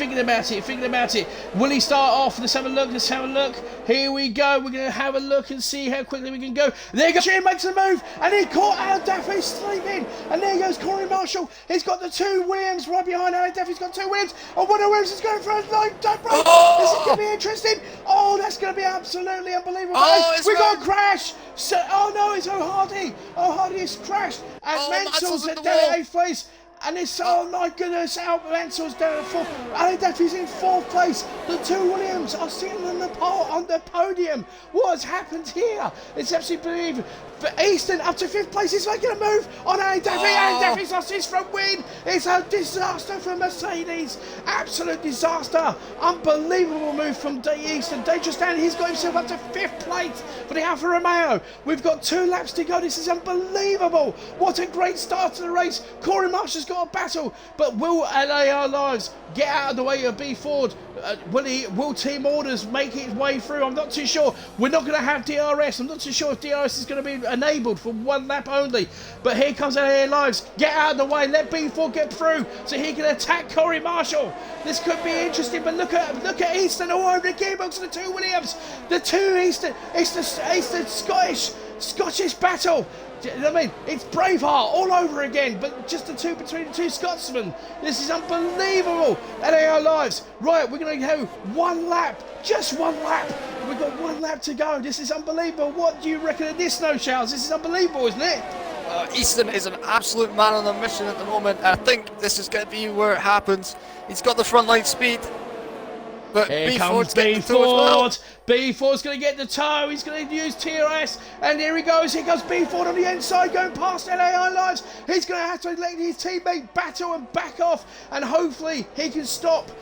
Will he start off? Let's have a look. Here we go. We're going to have a look and see how quickly we can go. There goes. He makes a move, and he caught Ali Daffy sleeping. And there goes Cory Marshall. He's got the 2 Williams right behind Ali Daffy's got 2 Williams. And one of Williams is going for a line break. This is going to be interesting. Oh, that's going to be absolutely unbelievable. We got a crash. No, it's O'Hardy. O'Hardy has crashed. And Mansell's down at 8th place. And it's, oh my goodness, Mansell's down at 4th. Ali Duffy's in 4th place. The two Williams are sitting on the podium. What has happened here? It's absolutely believable. But Easton up to 5th place is making a move on Andy Duffy. Andy Duffy's lost his front win. It's a disaster for Mercedes. Absolute disaster. Unbelievable move from Easton. Dangerous Dan, he's got himself up to 5th place for the Alfa Romeo. We've got 2 laps to go. This is unbelievable. What a great start to the race. Cory Marshall's got a battle, but will LAR Lives get out of the way of B Ford? Will Team Orders make its way through? I'm not too sure. We're not going to have DRS. I'm not too sure if DRS is going to be enabled for 1 lap only. But here comes LA Lives. Get out of the way. Let B4 get through so he can attack Cory Marshall. This could be interesting. But look at Easton all over the gearbox of the 2 Williams. The 2 Easton. It's the Scottish battle. I mean, it's Braveheart all over again, but just the 2 between the 2 Scotsmen. This is unbelievable. LAR Lives. Right, we're going to go 1 lap. Just 1 lap. We've got 1 lap to go. This is unbelievable. What do you reckon of this, No Charles? This is unbelievable, isn't it? Easton is an absolute man on a mission at the moment. I think this is going to be where it happens. He's got the front line speed. But here comes B Ford. B Ford's going to get the toe. He's going to use TRS. And here he goes. Here comes B Ford on the inside going past LAI Lives. He's going to have to let his teammate battle and back off. And hopefully he can stop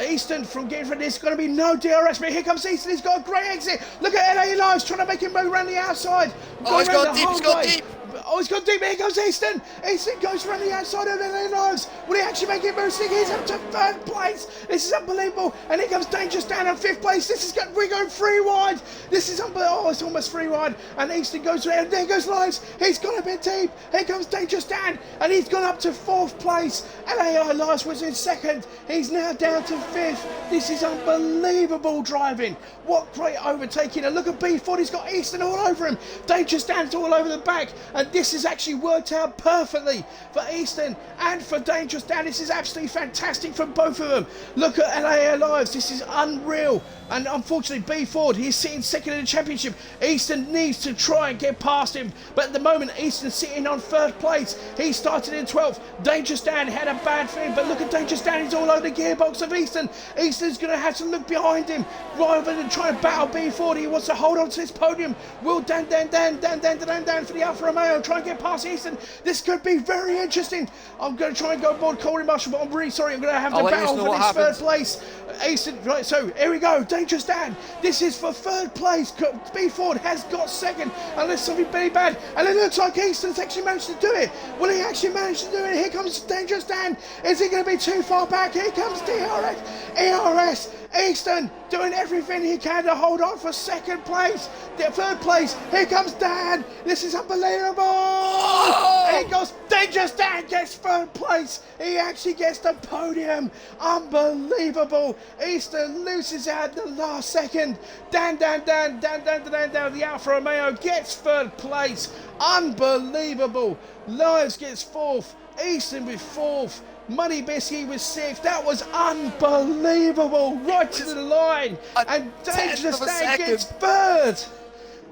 Easton from getting from this. Going to be no DRS. But here comes Easton. He's got a great exit. Look at LA Lives trying to make him move around the outside. Oh, he's gone deep. He's gone deep. Oh, he's gone deep. Here comes Easton. Easton goes around the outside of LA Lives. Will he actually make it move? He's up to 3rd place. This is unbelievable. And here comes Dangerous Dan on 5th place. This is we're going 3 wide. This is unbelievable. Oh, it's almost 3 wide. And Easton goes around. And there goes Lives. He's gone a bit deep. Here comes Dangerous Dan. And he's gone up to 4th place. LAI Lives was in 2nd. He's now down to 5th. This is unbelievable driving. What great overtaking. And look at B Ford. He's got Easton all over him. Dangerous Dan's all over the back. And this has actually worked out perfectly for Easton and for Dangerous Dan. This is absolutely fantastic for both of them. Look at LA Lives. This is unreal. And unfortunately, B Ford, he's sitting 2nd in the championship. Easton needs to try and get past him. But at the moment, Easton's sitting on 3rd place. He started in 12th. Dangerous Dan had a bad thing. But look at Dangerous Dan. He's all over the gearbox of Easton. Easton's going to have to look behind him rather than try to battle B Ford. He wants to hold on to this podium. Will Dan for the Alfa Romeo try and get past Easton? This could be very interesting. I'm going to try and go aboard Cory Marshall, but I'm really sorry. I'm going to have to battle for this 3rd place. Easton, right, so here we go. Dangerous Dan. This is for 3rd place. B Ford has got 2nd, unless something very bad. And it looks like Easton's actually managed to do it. Will he actually manage to do it? Here comes Dangerous Dan. Is he going to be too far back? Here comes DRS. ERS. Easton doing everything he can to hold on for 2nd place. 3rd place. Here comes Dan. This is unbelievable. Oh! Here goes Dangerous Dan gets 3rd place. He actually gets the podium. Unbelievable. Easton loses out the last second. Dan, the Alfa Romeo gets 3rd place. Unbelievable. Lives gets 4th. Easton with 4th. Money Biscuit was 6th. That was unbelievable. Right to the line. And Dangerous Dan gets 3rd.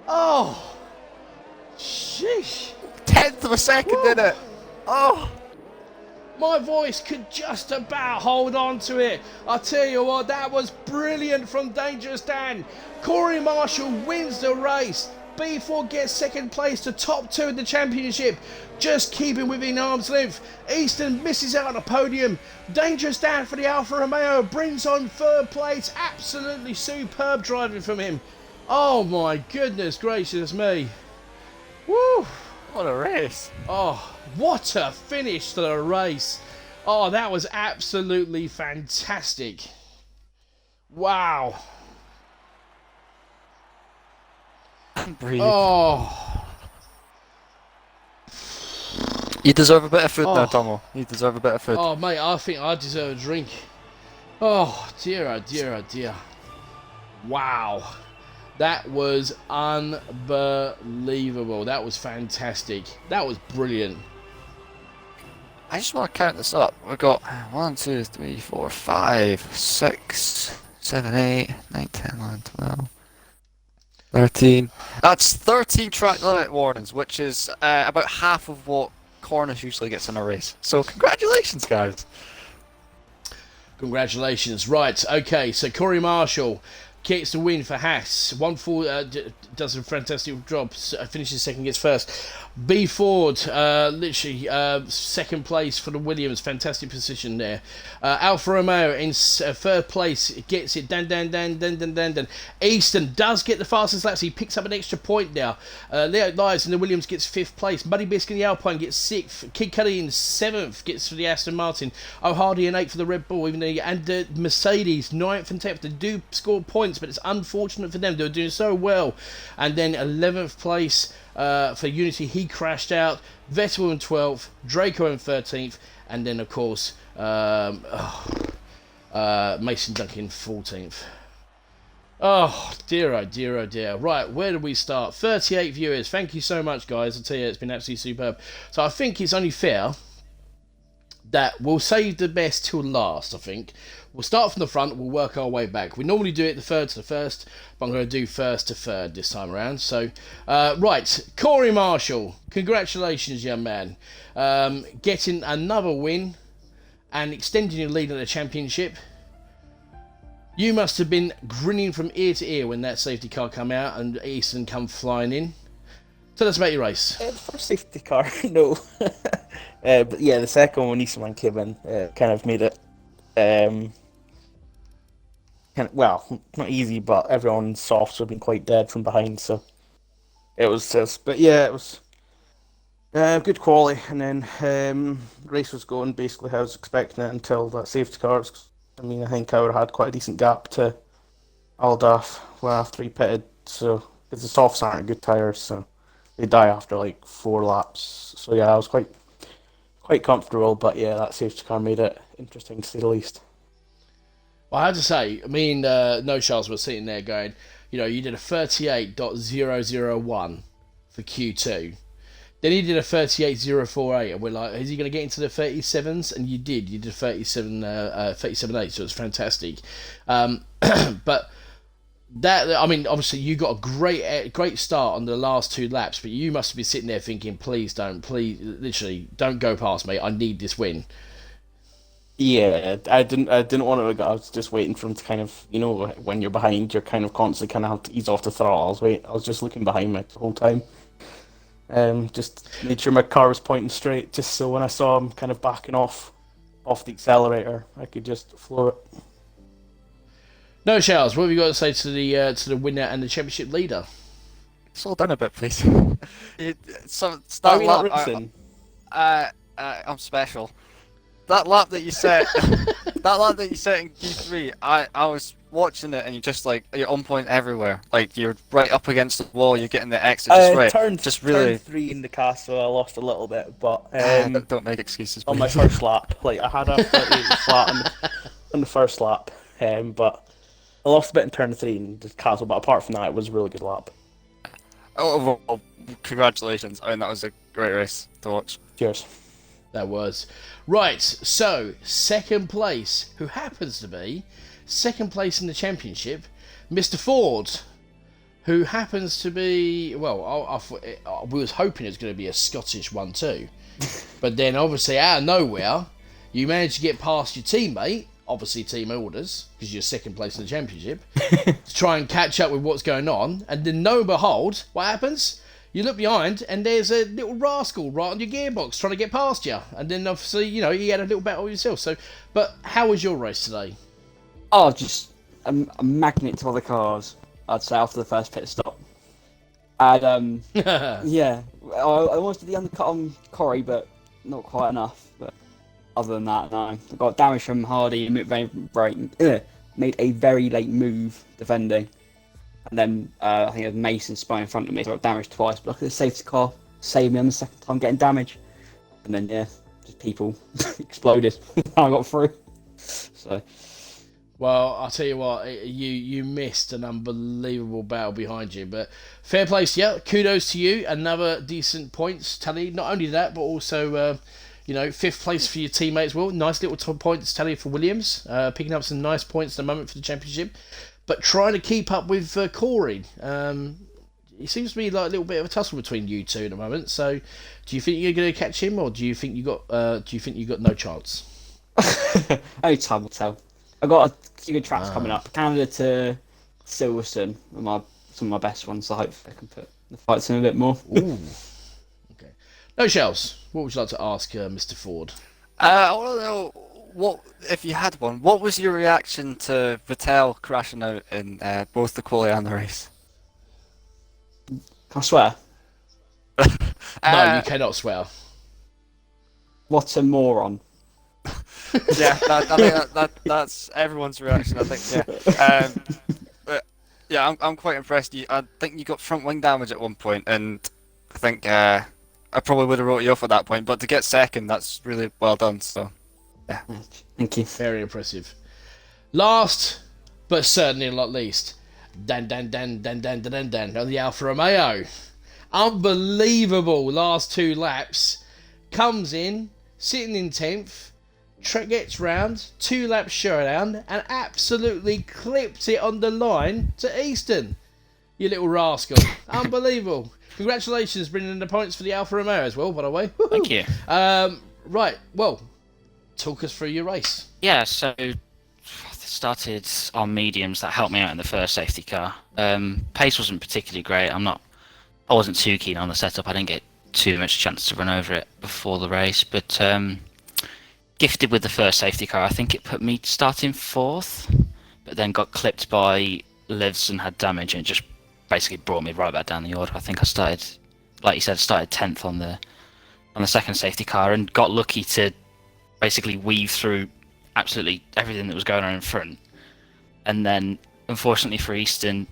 Oh. Sheesh. 10th of a second in it. Oh. My voice could just about hold on to it. I'll tell you what, that was brilliant from Dangerous Dan. Cory Marshall wins the race. B4 gets 2nd place to top 2 in the championship, just keeping within arm's length. Easton misses out on the podium. Dangerous Dan for the Alfa Romeo brings on 3rd place. Absolutely superb driving from him. Oh my goodness gracious me. Woo! What a race. Oh, what a finish to the race. Oh, that was absolutely fantastic. Wow. Breathe. Oh. You deserve a bit of food now, Tomo. You deserve a bit of food. Oh, mate, I think I deserve a drink. Oh, dear, oh, dear, oh, dear. Wow. That was unbelievable. That was fantastic. That was brilliant. I just want to count this up. We've got 1, 2, 3, 4, 5, 6, 7, 8, 9, 10, 11, 12, 13. That's 13 track limit warnings, which is about half of what Cornish usually gets in a race. So congratulations, guys. Congratulations. Right, okay, so Cory Marshall gets the win for Haas. 1-4, does a fantastic job, finishes second, gets first. B Ford, literally second place for the Williams, fantastic position there. Alfa Romeo in third place, gets it. Dan. Easton does get the fastest laps, he picks up an extra point now. Leo Lies in the Williams gets fifth place. Muddy Biscuit in the Alpine gets sixth. Kid Cudi in seventh gets for the Aston Martin. O'Hardy in eighth for the Red Bull, and Mercedes ninth and 10th. They do score points, but it's unfortunate for them. They were doing so well. And then 11th place for Unity, he crashed out. Vettel in 12th, Draco in 13th, and then of course Mason Duncan 14th. Oh dear. Right, where do we start? 38 viewers. Thank you so much, guys. I tell you, it's been absolutely superb. So I think it's only fair that we'll save the best till last. I think we'll start from the front, we'll work our way back. We normally do it the third to the first, but I'm going to do first to third this time around. So right, Cory Marshall, congratulations, young man, getting another win and extending your lead in the championship. You must have been grinning from ear to ear when that safety car come out and Easton come flying in. Tell us about your race. The first safety car, no. But yeah, the second one when Eastman came in, kind of made it, well, not easy, but everyone's softs have been quite dead from behind, so it was just, but yeah, it was good quality, and then race was going basically how I was expecting it until that safety car. I mean, I think I would have had quite a decent gap to Aldaf after he pitted, so because the softs aren't good tyres, so they die after like 4 laps. So yeah, I was quite comfortable, but yeah, that safety car made it interesting to say the least. Well, I have to say, I mean, No Charles was sitting there going, you know, you did a 38.001 for Q2. Then he did a 38.048, and we're like, is he going to get into the 37s? And you did. You did 37.8, so it's fantastic. But that, I mean, obviously you got a great start on the last 2 laps, but you must be sitting there thinking, please, literally, don't go past me. I need this win. Yeah, I didn't want to. I was just waiting for him to kind of, you know, when you're behind, you're kind of constantly kind of have to ease off the throttle. I was just looking behind me the whole time. Just made sure my car was pointing straight, just so when I saw him kind of backing off the accelerator, I could just floor it. No, Charles, what have you got to say to the winner and the championship leader? Slow down a bit, please. So Are we not racing? I'm special. That lap that you set, in Q3, I was watching it and you're on point everywhere. Like you're right up against the wall. You're getting the exit just right. Turn 3 in the castle. I lost a little bit, but don't make excuses. On my first lap, like I had a 38 flat on the first lap, but I lost a bit in turn 3 in the castle. But apart from that, it was a really good lap. Overall, congratulations. I mean, that was a great race to watch. Cheers. That was. Right, so, second place, who happens to be second place in the championship, Mr. Ford, who happens to be, well, we was hoping it was going to be a Scottish one too, but then obviously out of nowhere, you managed to get past your teammate, obviously team orders, because you're second place in the championship, to try and catch up with what's going on, and then lo and behold, what happens? You look behind, and there's a little rascal right on your gearbox trying to get past you. And then, obviously, you know, you had a little battle with yourself. So, but how was your race today? Oh, just a magnet to other cars, I'd say, after the first pit stop. And, yeah, I almost did the undercut on Cory, but not quite enough. But other than that, no. I got damage from Hardy, made a very late move defending. And then I think it was Mason spun in front of me, so I got damaged twice. But look at the safety car, saved me on the second time getting damage. And then, yeah, just people exploded. I got through. So. Well, I'll tell you what, you missed an unbelievable battle behind you. But fair play to you. Kudos to you. Another decent points tally. Not only that, but also, you know, 5th place for your teammates. Well, nice little points tally for Williams. Picking up some nice points at the moment for the championship. But trying to keep up with Cory. It seems to be like a little bit of a tussle between you two at the moment. So, do you think you're going to catch him, or do you think you got no chance? Only time will tell. I've got a few good tracks coming up. Canada to Silverstone are some of my best ones, so hopefully I can put the fights in a bit more. Ooh. Okay. No shells. What would you like to ask Mr. Ford? I want to know, what, if you had one, what was your reaction to Vettel crashing out in both the quali and the race? Can I swear? No, you cannot swear. What a moron. Yeah, I think that's everyone's reaction. I think, yeah. But yeah, I'm quite impressed. I think you got front wing damage at one point, and I think I probably would have wrote you off at that point. But to get second, that's really well done. So, yeah. Thank you. Very impressive. Last, but certainly not least, Dan on the Alfa Romeo. Unbelievable last 2 laps. Comes in, sitting in 10th, gets round, 2 laps showdown, and absolutely clipped it on the line to Easton. You little rascal. Unbelievable. Congratulations, bringing in the points for the Alfa Romeo as well, by the way. Woo-hoo. Thank you. Right, well, talk us through your race. Yeah, so started on mediums. That helped me out in the first safety car. Pace wasn't particularly great. I wasn't too keen on the setup. I didn't get too much chance to run over it before the race, but gifted with the first safety car. I think it put me starting 4th, but then got clipped by Livs and had damage, and it just basically brought me right back down the order. I think I started, like you said, 10th on the second safety car, and got lucky to basically weave through absolutely everything that was going on in front. And then, unfortunately for Easton,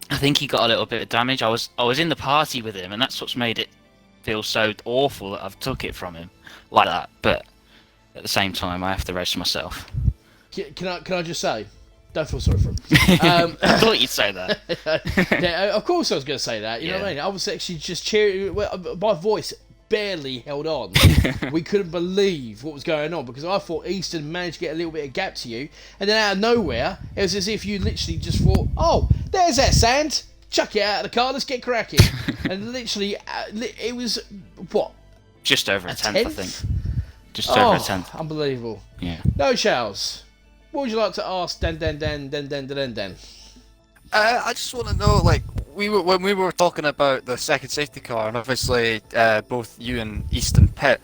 I think he got a little bit of damage. I was in the party with him, and that's what's made it feel so awful that I've took it from him like that. But at the same time, I have to race myself. Can I just say, don't feel sorry for him. I thought you'd say that. Yeah, of course I was going to say that. You know what I mean? I was actually just cheering. Well, my voice barely held on. We couldn't believe what was going on, because I thought Easton managed to get a little bit of gap to you, and then out of nowhere, it was as if you literally just thought, oh, there's that sand, chuck it out of the car, let's get cracking. And literally, it was, what? Just over a 10th, I think. Just Oh, over a 10th. unbelievable. Yeah. No shells. What would you like to ask Dan? I just want to know, like, when we were talking about the second safety car, and obviously both you and Easton pit,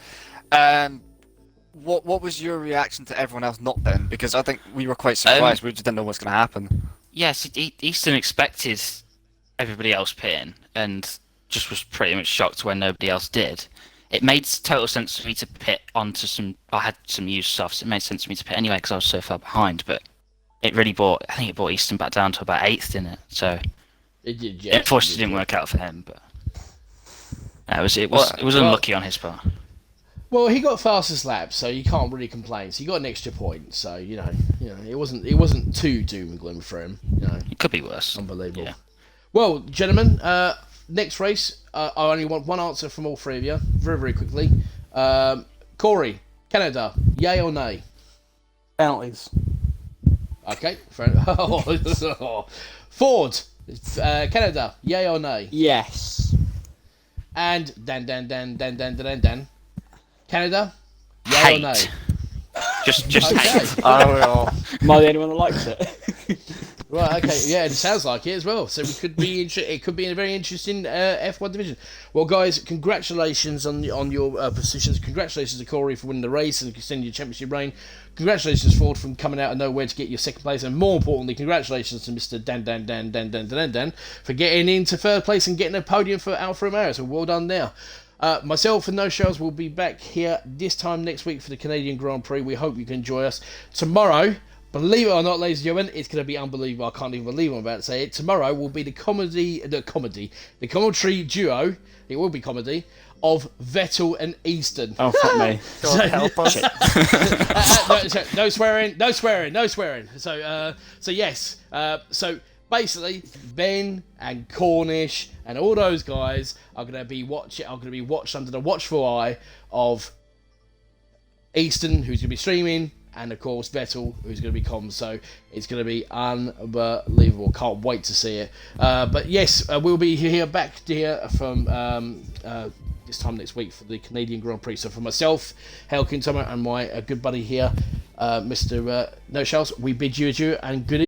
what was your reaction to everyone else not then? Because I think we were quite surprised. We just didn't know what's going to happen. Yes, Easton expected everybody else pitting, and just was pretty much shocked when nobody else did. It made total sense for me to pit onto some. I had some used stuff, so it made sense for me to pit anyway because I was so far behind. But it really brought. I think it brought Easton back down to about 8th, didn't it? So It did, yeah. unfortunately, it didn't work out for him. But it was unlucky on his part. Well, he got fastest lap, so you can't really complain. So you got an extra point. So you know, it wasn't too doom and gloom for him. You know, It could be worse. unbelievable. Yeah. Well, gentlemen, next race, I only want one answer from all 3 of you, very, very quickly. Cory, Canada, yay or nay? Penalties. Okay, fair enough. Ford, Canada, yay or nay? Yes. And Dan. Canada, yay or nay? Hate. Just Okay. hate. Am I the only one that likes it? Right, okay, yeah, it sounds like it as well. So it could be it could be in a very interesting F1 division. Well, guys, congratulations on your positions. Congratulations to Cory for winning the race and extending your championship reign. Congratulations Ford from coming out of nowhere to get your second place, and more importantly, congratulations to Mr. Dan for getting into third place and getting a podium for Alfa Romeo. So well done there. Myself and No Shells will be back here this time next week for the Canadian Grand Prix. We hope you can enjoy us tomorrow. Believe it or not, ladies and gentlemen, it's going to be unbelievable. I can't even believe I'm about to say it. Tomorrow will be the commentary duo. It will be comedy of Vettel and Easton. Oh, fuck me. God help us. No swearing. So yes. So basically, Ben and Cornish and all those guys are going to be watched under the watchful eye of Easton, who's going to be streaming, and of course Vettel, who's going to be comms. So it's going to be unbelievable. Can't wait to see it. But yes, we'll be back here from this time next week for the Canadian Grand Prix. So for myself, Hale Quintana, and my good buddy here, Mr. No Shells, we bid you adieu and good